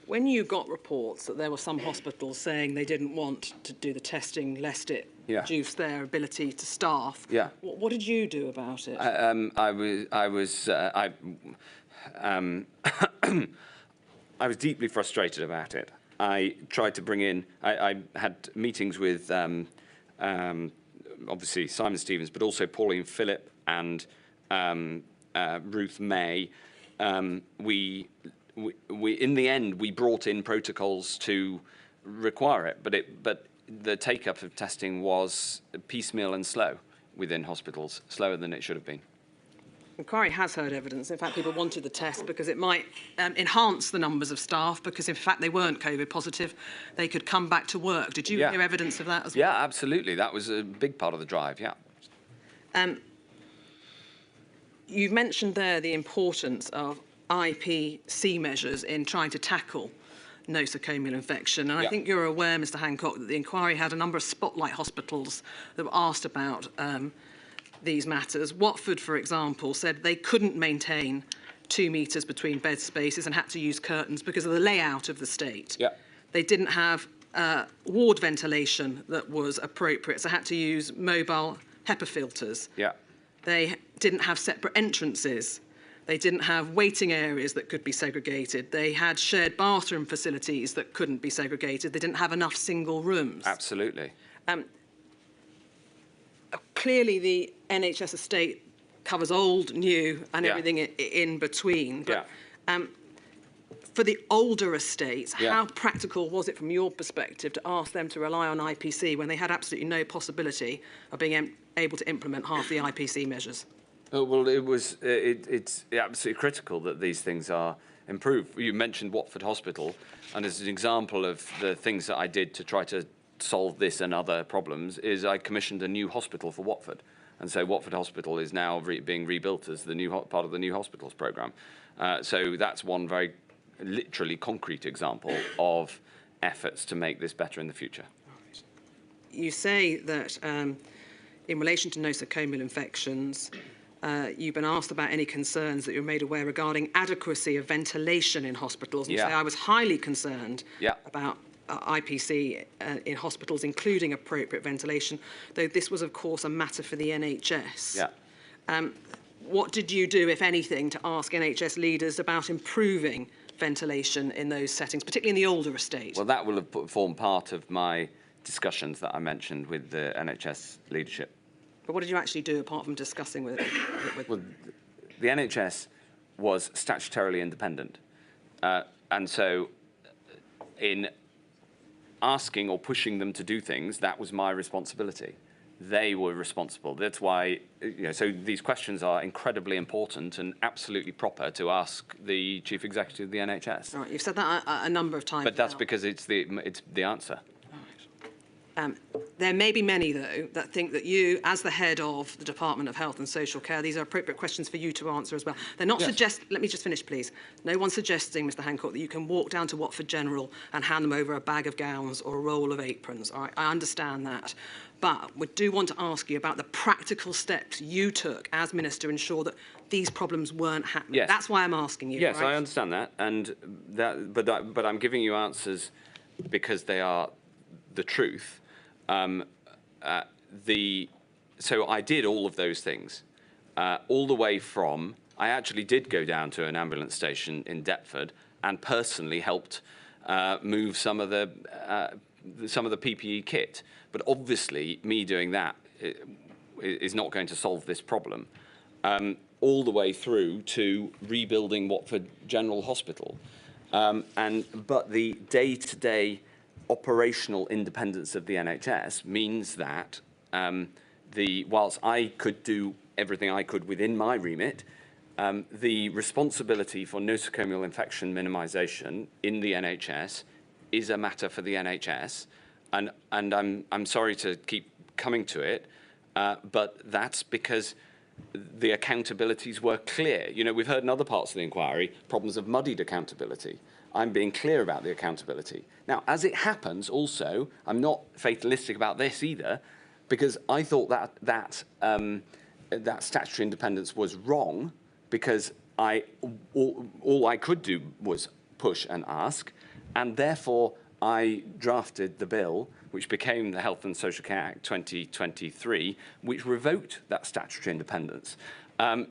When you got reports that there were some hospitals saying they didn't want to do the testing lest it reduced their ability to staff, what did you do about it? I was deeply frustrated about it. I tried to bring in, I had meetings with obviously Simon Stevens, but also Pauline Phillip and Ruth May. We in the end we brought in protocols to require it, but the take-up of testing was piecemeal and slow within hospitals, slower than it should have been. Inquiry has heard evidence. In fact, people wanted the test because it might enhance the numbers of staff, because in fact they weren't COVID positive, they could come back to work. Did you hear evidence of that as well? Yeah, absolutely. That was a big part of the drive, yeah. You've mentioned there the importance of IPC measures in trying to tackle nosocomial infection. And I think you're aware, Mr. Hancock, that the inquiry had a number of spotlight hospitals that were asked about these matters. Watford, for example, said they couldn't maintain 2 metres between bed spaces and had to use curtains because of the layout of the state. They didn't have ward ventilation that was appropriate, so had to use mobile HEPA filters. They didn't have separate entrances. They didn't have waiting areas that could be segregated. They had shared bathroom facilities that couldn't be segregated. They didn't have enough single rooms. Absolutely. Clearly, the NHS estate covers old, new, and everything in between. But, for the older estates, how practical was it from your perspective to ask them to rely on IPC when they had absolutely no possibility of being able to implement half the IPC measures? Well, it's absolutely critical that these things are improved. You mentioned Watford Hospital, and as an example of the things that I did to try to solve this and other problems is I commissioned a new hospital for Watford. And so Watford Hospital is now being rebuilt as the new part of the New Hospitals programme. So that's one very literally concrete example of efforts to make this better in the future. You say that in relation to nosocomial infections, you've been asked about any concerns that you're made aware regarding adequacy of ventilation in hospitals. And you say, I was highly concerned about IPC in hospitals, including appropriate ventilation, though this was, of course, a matter for the NHS. What did you do, if anything, to ask NHS leaders about improving ventilation in those settings, particularly in the older estate? Well, that will have formed part of my discussions that I mentioned with the NHS leadership. But what did you actually do apart from discussing with it? Well, the NHS was statutorily independent. And so in asking or pushing them to do things, that was my responsibility. They were responsible. That's why, so these questions are incredibly important and absolutely proper to ask the Chief Executive of the NHS. Right, you've said that a number of times. But that's because it's the answer. There may be many, though, that think that you, as the head of the Department of Health and Social Care, these are appropriate questions for you to answer as well. They're not let me just finish, please. No one's suggesting, Mr. Hancock, that you can walk down to Watford General and hand them over a bag of gowns or a roll of aprons. All right, I understand that. But we do want to ask you about the practical steps you took as Minister to ensure that these problems weren't happening. Yes. That's why I'm asking you. Yes, right? I understand that. But I'm giving you answers because they are the truth. So I did all of those things, all the way from I actually did go down to an ambulance station in Deptford and personally helped move some of the PPE kit. But obviously, me doing that is not going to solve this problem. All the way through to rebuilding Watford General Hospital. But the day-to-day operational independence of the NHS means that whilst I could do everything I could within my remit, the responsibility for nosocomial infection minimisation in the NHS is a matter for the NHS, and I'm sorry to keep coming to it, but that's because the accountabilities were clear. You know, we've heard in other parts of the inquiry problems of muddied accountability. I'm being clear about the accountability. Now, as it happens, also, I'm not fatalistic about this either, because I thought that statutory independence was wrong, because all I could do was push and ask, and therefore I drafted the bill which became the Health and Social Care Act 2023, which revoked that statutory independence. In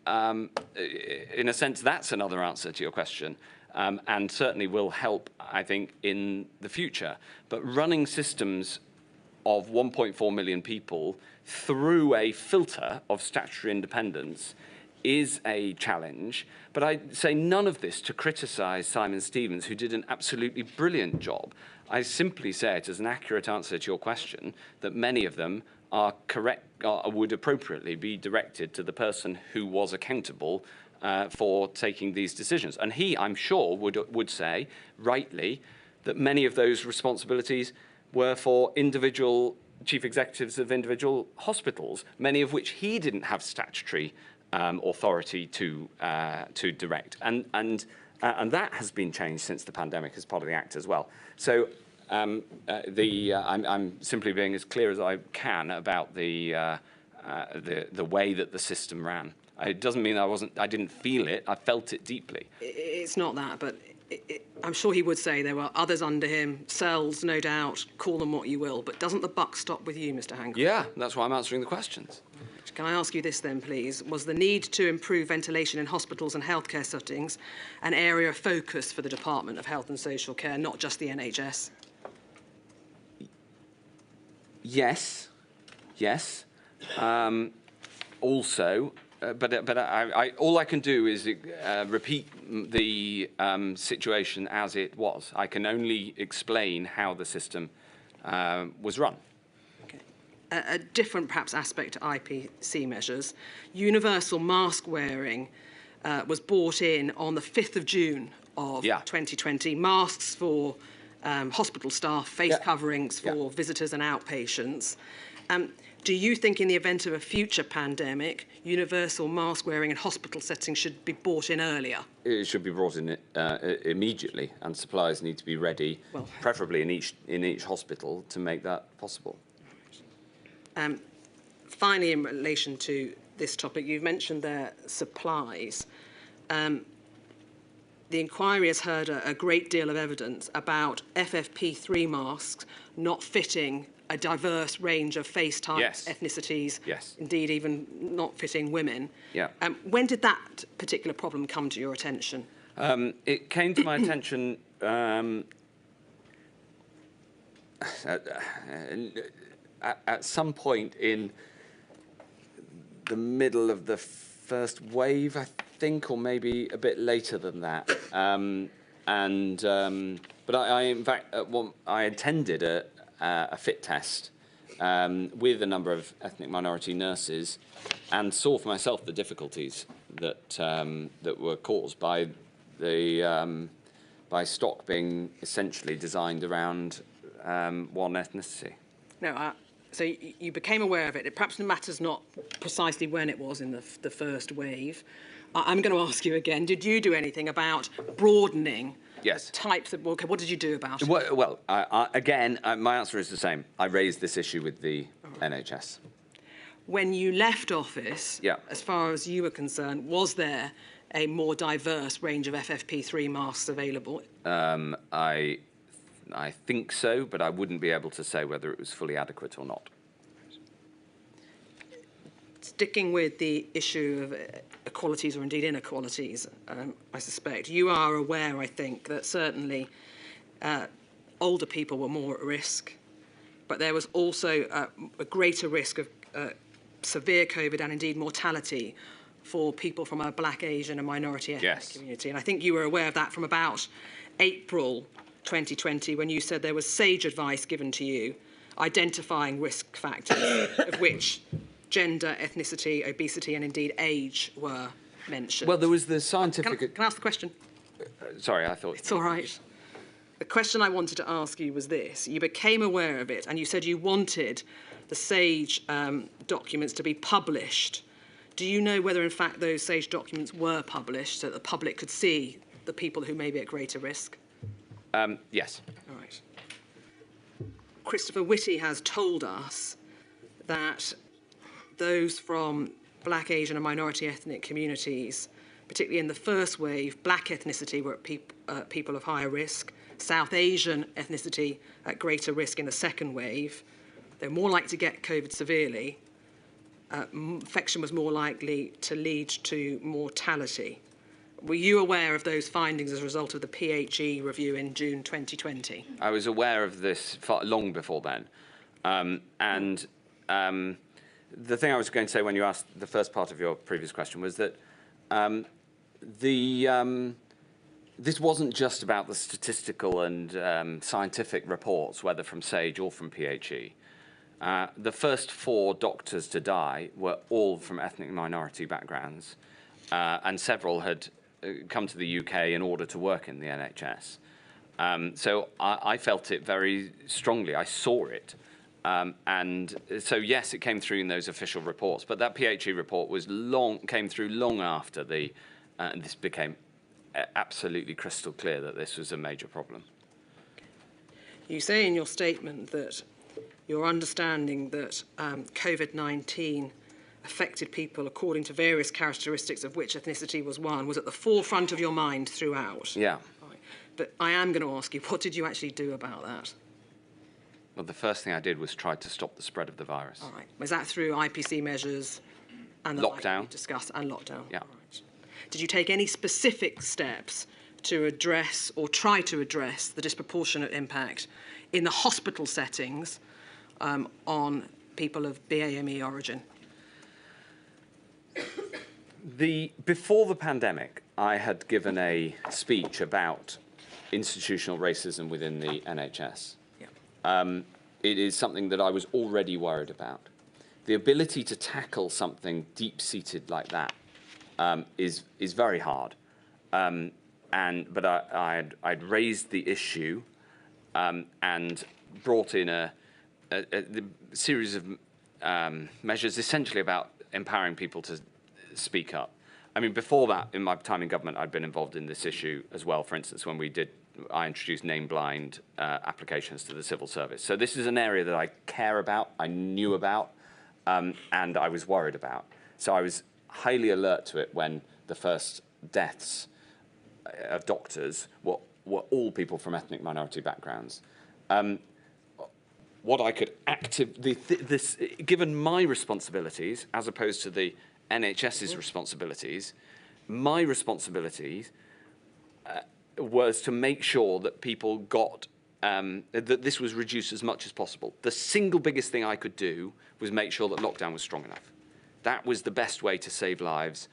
a sense, that's another answer to your question, and certainly will help, I think, in the future. But running systems of 1.4 million people through a filter of statutory independence is a challenge, but I say none of this to criticise Simon Stevens, who did an absolutely brilliant job. I simply say it as an accurate answer to your question that many of them are correct, would appropriately be directed to the person who was accountable for taking these decisions. And he, I'm sure, would say, rightly, that many of those responsibilities were for individual chief executives of individual hospitals, many of which he didn't have statutory authority to direct, and that has been changed since the pandemic as part of the Act as well. So I'm simply being as clear as I can about the way that the system ran. It doesn't mean I didn't feel it. I felt it deeply. It's not that, but I'm sure he would say there were others under him, cells, no doubt, call them what you will, but doesn't the buck stop with you, Mr. Hancock? Yeah, that's why I'm answering the questions. Can I ask you this then, please? Was the need to improve ventilation in hospitals and healthcare settings an area of focus for the Department of Health and Social Care, not just the NHS? Yes. Also, but all I can do is repeat the situation as it was. I can only explain how the system was run. A different, perhaps, aspect to IPC measures, universal mask wearing was brought in on the 5th of June of 2020. Masks for hospital staff, face coverings for visitors and outpatients. Do you think in the event of a future pandemic, universal mask wearing in hospital settings should be brought in earlier? It should be brought in immediately, and supplies need to be ready, preferably in each hospital, to make that possible. Finally, in relation to this topic, you've mentioned their supplies. The inquiry has heard a great deal of evidence about FFP3 masks not fitting a diverse range of face types, ethnicities, indeed even not fitting women. When did that particular problem come to your attention? It came to my attention at some point in the middle of the first wave, I think, or maybe a bit later than that. But I in fact, I attended a fit test with a number of ethnic minority nurses, and saw for myself the difficulties that were caused by stock being essentially designed around one ethnicity. No, so you became aware of it. It perhaps matters not precisely when it was in the first wave. I'm going to ask you again, did you do anything about broadening the types of... Okay, what did you do about it? Well, again, my answer is the same. I raised this issue with the NHS. When you left office, as far as you were concerned, was there a more diverse range of FFP3 masks available? I think so, but I wouldn't be able to say whether it was fully adequate or not. Sticking with the issue of equalities or indeed inequalities, I suspect. You are aware, I think, that certainly older people were more at risk, but there was also a greater risk of severe COVID and indeed mortality for people from a Black, Asian and minority ethnic community. And I think you were aware of that from about April 2020, when you said there was sage advice given to you identifying risk factors, of which gender, ethnicity, obesity and indeed age were mentioned. Well, there was the scientific... Can I ask the question? Sorry, I thought... It's all right. The question I wanted to ask you was this. You became aware of it and you said you wanted the SAGE documents to be published. Do you know whether, in fact, those SAGE documents were published so that the public could see the people who may be at greater risk? Yes. All right. Christopher Whitty has told us that those from Black, Asian and minority ethnic communities, particularly in the first wave, Black ethnicity were at people of higher risk, South Asian ethnicity at greater risk in the second wave. They're more likely to get COVID severely. Infection was more likely to lead to mortality. Were you aware of those findings as a result of the PHE review in June 2020? I was aware of this long before then. The thing I was going to say when you asked the first part of your previous question was that this wasn't just about the statistical and scientific reports, whether from SAGE or from PHE. The first 4 doctors to die were all from ethnic minority backgrounds, and several had come to the UK in order to work in the NHS. So I felt it very strongly. I saw it. And so, yes, it came through in those official reports, but that PHE report came through long after and this became absolutely crystal clear that this was a major problem. You say in your statement that your understanding that COVID-19 affected people according to various characteristics, of which ethnicity was one, was at the forefront of your mind throughout. Yeah. Right. But I am going to ask you, what did you actually do about that? Well, the first thing I did was try to stop the spread of the virus. All right. Was that through IPC measures and the lockdown? Like we discussed, and lockdown? Yeah. All right. Did you take any specific steps to address or try to address the disproportionate impact in the hospital settings on people of BAME origin? Before the pandemic, I had given a speech about institutional racism within the NHS. Yeah. It is something that I was already worried about. The ability to tackle something deep-seated like that is very hard. But I'd raised the issue and brought in a series of measures essentially about empowering people to speak up. I mean, before that, in my time in government, I'd been involved in this issue as well. For instance, when I introduced name-blind applications to the civil service. So this is an area that I care about, I knew about, and I was worried about. So I was highly alert to it when the first deaths of doctors were all people from ethnic minority backgrounds. What I could given my responsibilities, as opposed to the NHS's responsibilities, my responsibilities was to make sure that people got, that this was reduced as much as possible. The single biggest thing I could do was make sure that lockdown was strong enough. That was the best way to save lives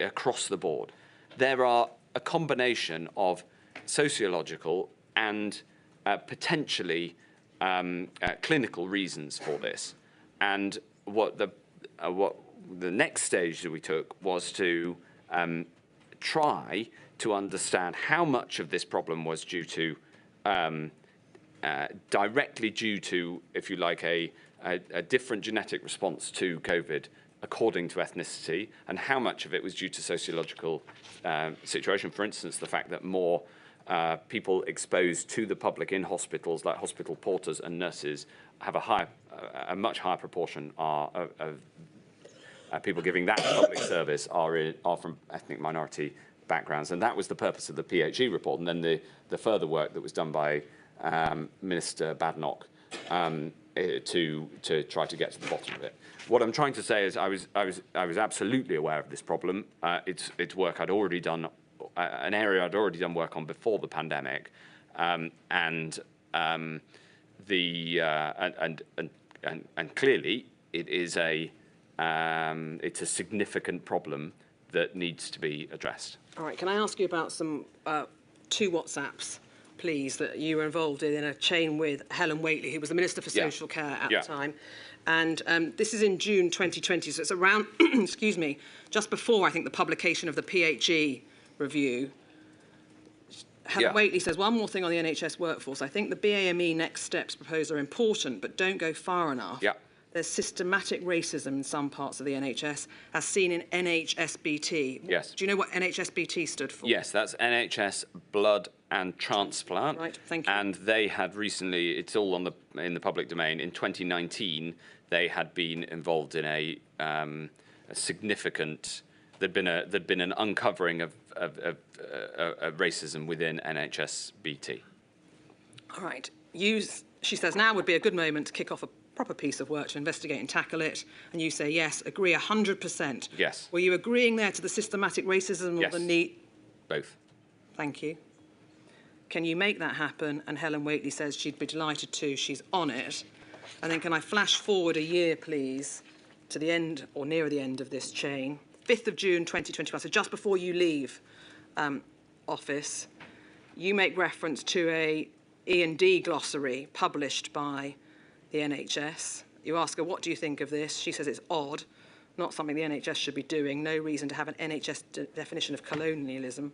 across the board. There are a combination of sociological and potentially clinical reasons for this. And what the next stage that we took was to try to understand how much of this problem was due to, directly due to, if you like, a different genetic response to COVID according to ethnicity, and how much of it was due to sociological situation. For instance, the fact that more people exposed to the public in hospitals, like hospital porters and nurses, have a much higher proportion of people giving that public service are from ethnic minority backgrounds, and that was the purpose of the PHE report. And then the further work that was done by Minister Badenoch to try to get to the bottom of it. What I'm trying to say is I was absolutely aware of this problem. It's work I'd already done, an area I'd already done work on before the pandemic, and clearly it is it's a significant problem that needs to be addressed. All right, can I ask you about some two WhatsApps, please, that you were involved in a chain with Helen Whately, who was the Minister for Social Care at the time. And this is in June 2020, so it's around, excuse me, just before, I think, the publication of the PHE review. Helen Whately says, one more thing on the NHS workforce. I think the BAME next steps proposed are important, but don't go far enough. There's systematic racism in some parts of the NHS, as seen in NHSBT. Yes. Do you know what NHSBT stood for? Yes, that's NHS Blood and Transplant. Right, thank you. And they had recently, it's all in the public domain, in 2019, they had been involved in a significant, there'd been an uncovering of racism within NHSBT. All right. She says, now would be a good moment to kick off a proper piece of work to investigate and tackle it, and you say yes, agree 100%. Yes. Were you agreeing there to the systematic racism or the need? Both. Thank you. Can you make that happen? And Helen Whately says she'd be delighted to. She's on it. And then can I flash forward a year, please, to the end or nearer the end of this chain? 5th of June 2021, so just before you leave office, you make reference to a E&D glossary published by the NHS. You ask her, what do you think of this? She says it's odd, not something the NHS should be doing, no reason to have an NHS definition of colonialism.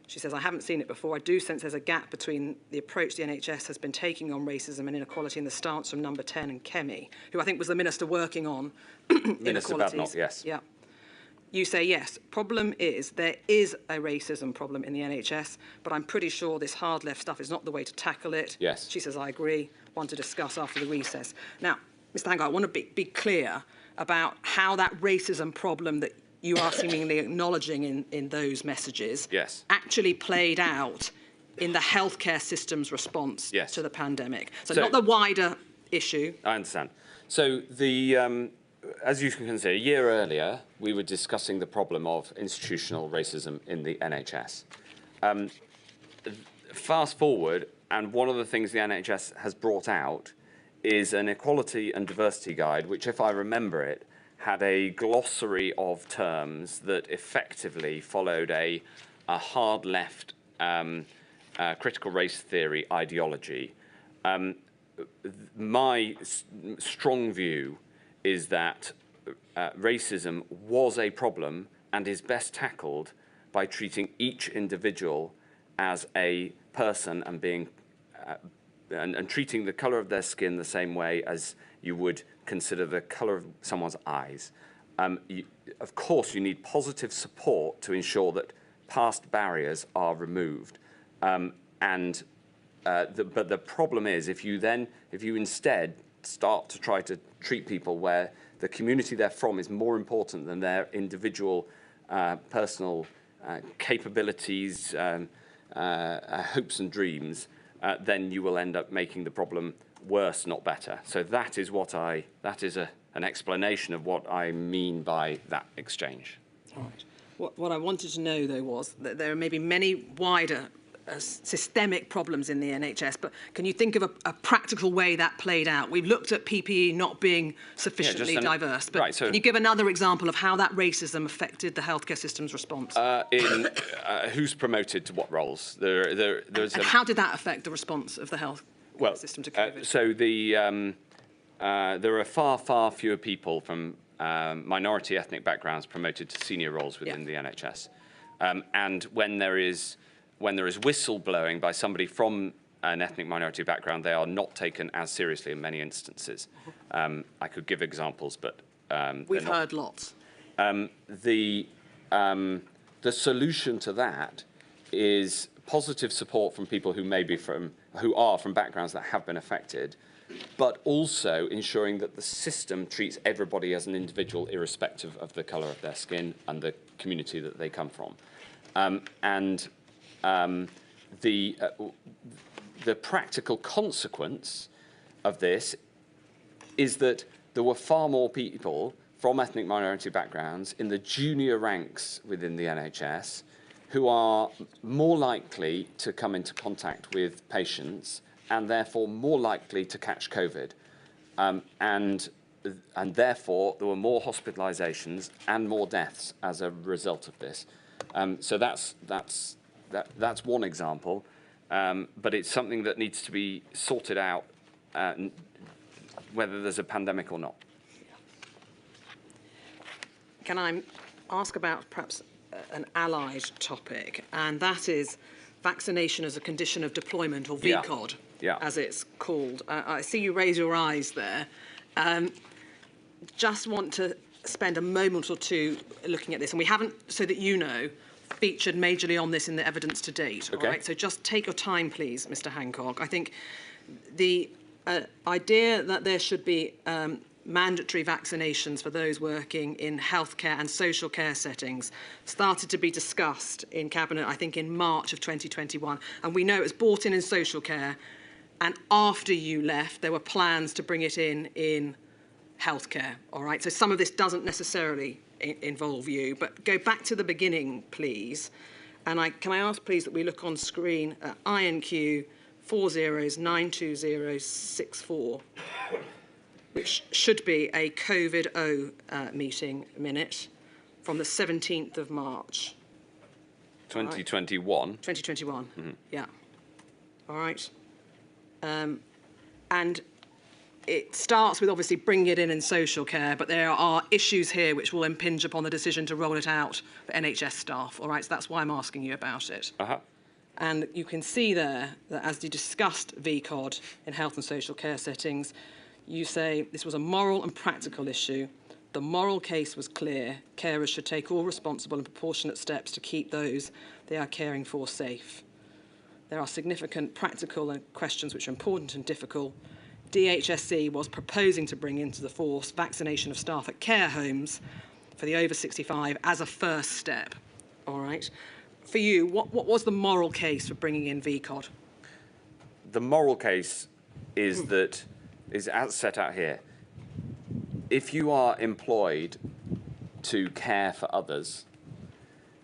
She says, I haven't seen it before. I do sense there's a gap between the approach the NHS has been taking on racism and inequality and the stance from Number 10 and Kemi, who I think was the minister working on Minister inequalities. Badnock, yes. Yeah. You say, yes, problem is there is a racism problem in the NHS, but I'm pretty sure this hard left stuff is not the way to tackle it. Yes. She says, I agree, one to discuss after the recess. Now, Mr. Hancock, I want to be clear about how that racism problem that you are seemingly acknowledging in those messages actually played out in the healthcare system's response to the pandemic. So not the wider issue. I understand. So as you can consider, a year earlier, we were discussing the problem of institutional racism in the NHS. Fast forward, and one of the things the NHS has brought out is an equality and diversity guide, which, if I remember it, had a glossary of terms that effectively followed a hard left critical race theory ideology. My strong view is that racism was a problem and is best tackled by treating each individual as a person and being and treating the colour of their skin the same way as you would consider the colour of someone's eyes. Of course, you need positive support to ensure that past barriers are removed. But the problem is if you instead start to try to treat people where the community they're from is more important than their individual personal capabilities, hopes and dreams, then you will end up making the problem worse, not better. So that is an explanation of what I mean by that exchange. All right. What I wanted to know, though, was that there are maybe many wider systemic problems in the NHS, but can you think of a practical way that played out? We've looked at PPE not being sufficiently diverse, but can you give another example of how that racism affected the healthcare system's response? Who's promoted to what roles? And how did that affect the response of the health system to COVID? So there are far fewer people from minority ethnic backgrounds promoted to senior roles within the NHS. And when there is whistleblowing by somebody from an ethnic minority background, they are not taken as seriously in many instances. I could give examples, but we've heard lots. The solution to that is positive support from people who are from backgrounds that have been affected, but also ensuring that the system treats everybody as an individual, irrespective of the colour of their skin and the community that they come from. The practical consequence of this is that there were far more people from ethnic minority backgrounds in the junior ranks within the NHS who are more likely to come into contact with patients and therefore more likely to catch COVID. And therefore there were more hospitalisations and more deaths as a result of this. So that's one example, but it's something that needs to be sorted out, whether there's a pandemic or not. Can I ask about perhaps an allied topic, and that is vaccination as a condition of deployment, or VCOD, as it's called. I see you raise your eyes there. Just want to spend a moment or two looking at this, and we haven't, so that you know, featured majorly on this in the evidence to date. Okay. All right, so just take your time, please, Mr. Hancock. I think the idea that there should be mandatory vaccinations for those working in healthcare and social care settings started to be discussed in Cabinet, I think, in March of 2021. And we know it was brought in social care, and after you left, there were plans to bring it in healthcare. All right, so some of this doesn't necessarily involve you, but go back to the beginning, please. And can I ask, please, that we look on screen at INQ 40920064, which should be a COVID-0 meeting minute from the 17th of March. 2021. 2021, yeah. All right. And it starts with obviously bringing it in social care, but there are issues here which will impinge upon the decision to roll it out for NHS staff. All right, so that's why I'm asking you about it. And you can see there that as you discussed VCOD in health and social care settings, you say this was a moral and practical issue. The moral case was clear. Carers should take all responsible and proportionate steps to keep those they are caring for safe. There are significant practical questions which are important and difficult. DHSC was proposing to bring into the force vaccination of staff at care homes for the over 65 as a first step. All right. For you, what was the moral case for bringing in VCOD? The moral case is that, is as set out here. If you are employed to care for others,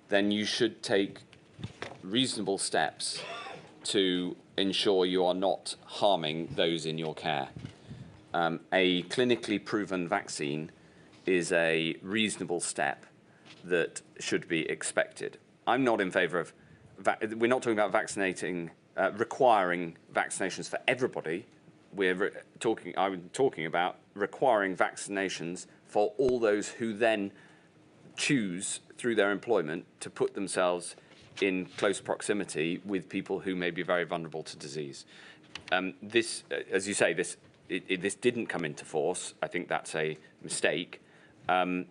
then you should take reasonable steps to ensure you are not harming those in your care. A clinically proven vaccine is a reasonable step that should be expected. I'm not in favour of, we're not talking about vaccinating, requiring vaccinations for everybody. I'm talking about requiring vaccinations for all those who then choose through their employment to put themselves in close proximity with people who may be very vulnerable to disease. This, as you say, this didn't come into force. I think that's a mistake. I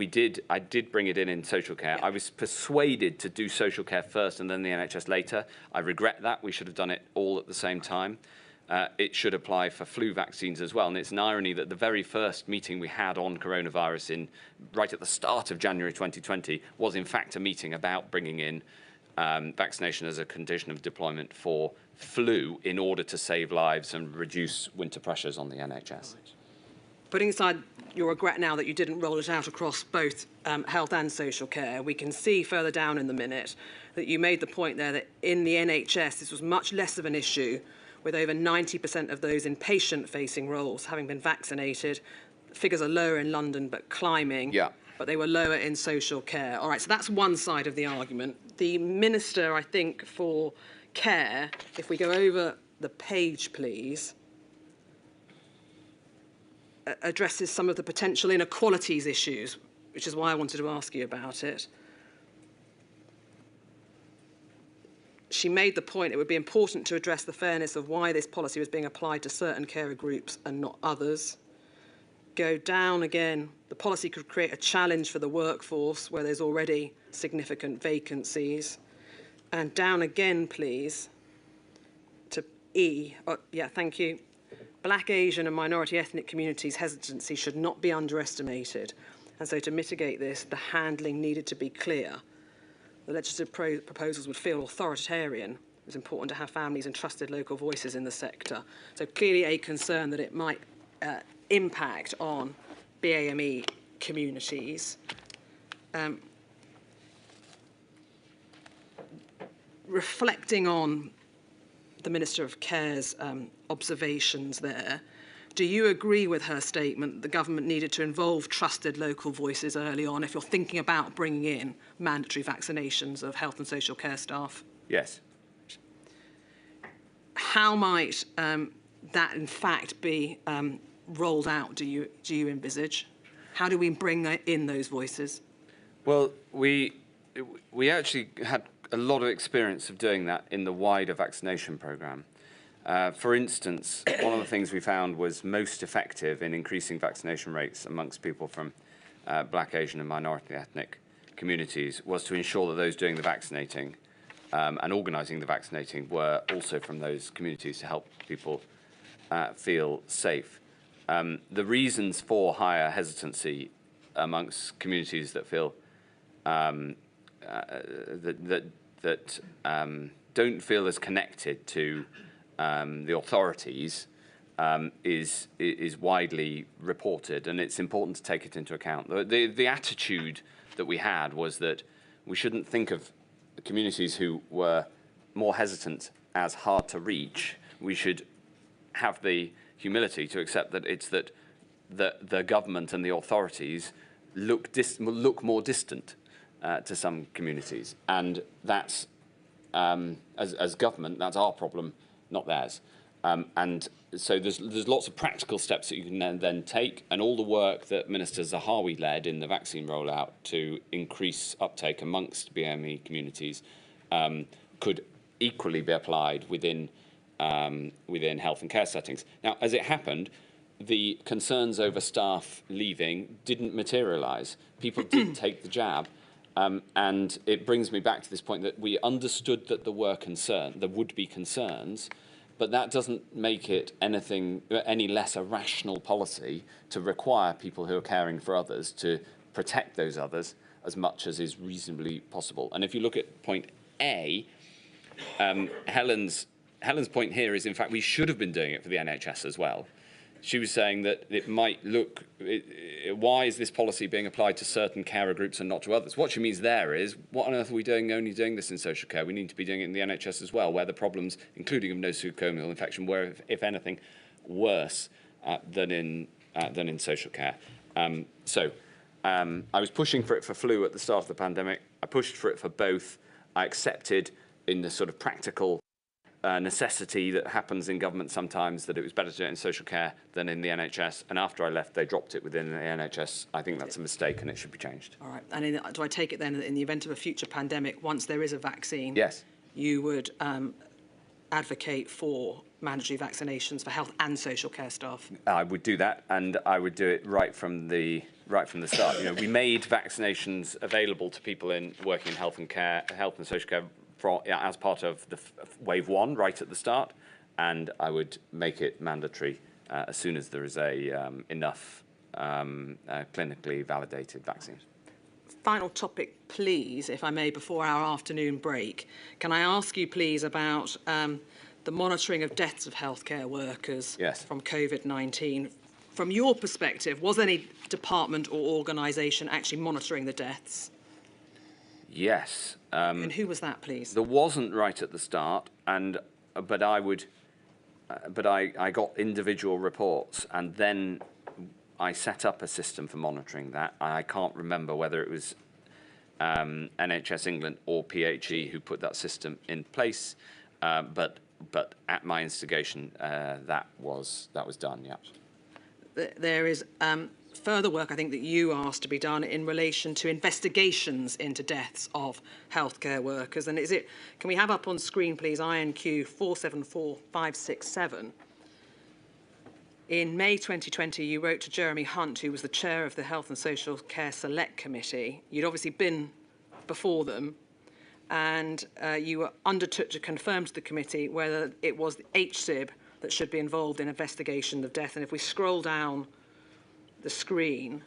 did bring it in social care. I was persuaded to do social care first and then the NHS later. I regret that. We should have done it all at the same time. It should apply for flu vaccines as well. And it's an irony that the very first meeting we had on coronavirus right at the start of January 2020 was in fact a meeting about bringing in vaccination as a condition of deployment for flu in order to save lives and reduce winter pressures on the NHS. Putting aside your regret now that you didn't roll it out across both health and social care, we can see further down in the minute that you made the point there that in the NHS this was much less of an issue, with over 90% of those in patient-facing roles having been vaccinated. Figures are lower in London but climbing. Yeah. But they were lower in social care. All right, so that's one side of the argument. The Minister, I think, for Care, if we go over the page, please, addresses some of the potential inequalities issues, which is why I wanted to ask you about it. She made the point it would be important to address the fairness of why this policy was being applied to certain carer groups and not others. Go down again, the policy could create a challenge for the workforce where there's already significant vacancies. And down again, please, to E. Oh, yeah, thank you. Black, Asian and minority ethnic communities' hesitancy should not be underestimated. And so to mitigate this, the handling needed to be clear. The legislative proposals would feel authoritarian. It was important to have families and trusted local voices in the sector. So clearly a concern that it might impact on BAME communities. Reflecting on the Minister of Care's observations there, do you agree with her statement that the government needed to involve trusted local voices early on if you're thinking about bringing in mandatory vaccinations of health and social care staff? Yes. How might that in fact be rolled out, do you envisage? How do we bring in those voices? Well, we actually had a lot of experience of doing that in the wider vaccination programme. For instance, one of the things we found was most effective in increasing vaccination rates amongst people from Black, Asian and minority ethnic communities was to ensure that those doing the vaccinating and organising the vaccinating were also from those communities to help people feel safe. The reasons for higher hesitancy amongst communities that feel that don't feel as connected to the authorities is widely reported, and it's important to take it into account. The attitude that we had was that we shouldn't think of the communities who were more hesitant as hard to reach. We should have the humility to accept that it's that the government and the authorities look more distant to some communities, and that's as government, that's our problem, not theirs. And so there's lots of practical steps that you can then take, and all the work that Minister Zahawi led in the vaccine rollout to increase uptake amongst BME communities could equally be applied within health and care settings. Now, as it happened, the concerns over staff leaving didn't materialise. People did take the jab. And it brings me back to this point that we understood that there would be concerns, but that doesn't make it any less a rational policy to require people who are caring for others to protect those others as much as is reasonably possible. And if you look at point A, Helen's point here is, in fact, we should have been doing it for the NHS as well. She was saying that it might look, why is this policy being applied to certain carer groups and not to others? What she means there is, what on earth are we doing only doing this in social care? We need to be doing it in the NHS as well, where the problems, including of nosocomial infection, were, if anything, worse than in social care. I was pushing for it for flu at the start of the pandemic. I pushed for it for both. I accepted in the sort of practical necessity that happens in government sometimes that it was better to do it in social care than in the NHS, and after I left they dropped it within the NHS. I think that's a mistake and it should be changed. All right, and do I take it then that in the event of a future pandemic, once there is a vaccine, yes, you would advocate for mandatory vaccinations for health and social care staff? I would do that, and I would do it right from the start. You know, we made vaccinations available to people working in health and social care as part of the wave one right at the start, and I would make it mandatory as soon as there is enough clinically validated vaccines. Final topic, please, if I may, before our afternoon break. Can I ask you, please, about the monitoring of deaths of healthcare workers from COVID-19? From your perspective, was any department or organisation actually monitoring the deaths? Yes. And who was that, please? There wasn't right at the start, but I got individual reports, and then I set up a system for monitoring that. I can't remember whether it was NHS England or PHE who put that system in place, but at my instigation, that was done. Yeah. There is further work, I think, that you asked to be done in relation to investigations into deaths of healthcare workers. And can we have up on screen, please, INQ 474567? In May 2020, you wrote to Jeremy Hunt, who was the chair of the Health and Social Care Select Committee. You'd obviously been before them, and you undertook to confirm to the committee whether it was the HSIB that should be involved in investigation of death. And if we scroll down the screen,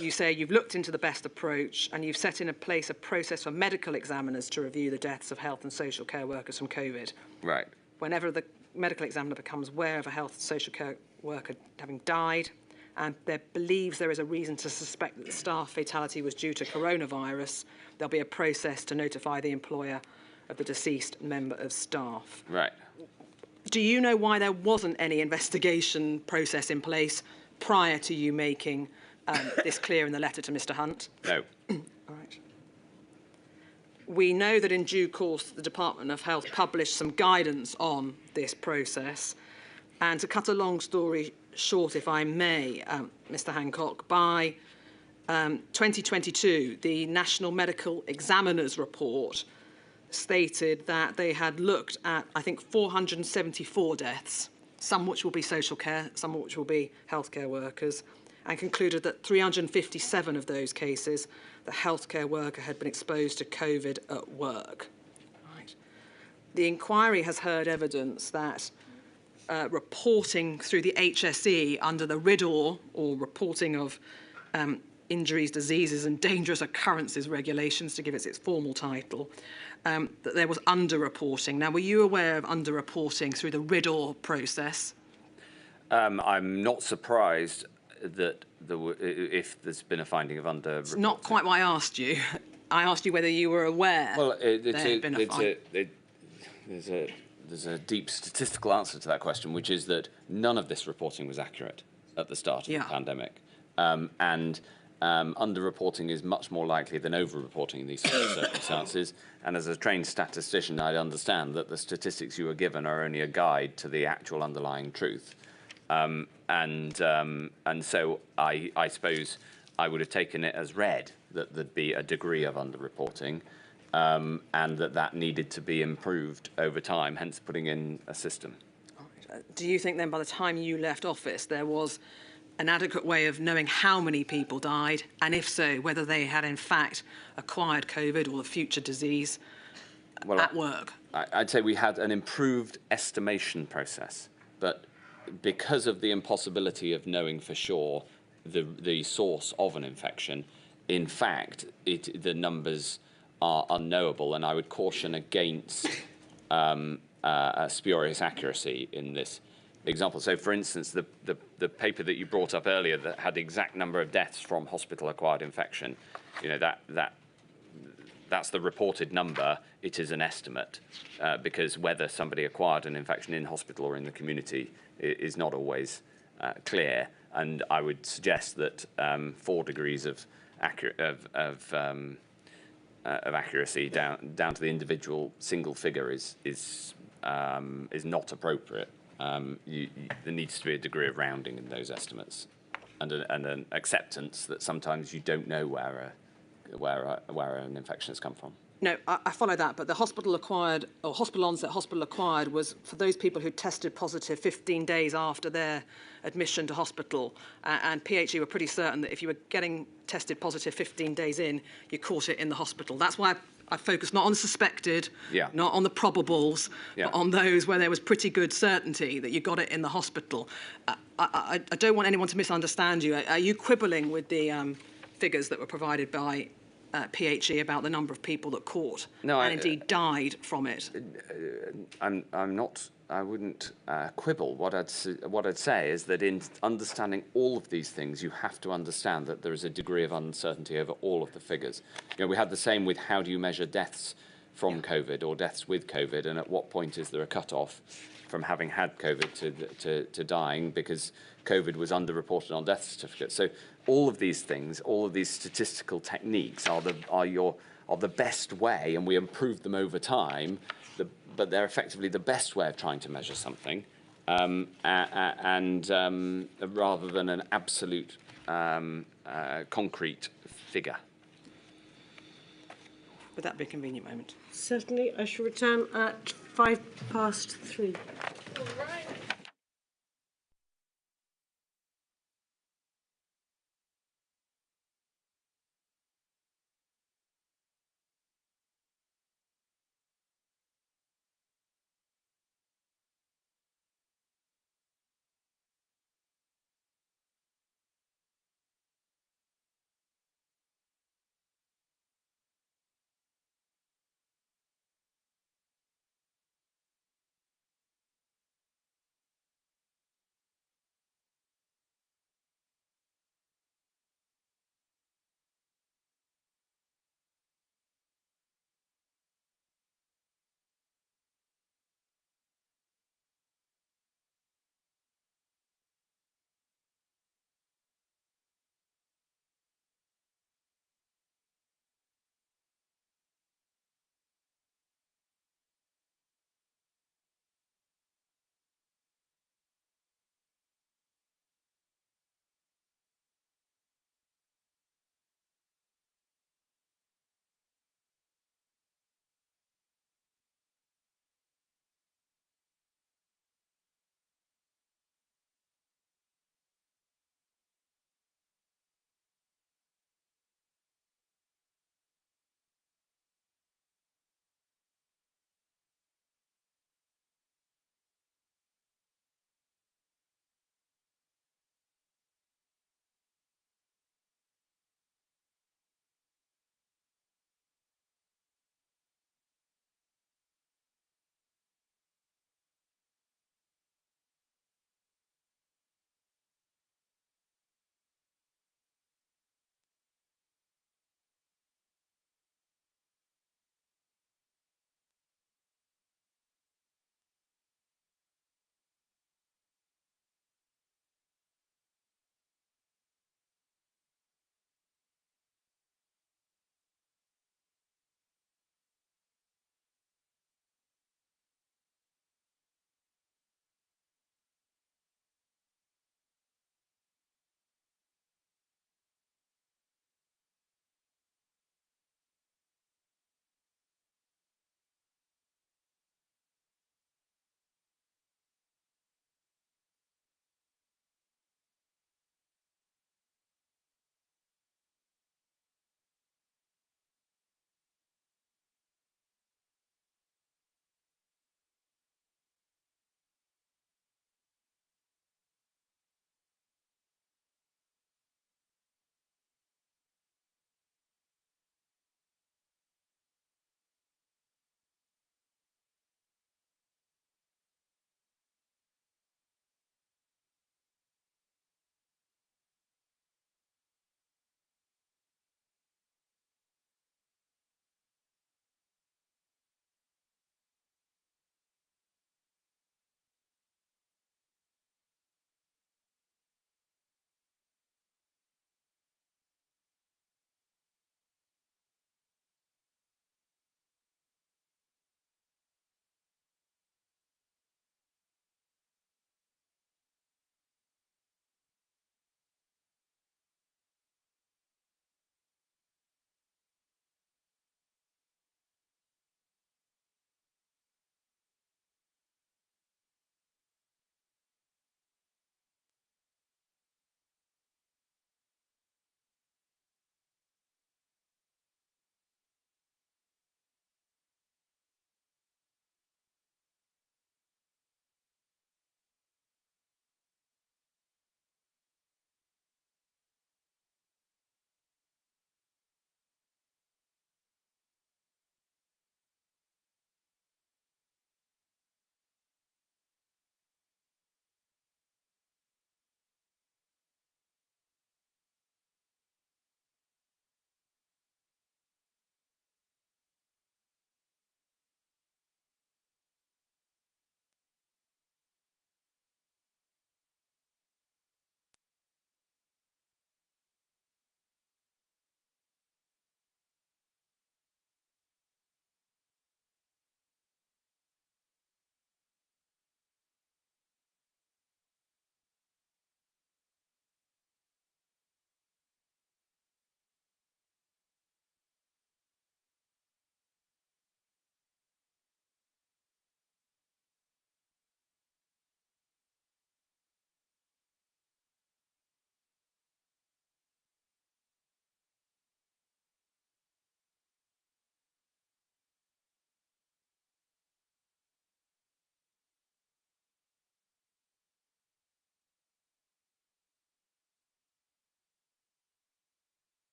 you say you've looked into the best approach and you've set in place a process for medical examiners to review the deaths of health and social care workers from COVID. Right. Whenever the medical examiner becomes aware of a health and social care worker having died, and believes there is a reason to suspect that the staff fatality was due to coronavirus, there'll be a process to notify the employer of the deceased member of staff. Right. Do you know why there wasn't any investigation process in place prior to you making this clear in the letter to Mr. Hunt? No. All right. We know that in due course the Department of Health published some guidance on this process. And to cut a long story short, if I may, Mr. Hancock, by 2022, the National Medical Examiner's report stated that they had looked at, I think, 474 deaths, some which will be social care, some which will be healthcare workers, and concluded that 357 of those cases, the healthcare worker had been exposed to COVID at work. Right. The inquiry has heard evidence that reporting through the HSE under the RIDDOR, or reporting of injuries, diseases and dangerous occurrences regulations, to give it its formal title, that there was under-reporting. Now, were you aware of under-reporting through the RIDDOR process? I'm not surprised that if there's been a finding of under-reporting. It's not quite what I asked you. I asked you whether you were aware there had been a finding. There's a deep statistical answer to that question, which is that none of this reporting was accurate at the start of the pandemic. Under-reporting is much more likely than over-reporting in these sort of circumstances. And as a trained statistician, I understand that the statistics you were given are only a guide to the actual underlying truth. And so I suppose I would have taken it as read that there'd be a degree of under-reporting, and that needed to be improved over time, hence putting in a system. Do you think then by the time you left office there was an adequate way of knowing how many people died, and if so, whether they had in fact acquired COVID or the future disease at work? I'd say we had an improved estimation process, but because of the impossibility of knowing for sure the source of an infection, in fact, the numbers are unknowable, and I would caution against spurious accuracy in this example. So, for instance, the paper that you brought up earlier that had the exact number of deaths from hospital-acquired infection, you know, that's the reported number. It is an estimate because whether somebody acquired an infection in hospital or in the community is not always clear. And I would suggest that 4 degrees of accuracy down to the individual single figure is not appropriate. There needs to be a degree of rounding in those estimates, and an acceptance that sometimes you don't know where an infection has come from. No, I follow that, but the hospital-acquired, or hospital-onset hospital-acquired, was for those people who tested positive 15 days after their admission to hospital, and PHE were pretty certain that if you were getting tested positive 15 days in, you caught it in the hospital. That's why I focused not on the suspected, not on the probables, but on those where there was pretty good certainty that you got it in the hospital. I don't want anyone to misunderstand you. Are you quibbling with the figures that were provided by PHE about the number of people that caught and indeed died from it? I'm not. I wouldn't quibble. What I'd say is that in understanding all of these things, you have to understand that there is a degree of uncertainty over all of the figures. You know, we had the same with how do you measure deaths from COVID or deaths with COVID, and at what point is there a cut-off from having had COVID to dying because COVID was underreported on death certificates. So all of these things, all of these statistical techniques are the best way, and we improve them over time. But they're effectively the best way of trying to measure something, and rather than an absolute concrete figure. Would that be a convenient moment? Certainly, I shall return at 3:05. All right.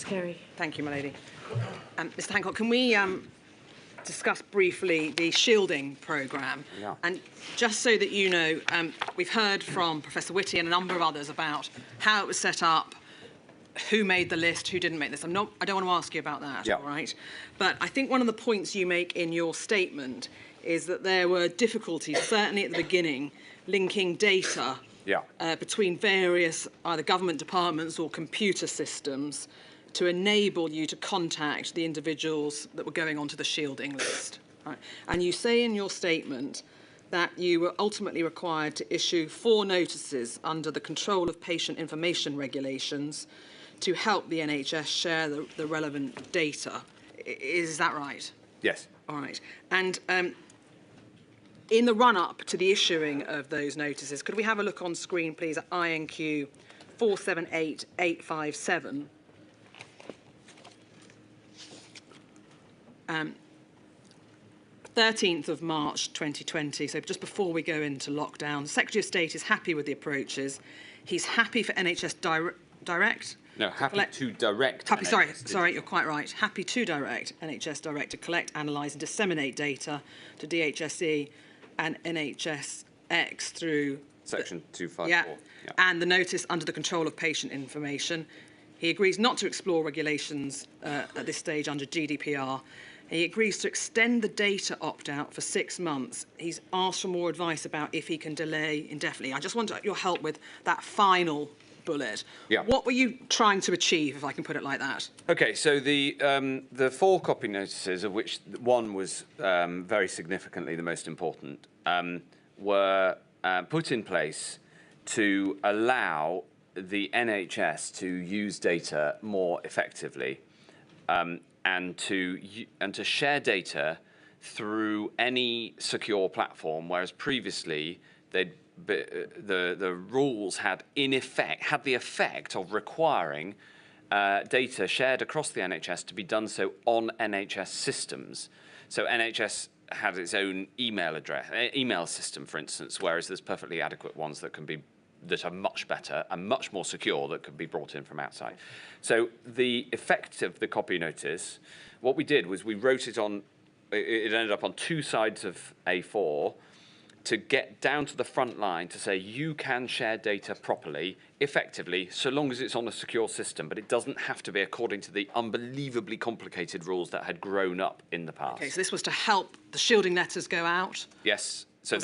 Kerry. Thank you, my lady. Mr. Hancock, can we discuss briefly the shielding programme? Yeah. And just so that you know, we've heard from Professor Whitty and a number of others about how it was set up, who made the list, who didn't make this. I don't want to ask you about that, Yeah. all right? But I think one of the points you make in your statement is that there were difficulties, certainly at the beginning, linking data between various either government departments or computer systems to enable you to contact the individuals that were going onto the shielding list. Right? And you say in your statement that you were ultimately required to issue 4 notices under the Control of Patient Information Regulations to help the NHS share the relevant data. Is that right? Yes. All right. And in the run-up to the issuing of those notices, could we have a look on screen, please, at INQ 478857? 13th of March 2020, so just before we go into lockdown, the Secretary of State is happy with the approaches. He's happy for NHS Direct. No, happy to direct. Sorry, you're quite right. Happy to direct NHS Direct to collect, analyse and disseminate data to DHSE and NHSX through Section 254. Yeah, and the notice under the Control of Patient Information. He agrees not to explore regulations at this stage under GDPR. He agrees to extend the data opt-out for 6 months. He's asked for more advice about if he can delay indefinitely. I just want your help with that final bullet. Yeah. What were you trying to achieve, if I can put it like that? Okay, so the 4 copy notices, of which one was very significantly the most important, were put in place to allow the NHS to use data more effectively and to share data through any secure platform, whereas previously the rules had the effect of requiring data shared across the NHS to be done so on NHS systems. So NHS had its own email system, for instance, whereas there's perfectly adequate ones that are much better and much more secure that could be brought in from outside. So the effect of the copy notice, what we did was we wrote it on, it ended up on 2 sides of A4 to get down to the front line to say you can share data properly, effectively, so long as it's on a secure system, but it doesn't have to be according to the unbelievably complicated rules that had grown up in the past. Okay, so this was to help the shielding letters go out? Yes. So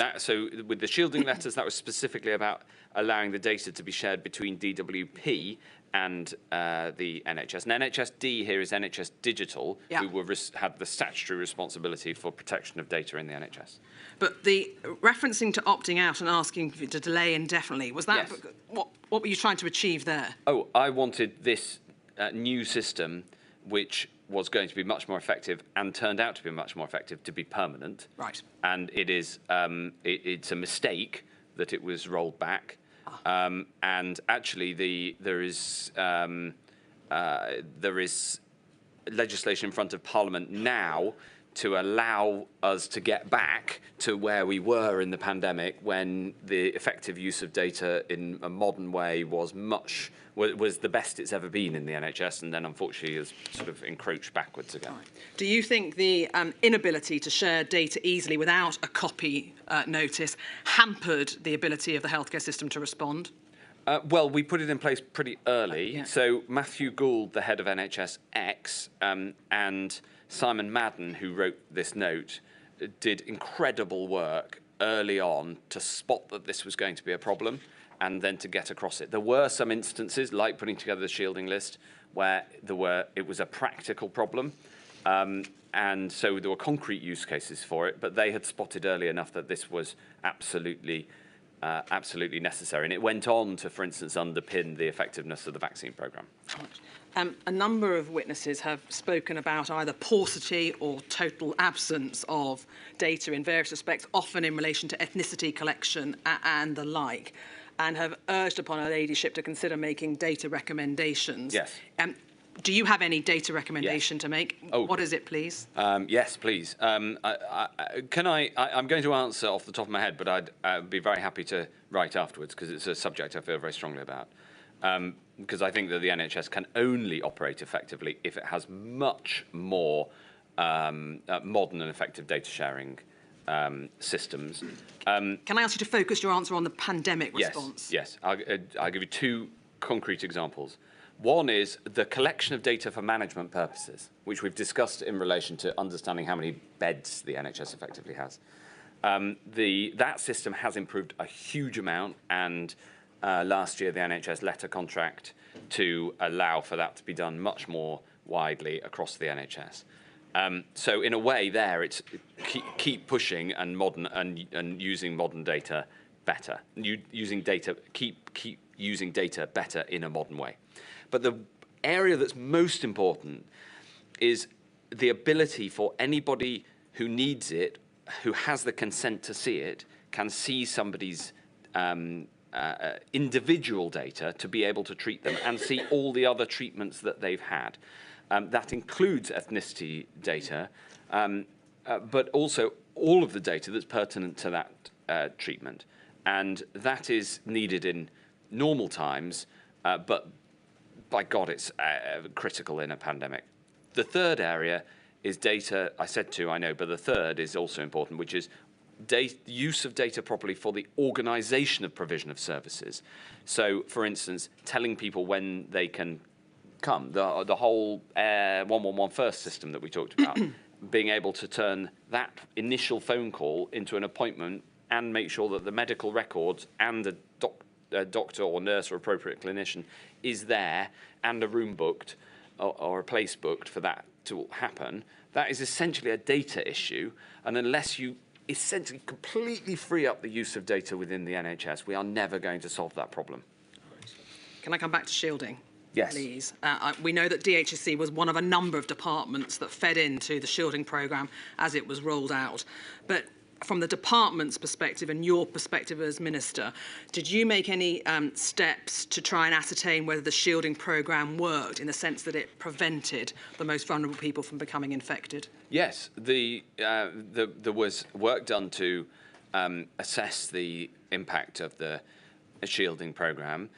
with the shielding letters, that was specifically about allowing the data to be shared between DWP and the NHS. And NHSD here is NHS Digital, who had the statutory responsibility for protection of data in the NHS. But the referencing to opting out and asking to delay indefinitely, was that what were you trying to achieve there? Oh, I wanted this new system, which was going to be much more effective and turned out to be much more effective, to be permanent. Right. And it is it's a mistake that it was rolled back. And actually, there is legislation in front of Parliament now to allow us to get back to where we were in the pandemic, when the effective use of data in a modern way was the best it's ever been in the NHS, and then unfortunately has sort of encroached backwards again. Right. Do you think the inability to share data easily without a copy notice hampered the ability of the healthcare system to respond? Well, we put it in place pretty early. So Matthew Gould, the head of NHSX, and Simon Madden, who wrote this note, did incredible work early on to spot that this was going to be a problem and then to get across it. There were some instances, like putting together the shielding list, where it was a practical problem. And so there were concrete use cases for it, but they had spotted early enough that this was absolutely necessary. And it went on to, for instance, underpin the effectiveness of the vaccine programme. A number of witnesses have spoken about either paucity or total absence of data in various respects, often in relation to ethnicity collection and the like, and have urged upon her ladyship to consider making data recommendations. Yes. Do you have any data recommendation to make? Oh. What is it, please? Yes, please. I'm going to answer off the top of my head, but I'd be very happy to write afterwards, because it's a subject I feel very strongly about. because I think that the NHS can only operate effectively if it has much more modern and effective data sharing systems. Can I ask you to focus your answer on the pandemic response? Yes. I'll give you two concrete examples. One is the collection of data for management purposes, which we've discussed in relation to understanding how many beds the NHS effectively has. That system has improved a huge amount, and last year the NHS let a contract to allow for that to be done much more widely across the NHS. So in a way, there it's keep pushing and modern and using modern data better, keep using data better in a modern way. But the area that's most important is the ability for anybody who needs it, who has the consent to see it, can see somebody's individual data to be able to treat them and see all the other treatments that they've had. That includes ethnicity data, but also all of the data that's pertinent to that treatment. And that is needed in normal times, but by God, it's critical in a pandemic. The third area is data. I said two, I know, but the third is also important, which is use of data properly for the organisation of provision of services. So, for instance, telling people when they can come, the whole 111 First system that we talked about, being able to turn that initial phone call into an appointment and make sure that the medical records and a doctor or nurse or appropriate clinician is there and a room booked or a place booked for that to happen. That is essentially a data issue, and unless you essentially completely free up the use of data within the NHS, we are never going to solve that problem. Can I come back to shielding? Yes. Please. We know that DHSC was one of a number of departments that fed into the shielding programme as it was rolled out. But from the department's perspective and your perspective as Minister, did you make any steps to try and ascertain whether the shielding programme worked in the sense that it prevented the most vulnerable people from becoming infected? Yes. There was work done to assess the impact of the shielding programme.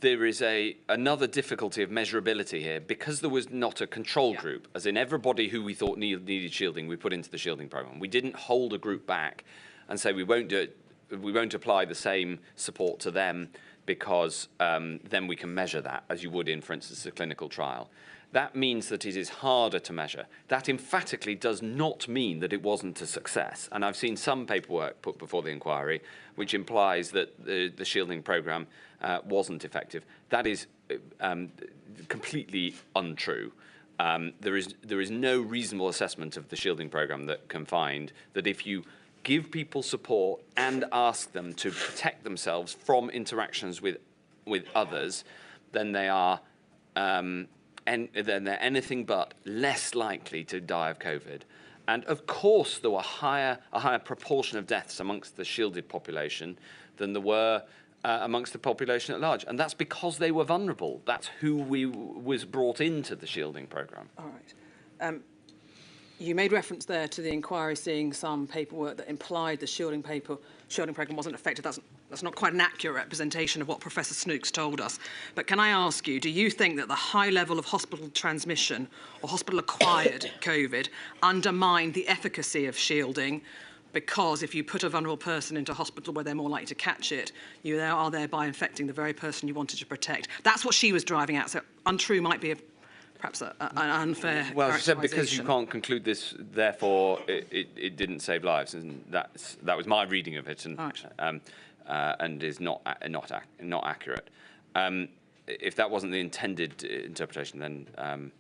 There is another difficulty of measurability here. Because there was not a control group, as in everybody who we thought needed shielding, we put into the shielding programme. We didn't hold a group back and say we won't do it, we won't apply the same support to them because then we can measure that, as you would in, for instance, a clinical trial. That means that it is harder to measure. That emphatically does not mean that it wasn't a success. And I've seen some paperwork put before the inquiry which implies that the shielding programme wasn't effective. That is completely untrue. There is no reasonable assessment of the shielding programme that can find that if you give people support and ask them to protect themselves from interactions with others, then they are then they're anything but less likely to die of COVID. And of course, there were a higher proportion of deaths amongst the shielded population than there were amongst the population at large. And that's because they were vulnerable. That's who was brought into the shielding programme. All right. You made reference there to the inquiry seeing some paperwork that implied the shielding programme wasn't effective. That's not quite an accurate representation of what Professor Snooks told us. But can I ask you, do you think that the high level of hospital transmission or hospital-acquired COVID undermined the efficacy of shielding? Because if you put a vulnerable person into hospital where they're more likely to catch it, you are thereby infecting the very person you wanted to protect. That's what she was driving at. So untrue might be perhaps an unfair Well, she said because you can't conclude this, therefore it didn't save lives, and that was my reading of it, and right. And is not accurate. If that wasn't the intended interpretation, then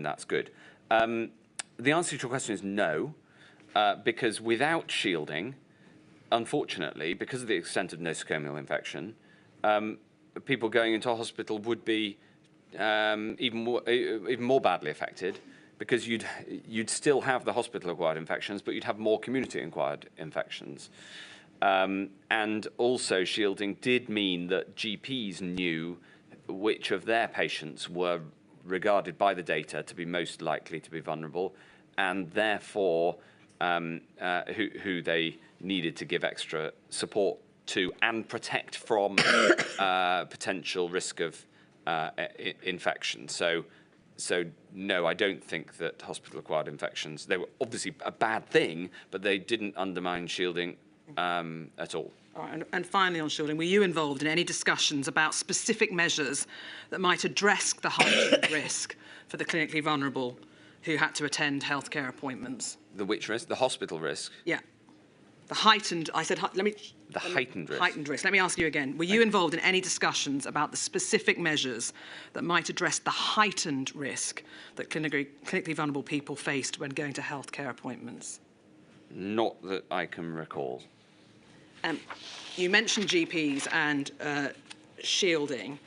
that's good. The answer to your question is no, because without shielding, unfortunately, because of the extent of nosocomial infection, people going into hospital would be even more badly affected, because you'd still have the hospital-acquired infections, but you'd have more community-acquired infections. And also, shielding did mean that GPs knew which of their patients were regarded by the data to be most likely to be vulnerable, and therefore who they needed to give extra support to and protect from potential risk of infection. So no, I don't think that hospital-acquired infections, they were obviously a bad thing, but they didn't undermine shielding at all. All right, and finally on shielding, were you involved in any discussions about specific measures that might address the heightened risk for the clinically vulnerable who had to attend healthcare appointments? The which risk? The hospital risk? Yeah. The heightened, I said, heightened risk. Heightened risk. Let me ask you again. Were you involved in any discussions about the specific measures that might address the heightened risk that clinically vulnerable people faced when going to healthcare appointments? Not that I can recall. You mentioned GPs and shielding.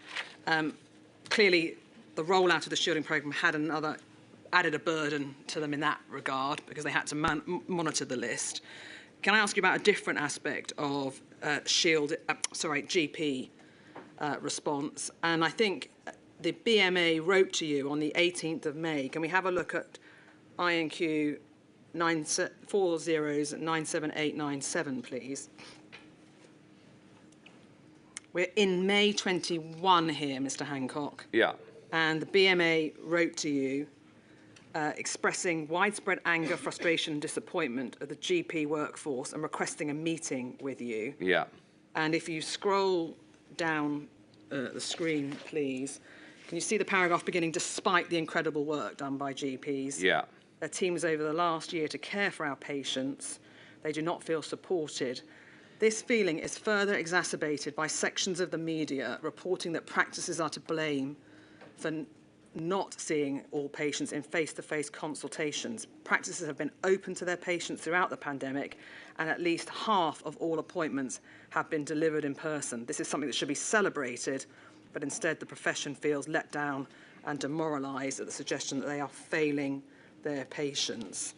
Clearly, the rollout of the shielding programme added a burden to them in that regard because they had to monitor the list. Can I ask you about a different aspect of GP response? And I think the BMA wrote to you on the 18th of May. Can we have a look at INQ 97897, please? We're in May 21 here, Mr. Hancock. Yeah. And the BMA wrote to you expressing widespread anger, frustration and disappointment of the GP workforce and requesting a meeting with you. Yeah. And if you scroll down the screen, please, can you see the paragraph beginning, despite the incredible work done by GPs? Yeah. Their teams over the last year to care for our patients, they do not feel supported. This feeling is further exacerbated by sections of the media reporting that practices are to blame for not seeing all patients in face-to-face consultations. Practices have been open to their patients throughout the pandemic, and at least half of all appointments have been delivered in person. This is something that should be celebrated, but instead the profession feels let down and demoralised at the suggestion that they are failing their patients.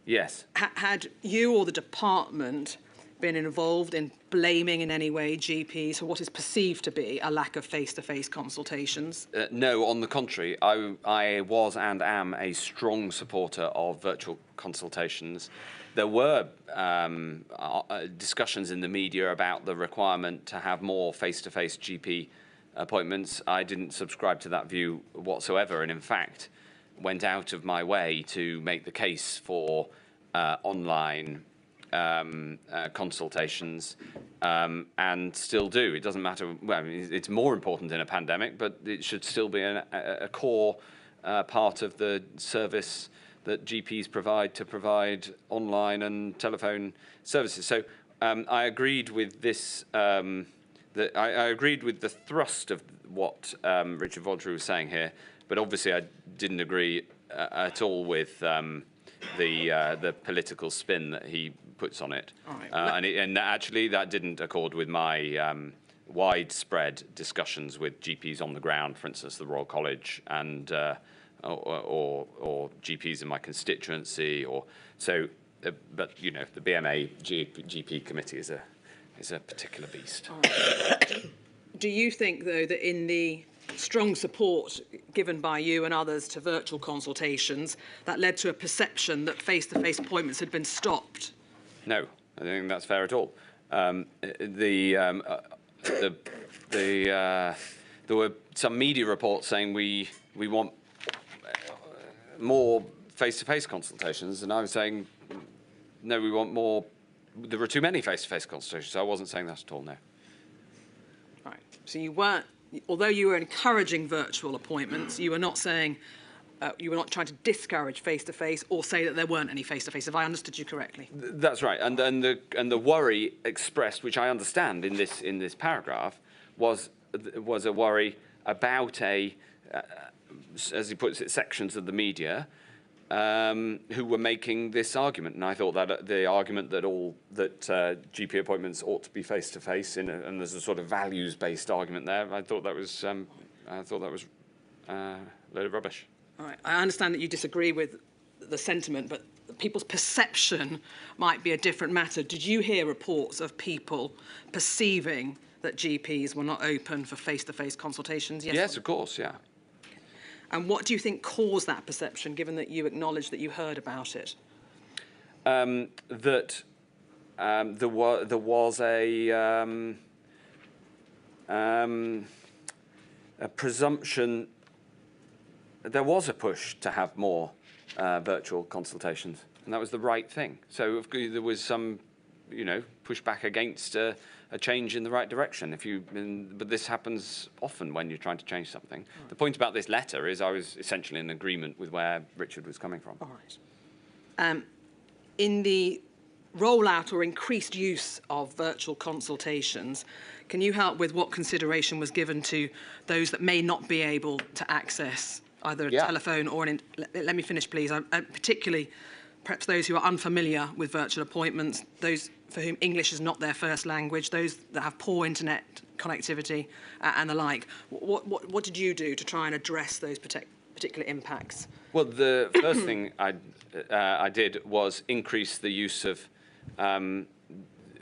Yes. Had you or the department been involved in blaming in any way GPs for what is perceived to be a lack of face-to-face consultations? No, on the contrary, I was and am a strong supporter of virtual consultations. There were discussions in the media about the requirement to have more face-to-face GP appointments. I didn't subscribe to that view whatsoever, and in fact went out of my way to make the case for online consultations, and still do. It doesn't matter. Well, I mean, it's more important in a pandemic, but it should still be a core part of the service that GPs provide online and telephone services. So I agreed with this. I agreed with the thrust of what Richard Vaudreuil was saying here, but obviously I didn't agree at all with the political spin that he puts on it. Right. And actually that didn't accord with my widespread discussions with GPs on the ground, for instance, the Royal College and or GPs in my constituency, but you know, the BMA GP committee is a particular beast. Right. Do you think, though, that in the strong support given by you and others to virtual consultations, that led to a perception that face-to-face appointments had been stopped? No, I don't think that's fair at all. There were some media reports saying we want more face-to-face consultations, and I was saying no, we want more. There were too many face-to-face consultations, so I wasn't saying that at all. No. Right. So you weren't. Although you were encouraging virtual appointments, you were not saying, you were not trying to discourage face-to-face or say that there weren't any face-to-face, if I understood you correctly. That's right, and the worry expressed, which I understand in this paragraph, was a worry about as he puts it, sections of the media who were making this argument, and I thought that the argument that GP appointments ought to be face-to-face, and there's a sort of values-based argument there. I thought that was a load of rubbish. All right. I understand that you disagree with the sentiment, but people's perception might be a different matter. Did you hear reports of people perceiving that GPs were not open for face-to-face consultations? Yes, of course, yeah. And what do you think caused that perception, given that you acknowledged that you heard about it? That there was a presumption. There was a push to have more virtual consultations, and that was the right thing. So there was some, pushback against a change in the right direction. But this happens often when you're trying to change something. Right. The point about this letter is I was essentially in agreement with where Richard was coming from. All right. In the rollout or increased use of virtual consultations, can you help with what consideration was given to those that may not be able to access either a telephone or let me finish, please. Particularly, perhaps those who are unfamiliar with virtual appointments, those for whom English is not their first language, those that have poor internet connectivity and the like. What did you do to try and address those particular impacts? Well, the first thing I did was increase the use of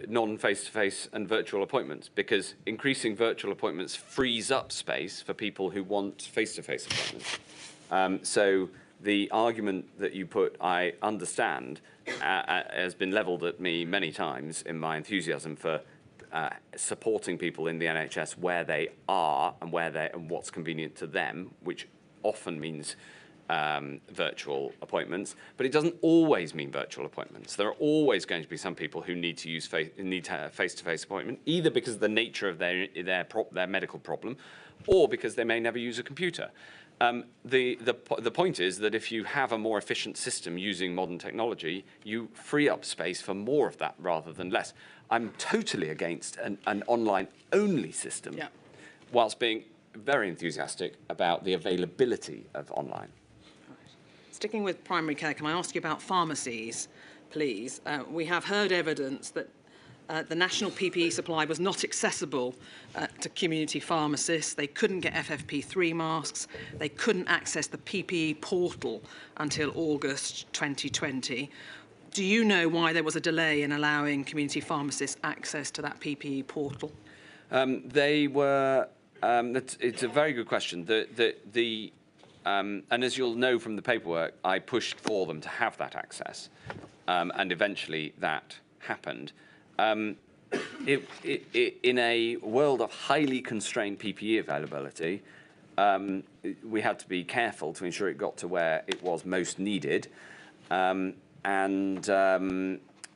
non-face-to-face and virtual appointments, because increasing virtual appointments frees up space for people who want face-to-face appointments. So the argument that you put, I understand, has been levelled at me many times in my enthusiasm for supporting people in the NHS where they are and what's convenient to them, which often means virtual appointments, but it doesn't always mean virtual appointments. There are always going to be some people who need to have a face-to-face appointment, either because of the nature of their medical problem, or because they may never use a computer. The point is that if you have a more efficient system using modern technology, you free up space for more of that rather than less. I'm totally against an online-only system, whilst being very enthusiastic about the availability of online. Sticking with primary care, can I ask you about pharmacies, please? We have heard evidence that the national PPE supply was not accessible to community pharmacists. They couldn't get FFP3 masks. They couldn't access the PPE portal until August 2020. Do you know why there was a delay in allowing community pharmacists access to that PPE portal? It's a very good question. And as you'll know from the paperwork, I pushed for them to have that access, and eventually that happened. In a world of highly constrained PPE availability, we had to be careful to ensure it got to where it was most needed, and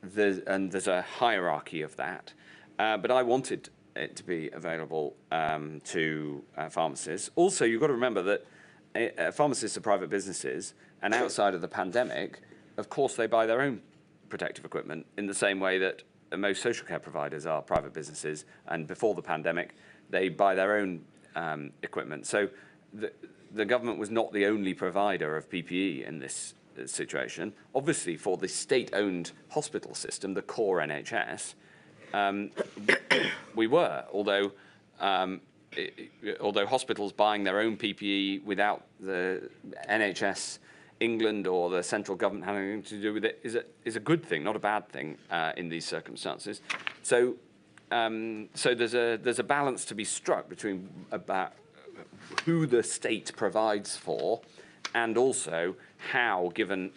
there's a hierarchy of that. But I wanted it to be available to pharmacists. Also, you've got to remember that pharmacists are private businesses, and outside of the pandemic, of course, they buy their own protective equipment in the same way that most social care providers are private businesses, and before the pandemic, they buy their own equipment. So the government was not the only provider of PPE in this situation. Obviously, for the state-owned hospital system, the core NHS, we were, although hospitals buying their own PPE without the NHS England or the central government having anything to do with it is a good thing, not a bad thing in these circumstances. So there's a balance to be struck between about who the state provides for, and also how, given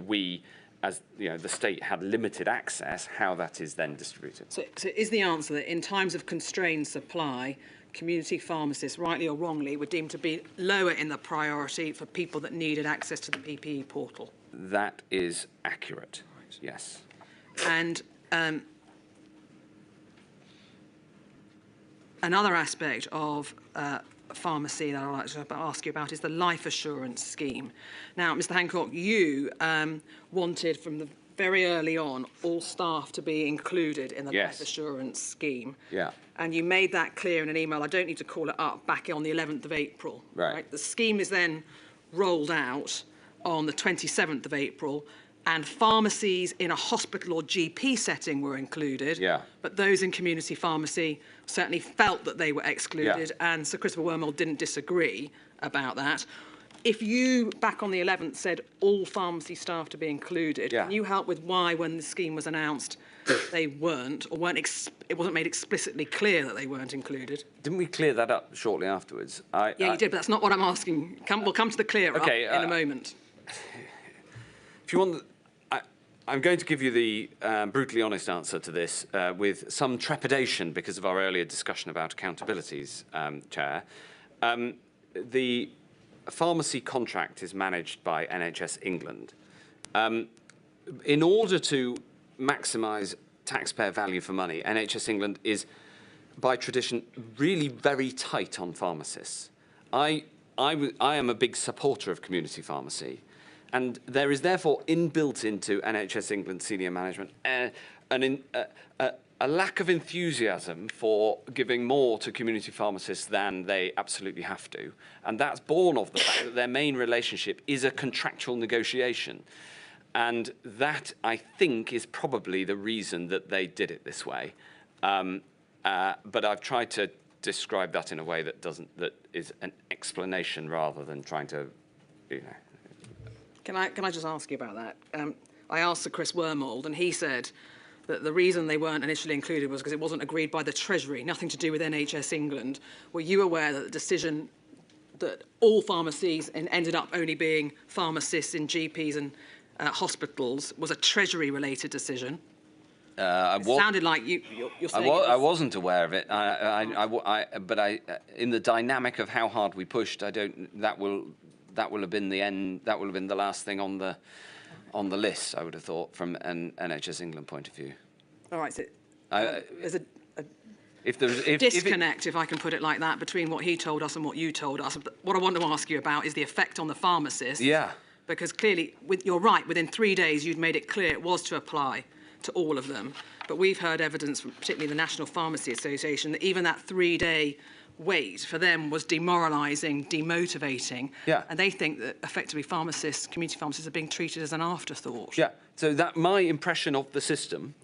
we as the state had limited access, how that is then distributed. So is the answer that in times of constrained supply, community pharmacists, rightly or wrongly, were deemed to be lower in the priority for people that needed access to the PPE portal? That is accurate, yes. And another aspect of pharmacy that I'd like to ask you about is the life assurance scheme. Now, Mr. Hancock, you wanted from the very early on all staff to be included in the life assurance scheme. Yeah. And you made that clear in an email, I don't need to call it up, back on the 11th of April. Right. The scheme is then rolled out on the 27th of April, and pharmacies in a hospital or GP setting were included, but those in community pharmacy certainly felt that they were excluded, and Sir Christopher Wormald didn't disagree about that. If you, back on the 11th, said all pharmacy staff to be included, can you help with why, when the scheme was announced, they weren't, or it wasn't made explicitly clear that they weren't included? Didn't we clear that up shortly afterwards? You did, but that's not what I'm asking. We'll come to the clear up in a moment. If you want, I'm going to give you the brutally honest answer to this with some trepidation because of our earlier discussion about accountabilities, Chair. The pharmacy contract is managed by NHS England. In order to maximise taxpayer value for money, NHS England is, by tradition, really very tight on pharmacists. I am a big supporter of community pharmacy, and there is therefore inbuilt into NHS England senior management a lack of enthusiasm for giving more to community pharmacists than they absolutely have to. And that's born of the fact that their main relationship is a contractual negotiation. And that, I think, is probably the reason that they did it this way. But I've tried to describe that in a way that is an explanation rather than trying to, you know. Can I just ask you about that? I asked Sir Chris Wormold, and he said that the reason they weren't initially included was because it wasn't agreed by the Treasury, nothing to do with NHS England. Were you aware that the decision that all pharmacies ended up only being pharmacists in GPs and hospitals was a Treasury-related decision? It sounded like you're saying I wasn't aware of it. But in the dynamic of how hard we pushed, that will have been the end. That will have been the last thing on the list, I would have thought, from an NHS England point of view. All right, so there's a disconnect, if I can put it like that, between what he told us and what you told us. But what I want to ask you about is the effect on the pharmacists. Yeah. Because clearly, you're right, within 3 days you'd made it clear it was to apply to all of them. But we've heard evidence from particularly the National Pharmacy Association that even that 3-day wait for them was demoralising, demotivating. Yeah. And they think that effectively community pharmacists are being treated as an afterthought. Yeah. So that my impression of the system,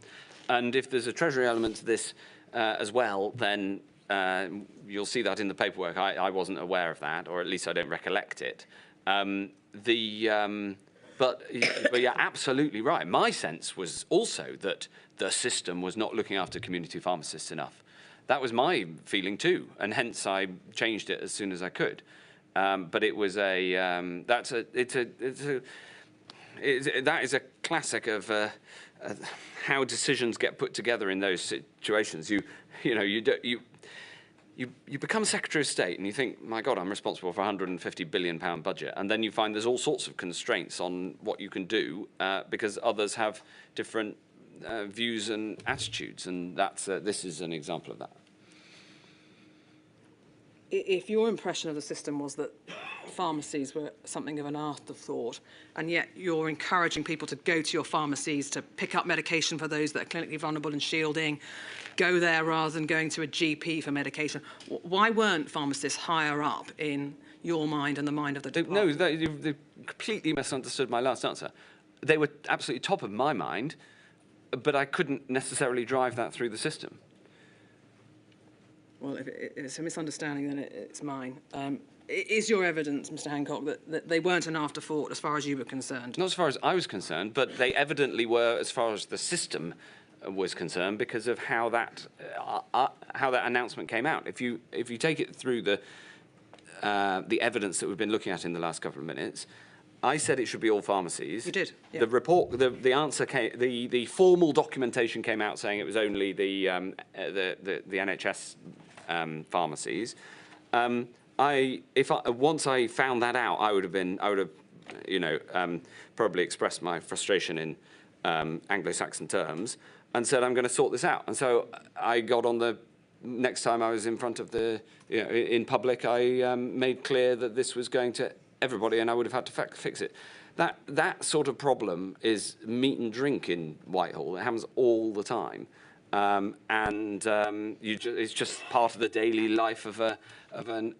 and if there's a Treasury element to this as well, then you'll see that in the paperwork. I wasn't aware of that, or at least I don't recollect it. But you're absolutely right. My sense was also that the system was not looking after community pharmacists enough. That was my feeling too, and hence I changed it as soon as I could. But it was that is a classic of how decisions get put together in those situations. You become Secretary of State and you think, my God, I'm responsible for a £150 billion budget. And then you find there's all sorts of constraints on what you can do because others have different views and attitudes. And this is an example of that. If your impression of the system was that pharmacies were something of an afterthought, and yet you're encouraging people to go to your pharmacies to pick up medication for those that are clinically vulnerable and shielding, go there rather than going to a GP for medication, why weren't pharmacists higher up in your mind and the mind of the department? No, they completely misunderstood my last answer. They were absolutely top of my mind, but I couldn't necessarily drive that through the system. Well, if it's a misunderstanding, then it's mine. Is your evidence, Mr. Hancock, that they weren't an afterthought as far as you were concerned? Not as far as I was concerned, but they evidently were as far as the system was concerned because of how that announcement came out. If you take it through the evidence that we've been looking at in the last couple of minutes, I said it should be all pharmacies. You did. Yeah. The report, the answer came. The formal documentation came out saying it was only the NHS pharmacies. Once I found that out, I would have probably expressed my frustration in Anglo-Saxon terms and said I'm going to sort this out. And so I got on the next time I was in front of in public, I made clear that this was going to everybody, and I would have had to fix it. That sort of problem is meat and drink in Whitehall. It happens all the time, it's just part of the daily life of an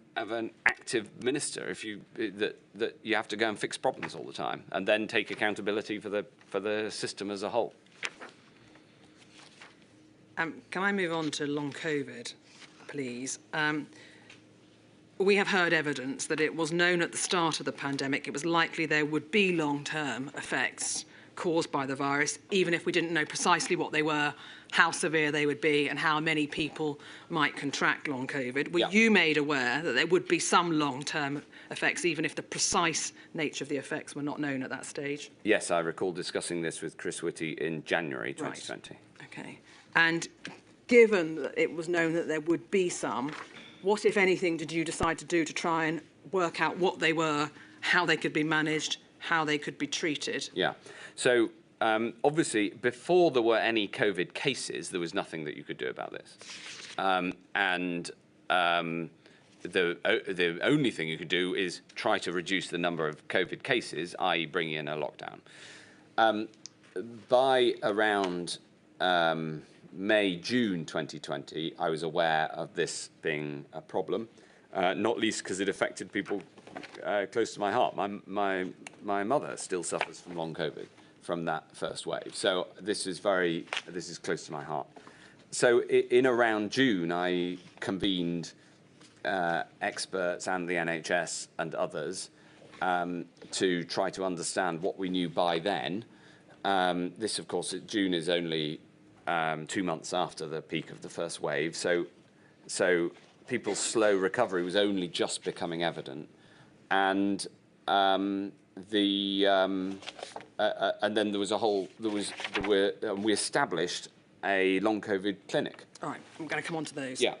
active minister. That you have to go and fix problems all the time, and then take accountability for the system as a whole. Can I move on to long COVID, please? We have heard evidence that it was known at the start of the pandemic it was likely there would be long-term effects caused by the virus, even if we didn't know precisely what they were, how severe they would be, and how many people might contract long COVID. Were you made aware that there would be some long-term effects, even if the precise nature of the effects were not known at that stage? Yes, I recall discussing this with Chris Whitty in January 2020. Right. Okay. And given that it was known that there would be some, what, if anything, did you decide to do to try and work out what they were, how they could be managed, how they could be treated? Yeah. So obviously, before there were any COVID cases, there was nothing that you could do about this. The only thing you could do is try to reduce the number of COVID cases, i.e. bringing in a lockdown. By around May, June 2020, I was aware of this being a problem, not least because it affected people close to my heart. My mother still suffers from long COVID from that first wave. So this is close to my heart. So in around June, I convened experts and the NHS and others to try to understand what we knew by then. This, of course, June is only 2 months after the peak of the first wave. So people's slow recovery was only just becoming evident. And and then there was we established a long COVID clinic. All right, I'm going to come on to those. Yeah.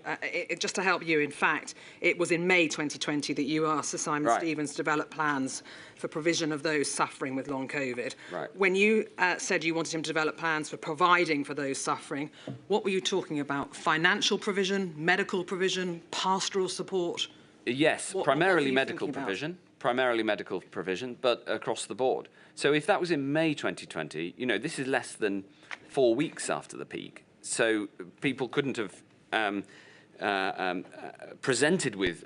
Just to help you, in fact, it was in May 2020 that you asked Sir Simon Stevens to develop plans for provision of those suffering with long COVID. Right. When you said you wanted him to develop plans for providing for those suffering, what were you talking about? Financial provision, medical provision, pastoral support? Yes, primarily medical provision. Primarily medical provision, but across the board. So if that was in May 2020, this is less than 4 weeks after the peak. So people couldn't have presented with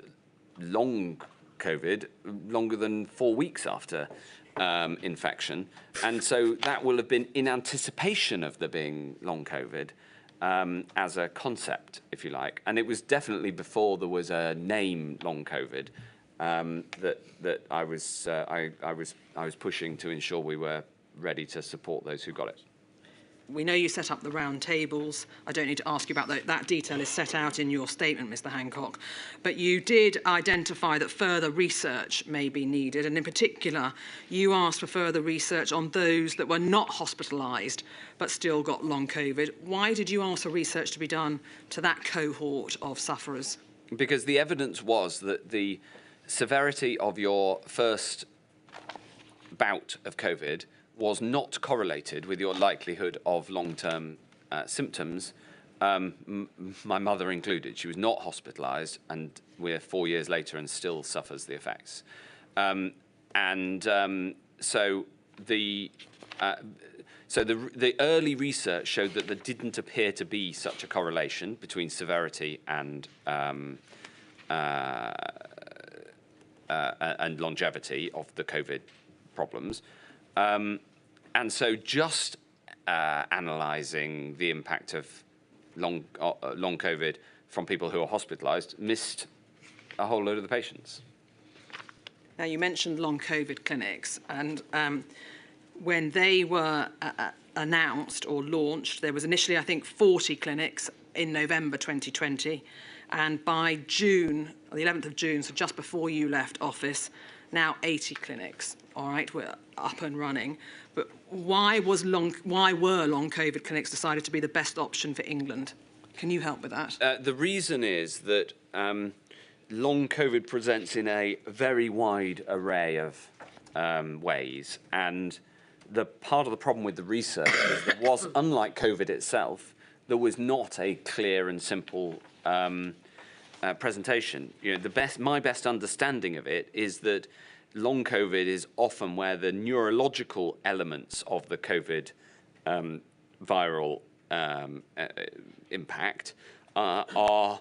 long COVID longer than 4 weeks after infection. And so that will have been in anticipation of there being long COVID as a concept, if you like. And it was definitely before there was a name long COVID that I was pushing to ensure we were ready to support those who got it. We know you set up the round tables. I don't need to ask you about that. That detail is set out in your statement, Mr. Hancock. But you did identify that further research may be needed. And in particular, you asked for further research on those that were not hospitalised but still got long COVID. Why did you ask for research to be done to that cohort of sufferers? Because the evidence was that the severity of your first bout of COVID was not correlated with your likelihood of long-term symptoms, my mother included. She was not hospitalised, and we're 4 years later and still suffers the effects. So the early research showed that there didn't appear to be such a correlation between severity and longevity of the COVID problems. And so just analysing the impact of long COVID from people who are hospitalised missed a whole load of the patients. Now, you mentioned long COVID clinics, and when they were announced or launched, there was initially, I think, 40 clinics in November 2020, and by June, the 11th of June, so just before you left office, now 80 clinics. All right, we're up and running. But why were long COVID clinics decided to be the best option for England? Can you help with that? The reason is that long COVID presents in a very wide array of ways, and the part of the problem with the research is that was, unlike COVID itself, there was not a clear and simple presentation. My best understanding of it is that long COVID is often where the neurological elements of the COVID viral impact are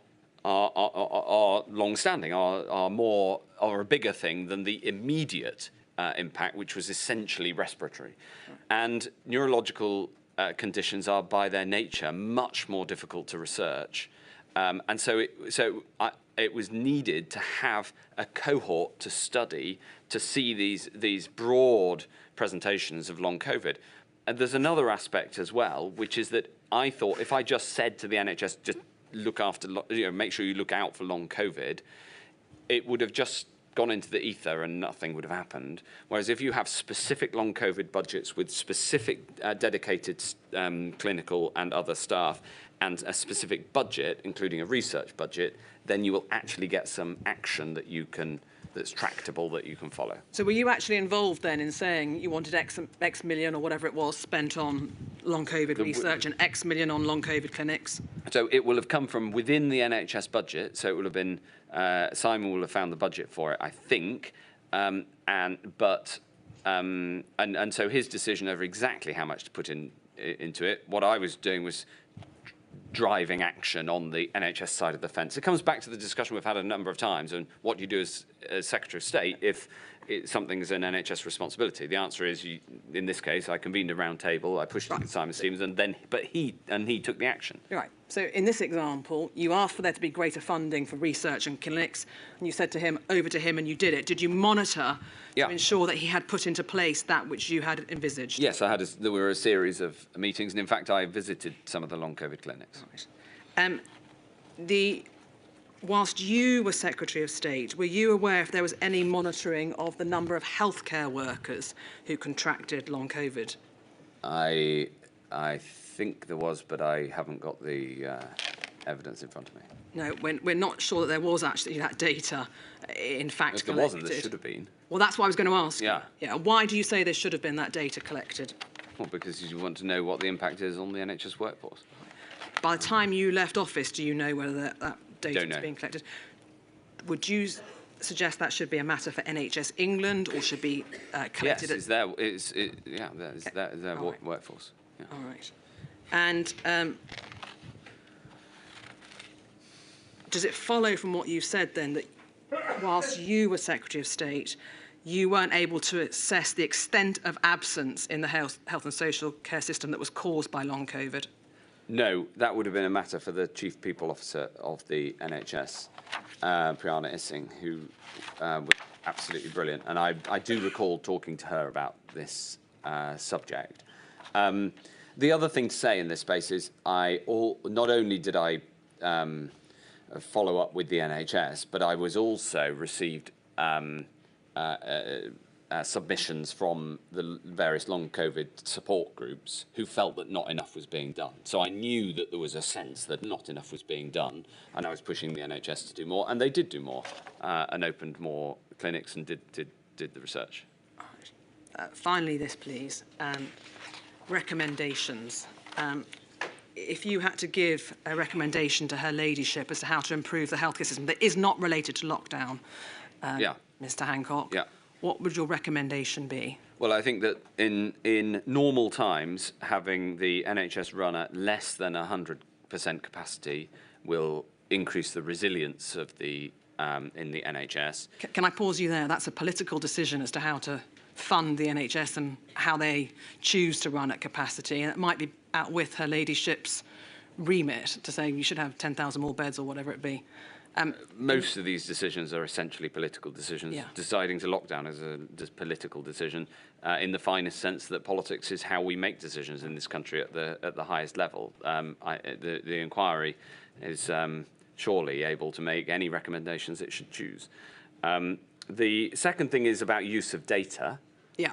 long-standing, are a bigger thing than the immediate impact, which was essentially respiratory. And neurological conditions are, by their nature, much more difficult to research. And so it was needed to have a cohort to study to see these broad presentations of long COVID. there's another aspect as well, which is that I thought if I just said to the NHS, just look after, make sure you look out for long COVID, it would have just gone into the ether and nothing would have happened. Whereas if you have specific long COVID budgets with specific dedicated clinical and other staff and a specific budget, including a research budget, then you will actually get some action that you can, that's tractable, that you can follow. So were you actually involved then in saying you wanted X million or whatever it was spent on long COVID research and X million on long COVID clinics? So it will have come from within the NHS budget. So it will have been, Simon will have found the budget for it, I think. And so his decision over exactly how much to put into it, what I was doing was driving action on the NHS side of the fence. It comes back to the discussion we've had a number of times and what you do as Secretary of State if something's an NHS responsibility. The answer is, in this case, I convened a round table, I pushed it to Simon Stevens, but he took the action. Right. So in this example, you asked for there to be greater funding for research and clinics, and you said to him, over to him, and you did it. Did you monitor to ensure that he had put into place that which you had envisaged? Yes, there were a series of meetings, and in fact, I visited some of the long COVID clinics. Right. Whilst you were Secretary of State, were you aware if there was any monitoring of the number of healthcare workers who contracted long COVID? I think there was, but I haven't got the evidence in front of me. No, we're not sure that there was actually that data, in fact, if there wasn't, there should have been. Well, that's what I was going to ask. Yeah. Yeah. Why do you say there should have been that data collected? Well, because you want to know what the impact is on the NHS workforce. By the time you left office, do you know whether that data is being collected? Would you suggest that should be a matter for NHS England or should be collected? Yes, it's their workforce. Yeah. All right. And does it follow from what you said then that whilst you were Secretary of State, you weren't able to assess the extent of absence in the health and social care system that was caused by long COVID? No, that would have been a matter for the Chief People Officer of the NHS, Priyana Issing, who was absolutely brilliant. And I do recall talking to her about this subject. The other thing to say in this space is not only did I follow up with the NHS, but I was also received submissions from the various long COVID support groups who felt that not enough was being done. So I knew that there was a sense that not enough was being done, and I was pushing the NHS to do more, and they did do more, and opened more clinics and did the research. Finally, this please, recommendations. If you had to give a recommendation to her ladyship as to how to improve the healthcare system that is not related to lockdown, Mr. Hancock, what would your recommendation be? Well, I think that in normal times, having the NHS run at less than 100% capacity will increase the resilience of the in the NHS. Can I pause you there? That's a political decision as to how to fund the NHS and how they choose to run at capacity, and it might be out with her ladyship's remit to say you should have 10,000 more beds or whatever it be. Most of these decisions are essentially political decisions. Yeah. Deciding to lock down is a political decision in the finest sense that politics is how we make decisions in this country at the highest level. The inquiry is surely able to make any recommendations it should choose. The second thing is about use of data. Yeah.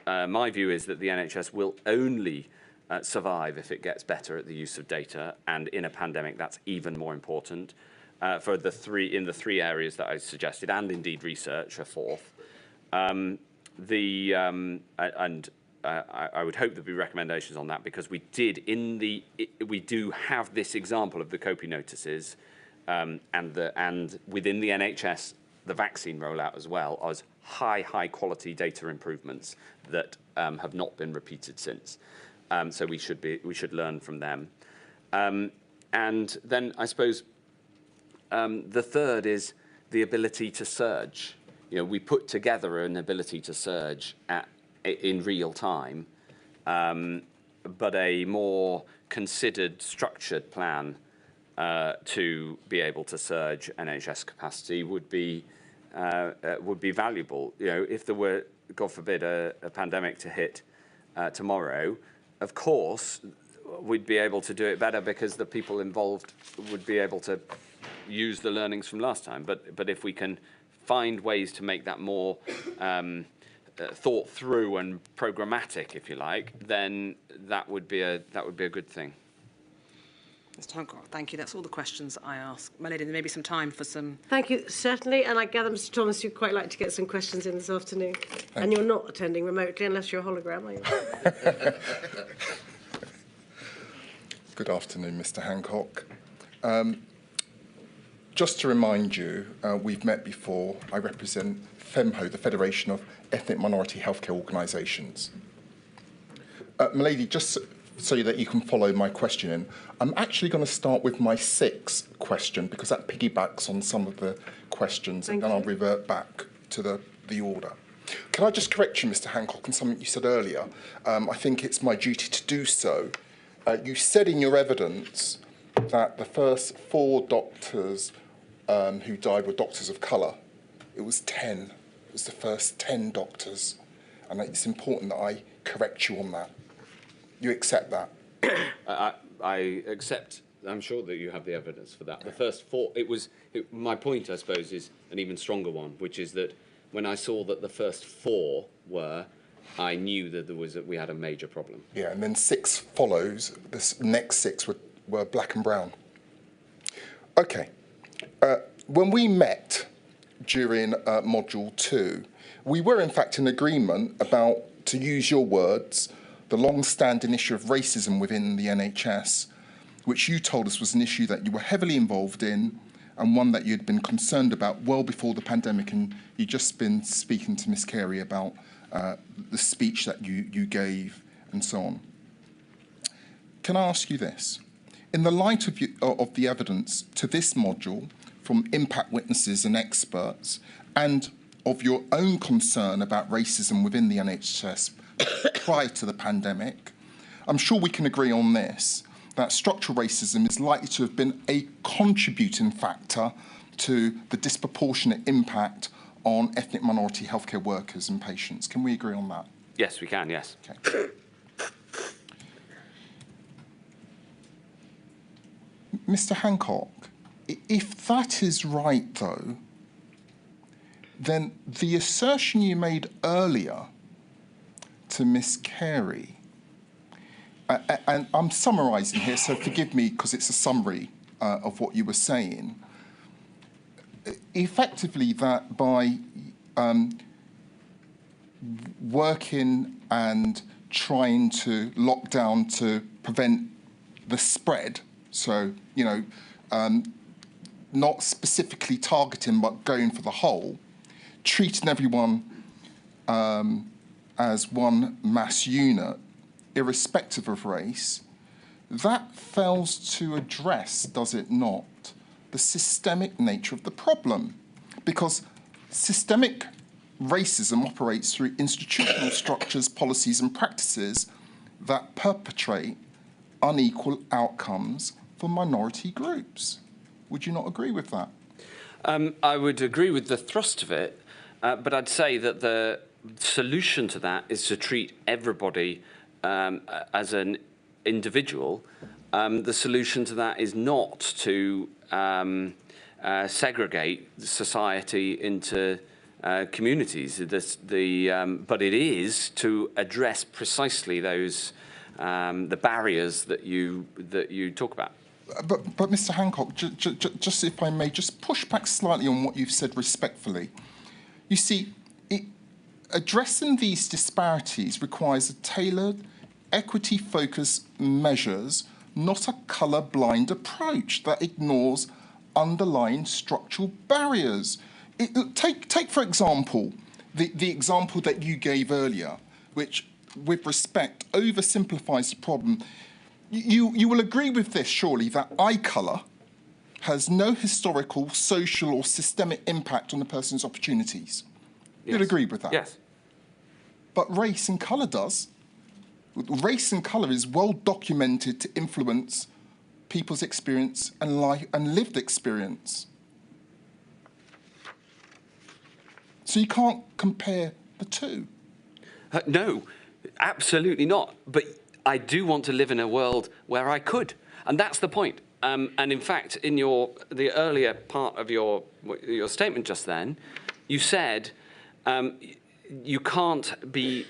My view is that the NHS will only survive if it gets better at the use of data, and in a pandemic that's even more important for the three areas that I suggested, and indeed research, a fourth. I would hope there'd be recommendations on that, because we do have this example of the COPI notices, and within the NHS the vaccine rollout as well, as high quality data improvements that have not been repeated since. So we should learn from them. And then I suppose the third is the ability to surge. You know, we put together an ability to surge in real time, but a more considered, structured plan to be able to surge NHS capacity would be valuable. You know, if there were, God forbid, a pandemic to hit tomorrow, of course, we'd be able to do it better because the people involved would be able to use the learnings from last time. But if we can find ways to make that more thought through and programmatic, if you like, then that would be a good thing. Mr. Hancock, thank you. That's all the questions I asked. My lady, there may be some time for some... Thank you, certainly. And I gather, Mr. Thomas, you'd quite like to get some questions in this afternoon. And you're not attending remotely unless you're a hologram, are you? Good afternoon, Mr. Hancock. Just to remind you, we've met before. I represent FEMHO, the Federation of Ethnic Minority Healthcare Organisations. Milady, just so that you can follow my questioning, I'm actually going to start with my sixth question because that piggybacks on some of the questions, and then I'll revert back to the order. Can I just correct you, Mr. Hancock, on something you said earlier? I think it's my duty to do so. You said in your evidence that the first 4 doctors who died were doctors of colour. It was 10. It was the first 10 doctors. And it's important that I correct you on that. You accept that? I accept. I'm sure that you have the evidence for that. The first 4. My point, I suppose, is an even stronger one, which is that when I saw that the first 4 were, I knew that we had a major problem. Yeah, and then 6 follows. The next 6 were black and brown. Okay. When we met during Module 2, we were in fact in agreement about, to use your words, the long-standing issue of racism within the NHS, which you told us was an issue that you were heavily involved in and one that you'd been concerned about well before the pandemic, and you'd just been speaking to Miss Carey about the speech that you gave and so on. Can I ask you this? In the light of the evidence to this module from impact witnesses and experts, and of your own concern about racism within the NHS prior to the pandemic, I'm sure we can agree on this, that structural racism is likely to have been a contributing factor to the disproportionate impact on ethnic minority healthcare workers and patients. Can we agree on that? Yes, we can, yes. Okay. Mr. Hancock, if that is right, though, then the assertion you made earlier to Miss Carey, and I'm summarising here, so forgive me because it's a summary of what you were saying, effectively that by working and trying to lock down to prevent the spread, so, you know, not specifically targeting but going for the whole, treating everyone as one mass unit, irrespective of race, that fails to address, does it not, the systemic nature of the problem? Because systemic racism operates through institutional structures, policies and practices that perpetrate unequal outcomes for minority groups. Would you not agree with that? I would agree with the thrust of it, but I'd say that the solution to that is to treat everybody as an individual. The solution to that is not to segregate society into communities, but it is to address precisely those the barriers that you talk about. But Mr. Hancock, just if I may, just push back slightly on what you've said respectfully. You see, addressing these disparities requires a tailored, equity-focused measures, not a colour-blind approach that ignores underlying structural barriers. Take for example, the example that you gave earlier, which, with respect, oversimplifies the problem. You will agree with this, surely, that eye colour has no historical, social or systemic impact on a person's opportunities. Yes. You'd agree with that? Yes. But race and colour does. Race and colour is well documented to influence people's experience and life and lived experience. So you can't compare the two. No. Absolutely not. But I do want to live in a world where I could. And that's the point. And in fact, in the earlier part of your statement just then, you said you can't be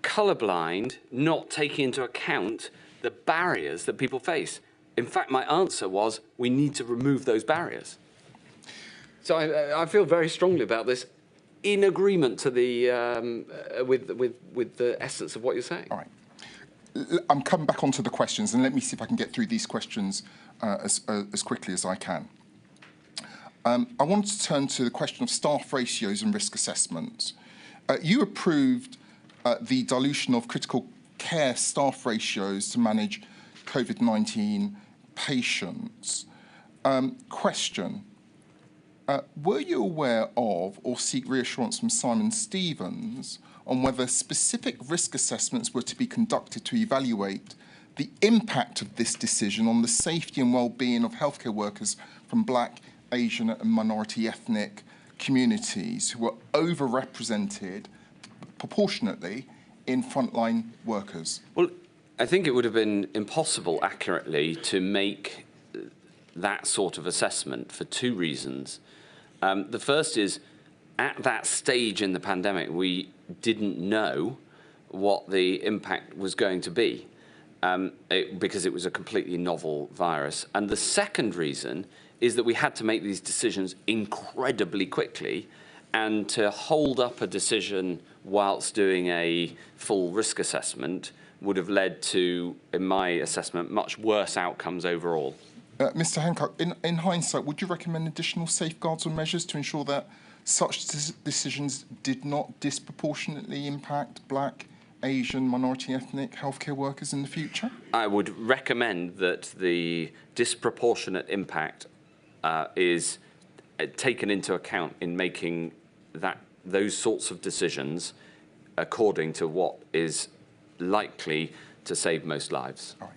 colourblind, not taking into account the barriers that people face. In fact, my answer was, we need to remove those barriers. So I feel very strongly about this, in agreement to the with the essence of what you're saying. All right. I'm coming back onto the questions, and let me see if I can get through these questions as quickly as I can. I want to turn to the question of staff ratios and risk assessments. You approved the dilution of critical care staff ratios to manage COVID-19 patients. Question. Were you aware of or seek reassurance from Simon Stevens on whether specific risk assessments were to be conducted to evaluate the impact of this decision on the safety and well-being of healthcare workers from Black, Asian and minority ethnic communities who were overrepresented proportionately in frontline workers? Well, I think it would have been impossible accurately to make that sort of assessment for two reasons. The first is, at that stage in the pandemic, we didn't know what the impact was going to be because it was a completely novel virus. And the second reason is that we had to make these decisions incredibly quickly, and to hold up a decision whilst doing a full risk assessment would have led to, in my assessment, much worse outcomes overall. Mr. Hancock, in hindsight, would you recommend additional safeguards or measures to ensure that such decisions did not disproportionately impact Black, Asian, minority ethnic healthcare workers in the future? I would recommend that the disproportionate impact is taken into account in making those sorts of decisions according to what is likely to save most lives. All right.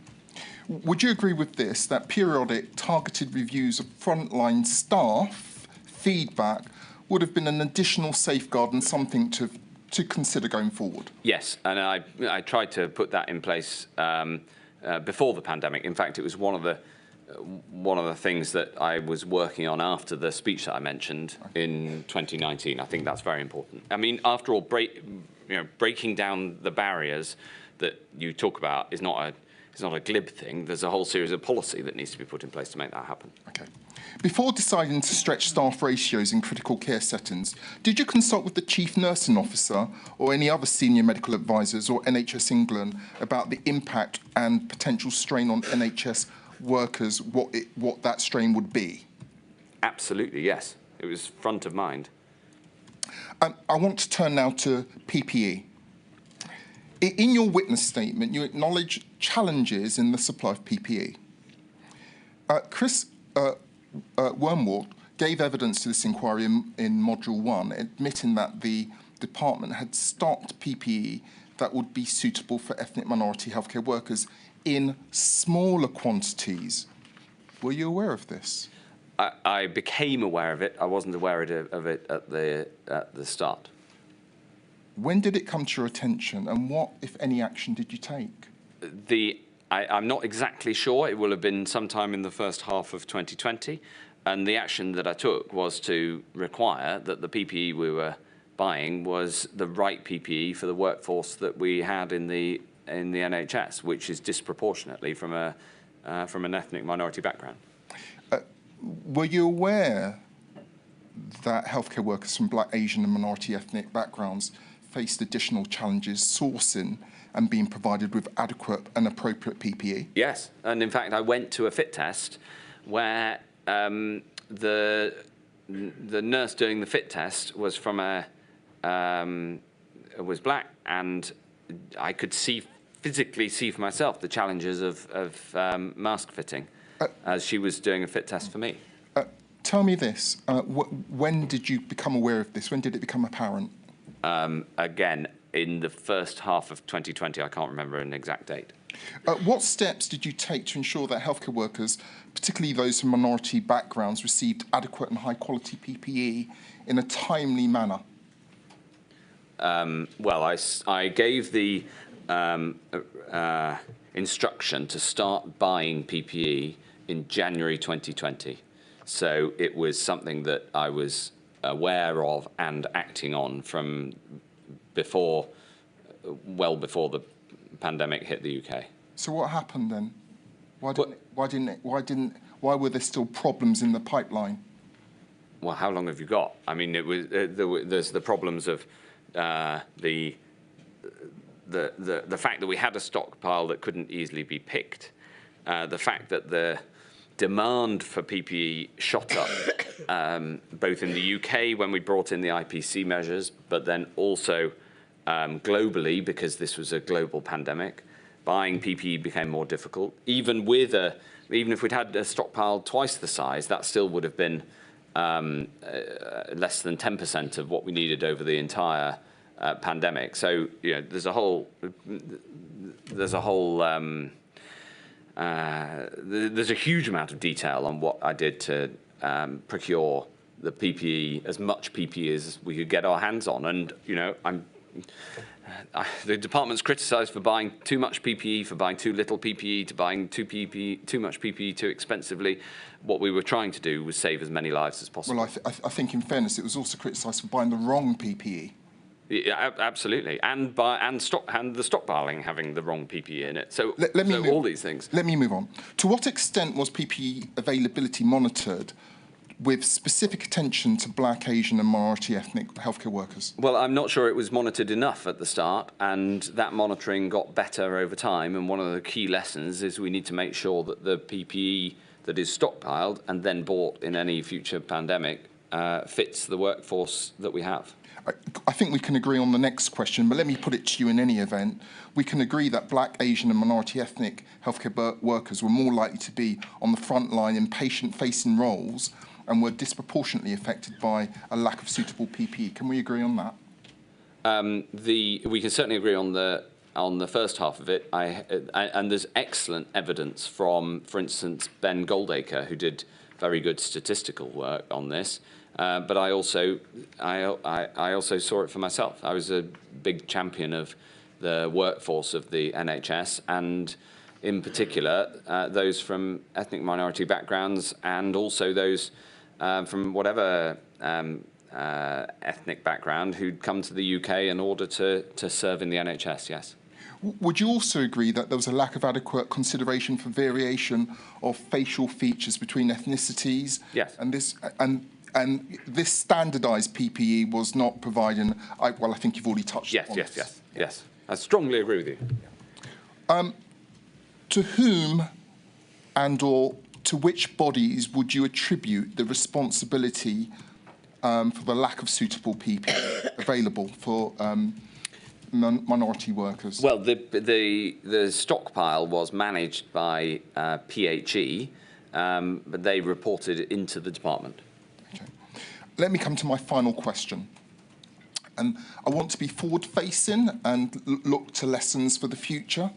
Would you agree with this, that periodic targeted reviews of frontline staff feedback would have been an additional safeguard and something to consider going forward? Yes, and I tried to put that in place before the pandemic. In fact, it was one of the things that I was working on after the speech that I mentioned in 2019. I think that's very important. I mean, after all, breaking down the barriers that you talk about is not a glib thing. There's a whole series of policy that needs to be put in place to make that happen. Okay. Before deciding to stretch staff ratios in critical care settings, did you consult with the Chief Nursing Officer or any other senior medical advisors or NHS England about the impact and potential strain on NHS workers, what that strain would be? Absolutely, yes. It was front of mind. I want to turn now to PPE. In your witness statement, you acknowledge challenges in the supply of PPE. Chris Wormwald gave evidence to this inquiry in Module 1, admitting that the department had stocked PPE that would be suitable for ethnic minority healthcare workers in smaller quantities. Were you aware of this? I became aware of it. I wasn't aware of it at the start. When did it come to your attention, and what, if any, action did you take? I'm not exactly sure. It will have been sometime in the first half of 2020, and the action that I took was to require that the PPE we were buying was the right PPE for the workforce that we had in the NHS, which is disproportionately from an ethnic minority background. Were you aware that healthcare workers from Black, Asian and minority ethnic backgrounds faced additional challenges sourcing and being provided with adequate and appropriate PPE? Yes, and in fact I went to a fit test where the nurse doing the fit test was from was Black, and I could physically see for myself the challenges of mask fitting as she was doing a fit test for me. Tell me this, when did you become aware of this? When did it become apparent? Again, in the first half of 2020, I can't remember an exact date. What steps did you take to ensure that healthcare workers, particularly those from minority backgrounds, received adequate and high-quality PPE in a timely manner? Well, I gave the instruction to start buying PPE in January 2020. So it was something that I was aware of and acting on from before, well before the pandemic hit the UK. So what happened then? Why were there still problems in the pipeline? Well, how long have you got? I mean, there's the problems of the fact that we had a stockpile that couldn't easily be picked, the fact that the demand for PPE shot up, both in the UK when we brought in the IPC measures, but then also globally because this was a global pandemic. Buying PPE became more difficult. Even if we'd had a stockpile twice the size, that still would have been less than 10% of what we needed over the entire pandemic. So there's a huge amount of detail on what I did to procure the PPE, as much PPE as we could get our hands on. And the department's criticised for buying too much PPE, for buying too little PPE, to buying too much PPE too expensively. What we were trying to do was save as many lives as possible. Well, I think in fairness, it was also criticised for buying the wrong PPE. Yeah, absolutely, and the stockpiling having the wrong PPE in it. So, all these things. Let me move on. To what extent was PPE availability monitored, with specific attention to Black, Asian and minority ethnic healthcare workers? Well, I'm not sure it was monitored enough at the start, and that monitoring got better over time. And one of the key lessons is we need to make sure that the PPE that is stockpiled and then bought in any future pandemic fits the workforce that we have. I think we can agree on the next question, but let me put it to you in any event. We can agree that Black, Asian and minority ethnic healthcare workers were more likely to be on the front line in patient-facing roles and were disproportionately affected by a lack of suitable PPE. Can we agree on that? We can certainly agree on the first half of it. And there's excellent evidence from, for instance, Ben Goldacre, who did very good statistical work on this. But I also saw it for myself. I was a big champion of the workforce of the NHS, and in particular those from ethnic minority backgrounds, and also those from whatever ethnic background who'd come to the UK in order to serve in the NHS. Yes. Would you also agree that there was a lack of adequate consideration for variation of facial features between ethnicities? Yes. And this standardised PPE was not providing. I think you've already touched on this. Yes. I strongly agree with you. To whom and/or to which bodies would you attribute the responsibility for the lack of suitable PPE available for minority workers? Well, the stockpile was managed by PHE, but they reported it into the department. Okay. Let me come to my final question. And I want to be forward-facing and look to lessons for the future.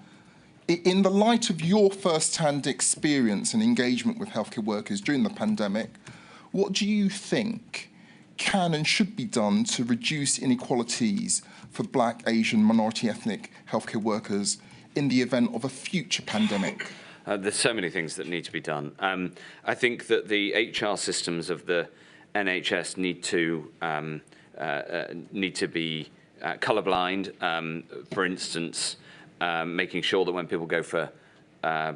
In the light of your first-hand experience and engagement with healthcare workers during the pandemic, what do you think can and should be done to reduce inequalities for Black, Asian, minority ethnic healthcare workers in the event of a future pandemic? There's so many things that need to be done. I think that the HR systems of the NHS need to be colourblind. For instance, making sure that when people go for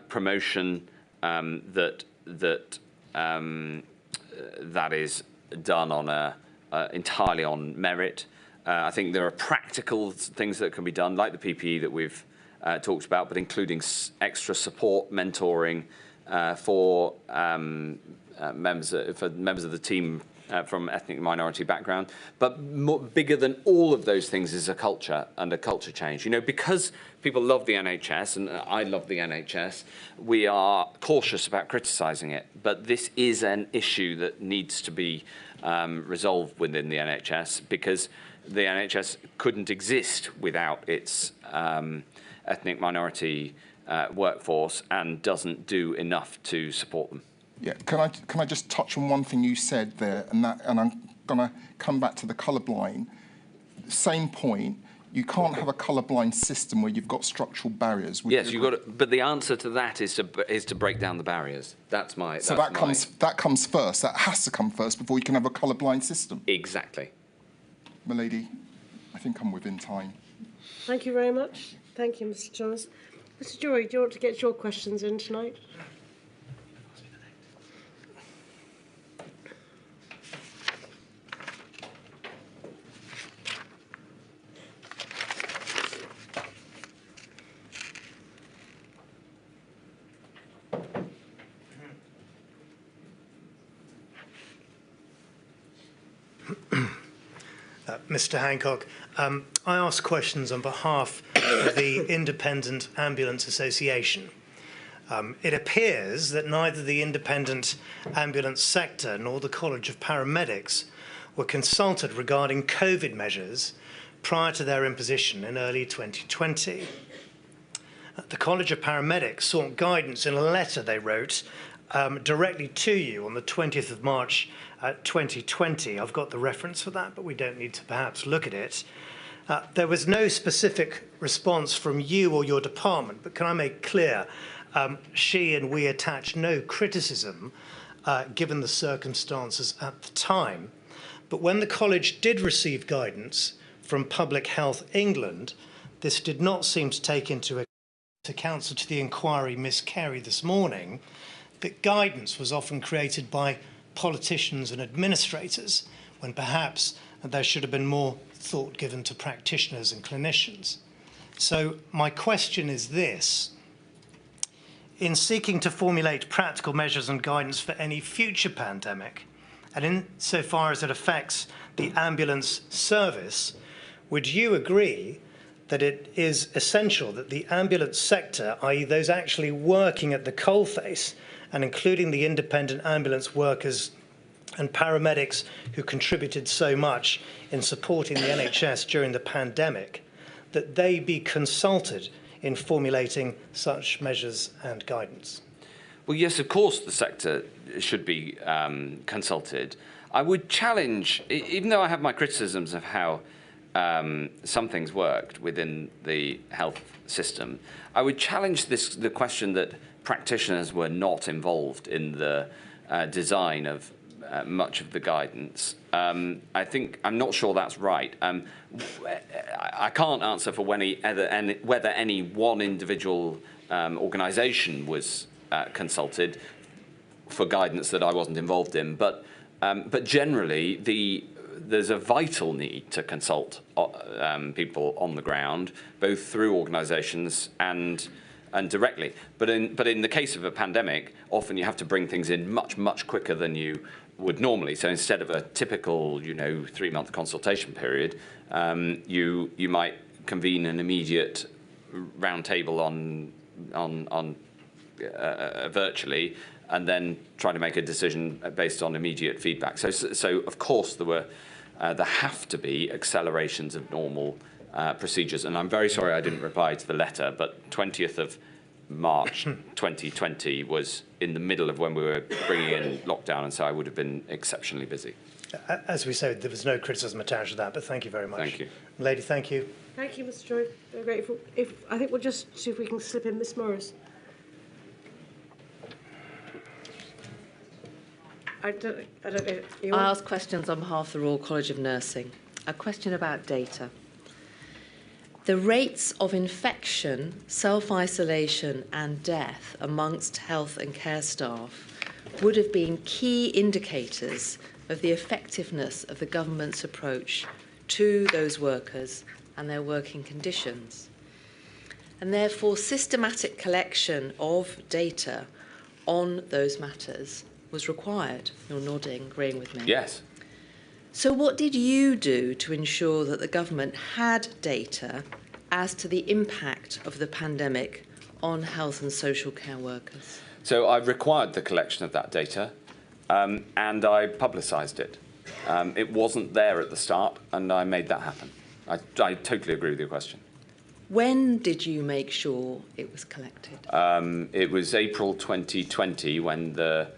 promotion, that is done on entirely on merit. I think there are practical things that can be done, like the PPE that we've talked about, but including extra support, mentoring for members of the team from ethnic minority background. But bigger than all of those things is a culture and a culture change. Because people love the NHS, and I love the NHS, we are cautious about criticising it. But this is an issue that needs to be resolved within the NHS, because the NHS couldn't exist without its ethnic minority workforce, and doesn't do enough to support them. Yeah, can I just touch on one thing you said there, and I'm going to come back to the colourblind. Same point. You can't have a colourblind system where you've got structural barriers. Yes, you've got to, but the answer to that is to break down the barriers. That's my. So that comes first. That has to come first before you can have a colourblind system. Exactly. Milady, I think I'm within time. Thank you very much. Thank you, Mr. Thomas. Mr. Joy, do you want to get your questions in tonight? Mr. Hancock, I ask questions on behalf of the Independent Ambulance Association. It appears that neither the independent ambulance sector nor the College of Paramedics were consulted regarding COVID measures prior to their imposition in early 2020. The College of Paramedics sought guidance in a letter they wrote directly to you on the 20th of March 2020. I've got the reference for that, but we don't need to perhaps look at it. There was no specific response from you or your department, but can I make clear, she and we attach no criticism given the circumstances at the time. But when the college did receive guidance from Public Health England, this did not seem to take into account to the inquiry Miss Carey this morning, that guidance was often created by politicians and administrators, when perhaps there should have been more thought given to practitioners and clinicians. So my question is this: in seeking to formulate practical measures and guidance for any future pandemic, and insofar as it affects the ambulance service, would you agree that it is essential that the ambulance sector, i.e. those actually working at the coalface, and including the independent ambulance workers and paramedics who contributed so much in supporting the NHS during the pandemic, that they be consulted in formulating such measures and guidance? Well, yes, of course the sector should be consulted. I would challenge, even though I have my criticisms of how some things worked within the health system, I would challenge the question that practitioners were not involved in the design of much of the guidance. I'm not sure that's right. I can't answer for whether any one individual organisation was consulted for guidance that I wasn't involved in, but generally there's a vital need to consult people on the ground, both through organisations and directly. But in the case of a pandemic, often you have to bring things in much quicker than you would normally. So instead of a typical 3-month consultation period, you might convene an immediate roundtable on virtually, and then try to make a decision based on immediate feedback. So of course there have to be accelerations of normal procedures. And I'm very sorry I didn't reply to the letter, but 20th of March 2020 was in the middle of when we were bringing in lockdown, and so I would have been exceptionally busy. As we said, there was no criticism attached to that, but thank you very much. Thank you. Lady, thank you. Thank you, Mr. Joy. Very grateful. I think we'll just see if we can slip in Miss Morris. I don't know. I ask questions on behalf of the Royal College of Nursing. A question about data. The rates of infection, self-isolation and death amongst health and care staff would have been key indicators of the effectiveness of the government's approach to those workers and their working conditions. And therefore, systematic collection of data on those matters was required. You're nodding, agreeing with me. Yes. So what did you do to ensure that the government had data as to the impact of the pandemic on health and social care workers? So I required the collection of that data, and I publicised it. It wasn't there at the start, and I made that happen. I totally agree with your question. When did you make sure it was collected? It was April 2020 when the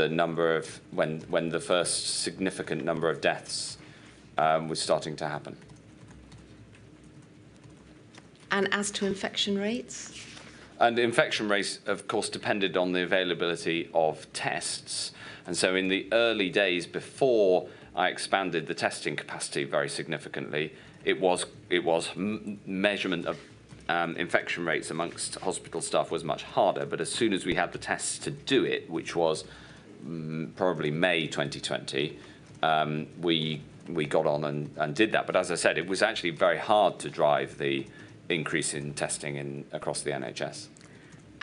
number of when the first significant number of deaths was starting to happen. And as to infection rates? And infection rates, of course, depended on the availability of tests. And so in the early days before I expanded the testing capacity very significantly, it was measurement of infection rates amongst hospital staff was much harder. But as soon as we had the tests to do it, which was probably May 2020, we got on and did that. But as I said, it was actually very hard to drive the increase in testing across the NHS.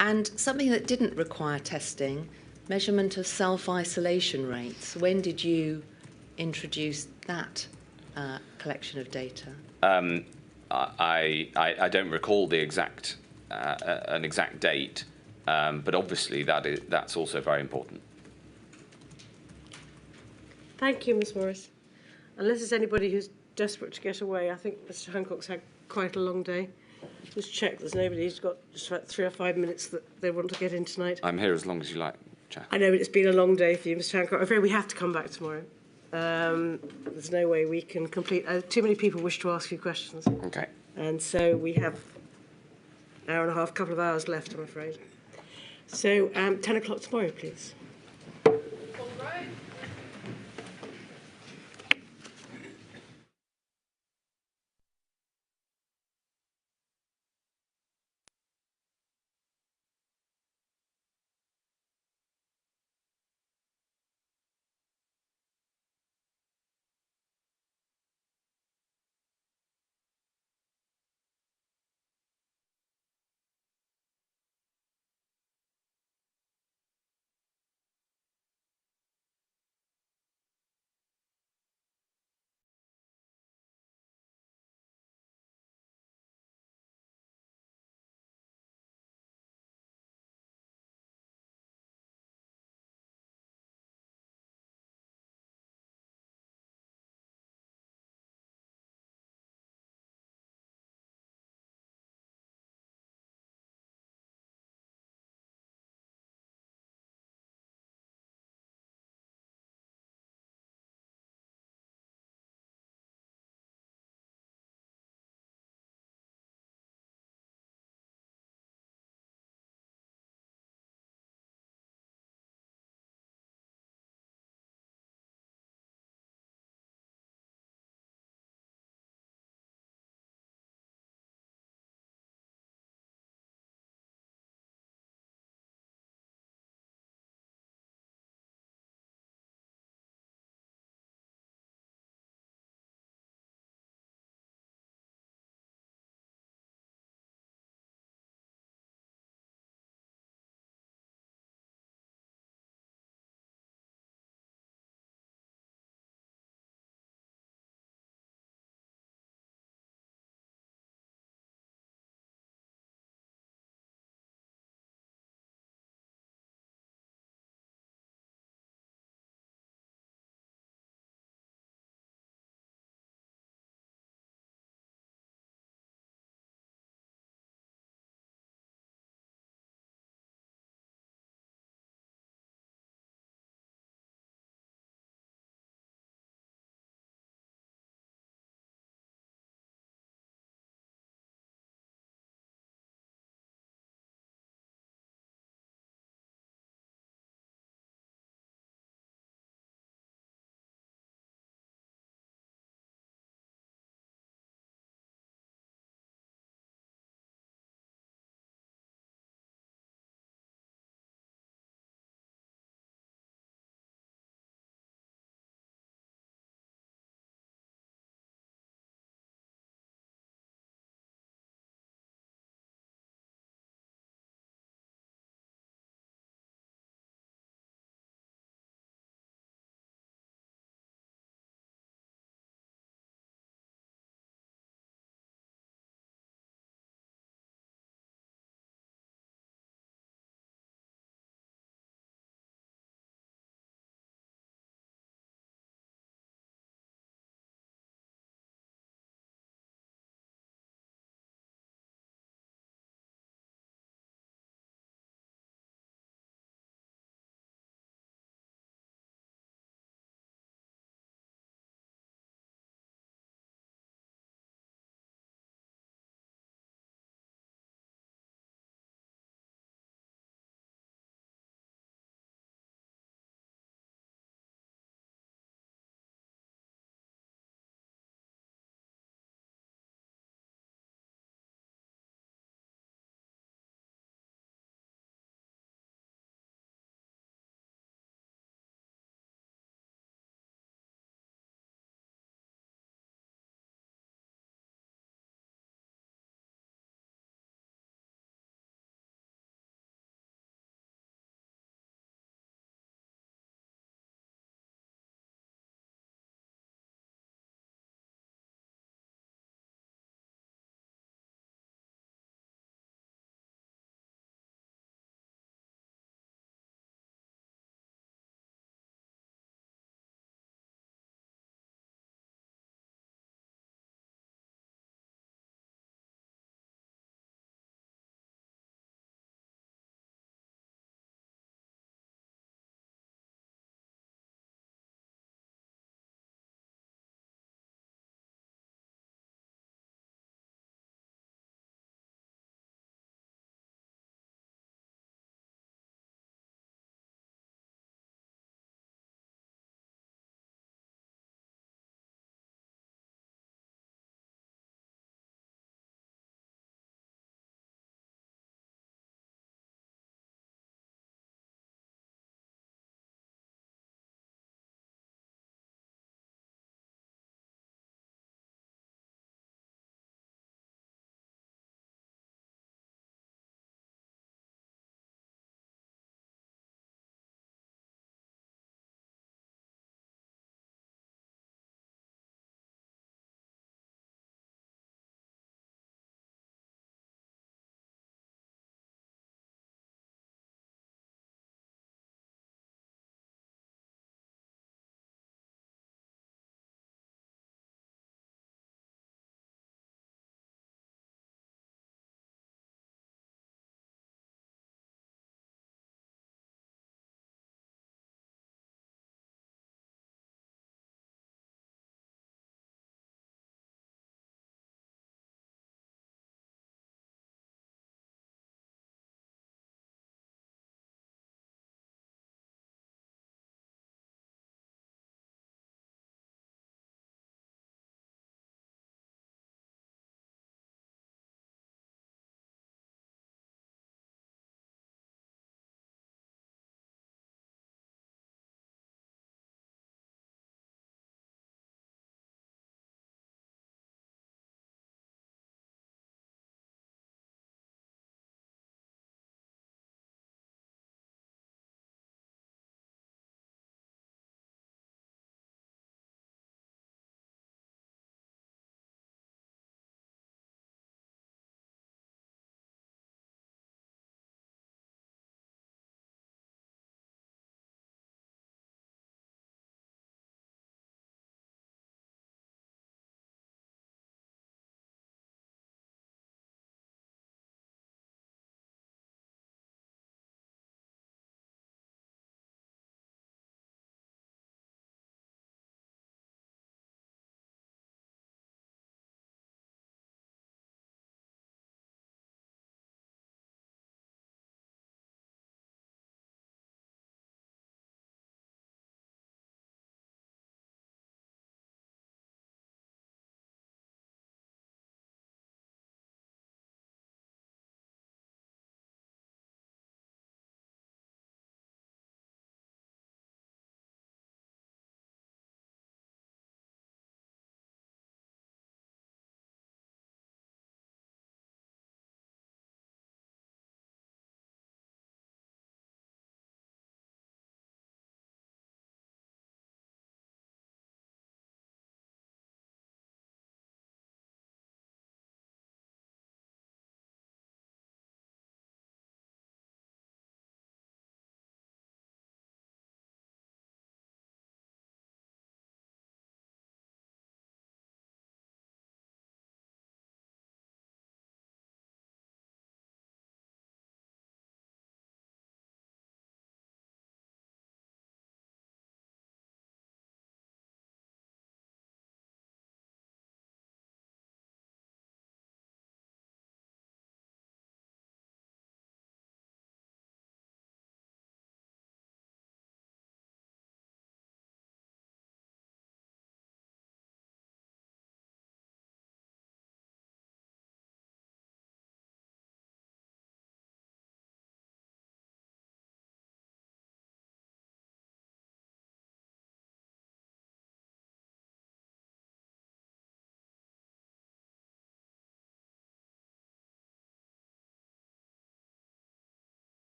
And something that didn't require testing, measurement of self-isolation rates. When did you introduce that collection of data? I don't recall the exact an exact date, but obviously that's also very important. Thank you, Ms. Morris. Unless there's anybody who's desperate to get away, I think Mr. Hancock's had quite a long day. Just check there's nobody who's got just about 3 or 5 minutes that they want to get in tonight. I'm here as long as you like, Chair. I know, but it's been a long day for you, Mr. Hancock. I'm afraid we have to come back tomorrow. There's no way we can complete. Too many people wish to ask you questions. Okay. And so we have an hour and a half, couple of hours left, I'm afraid. So 10 o'clock tomorrow, please.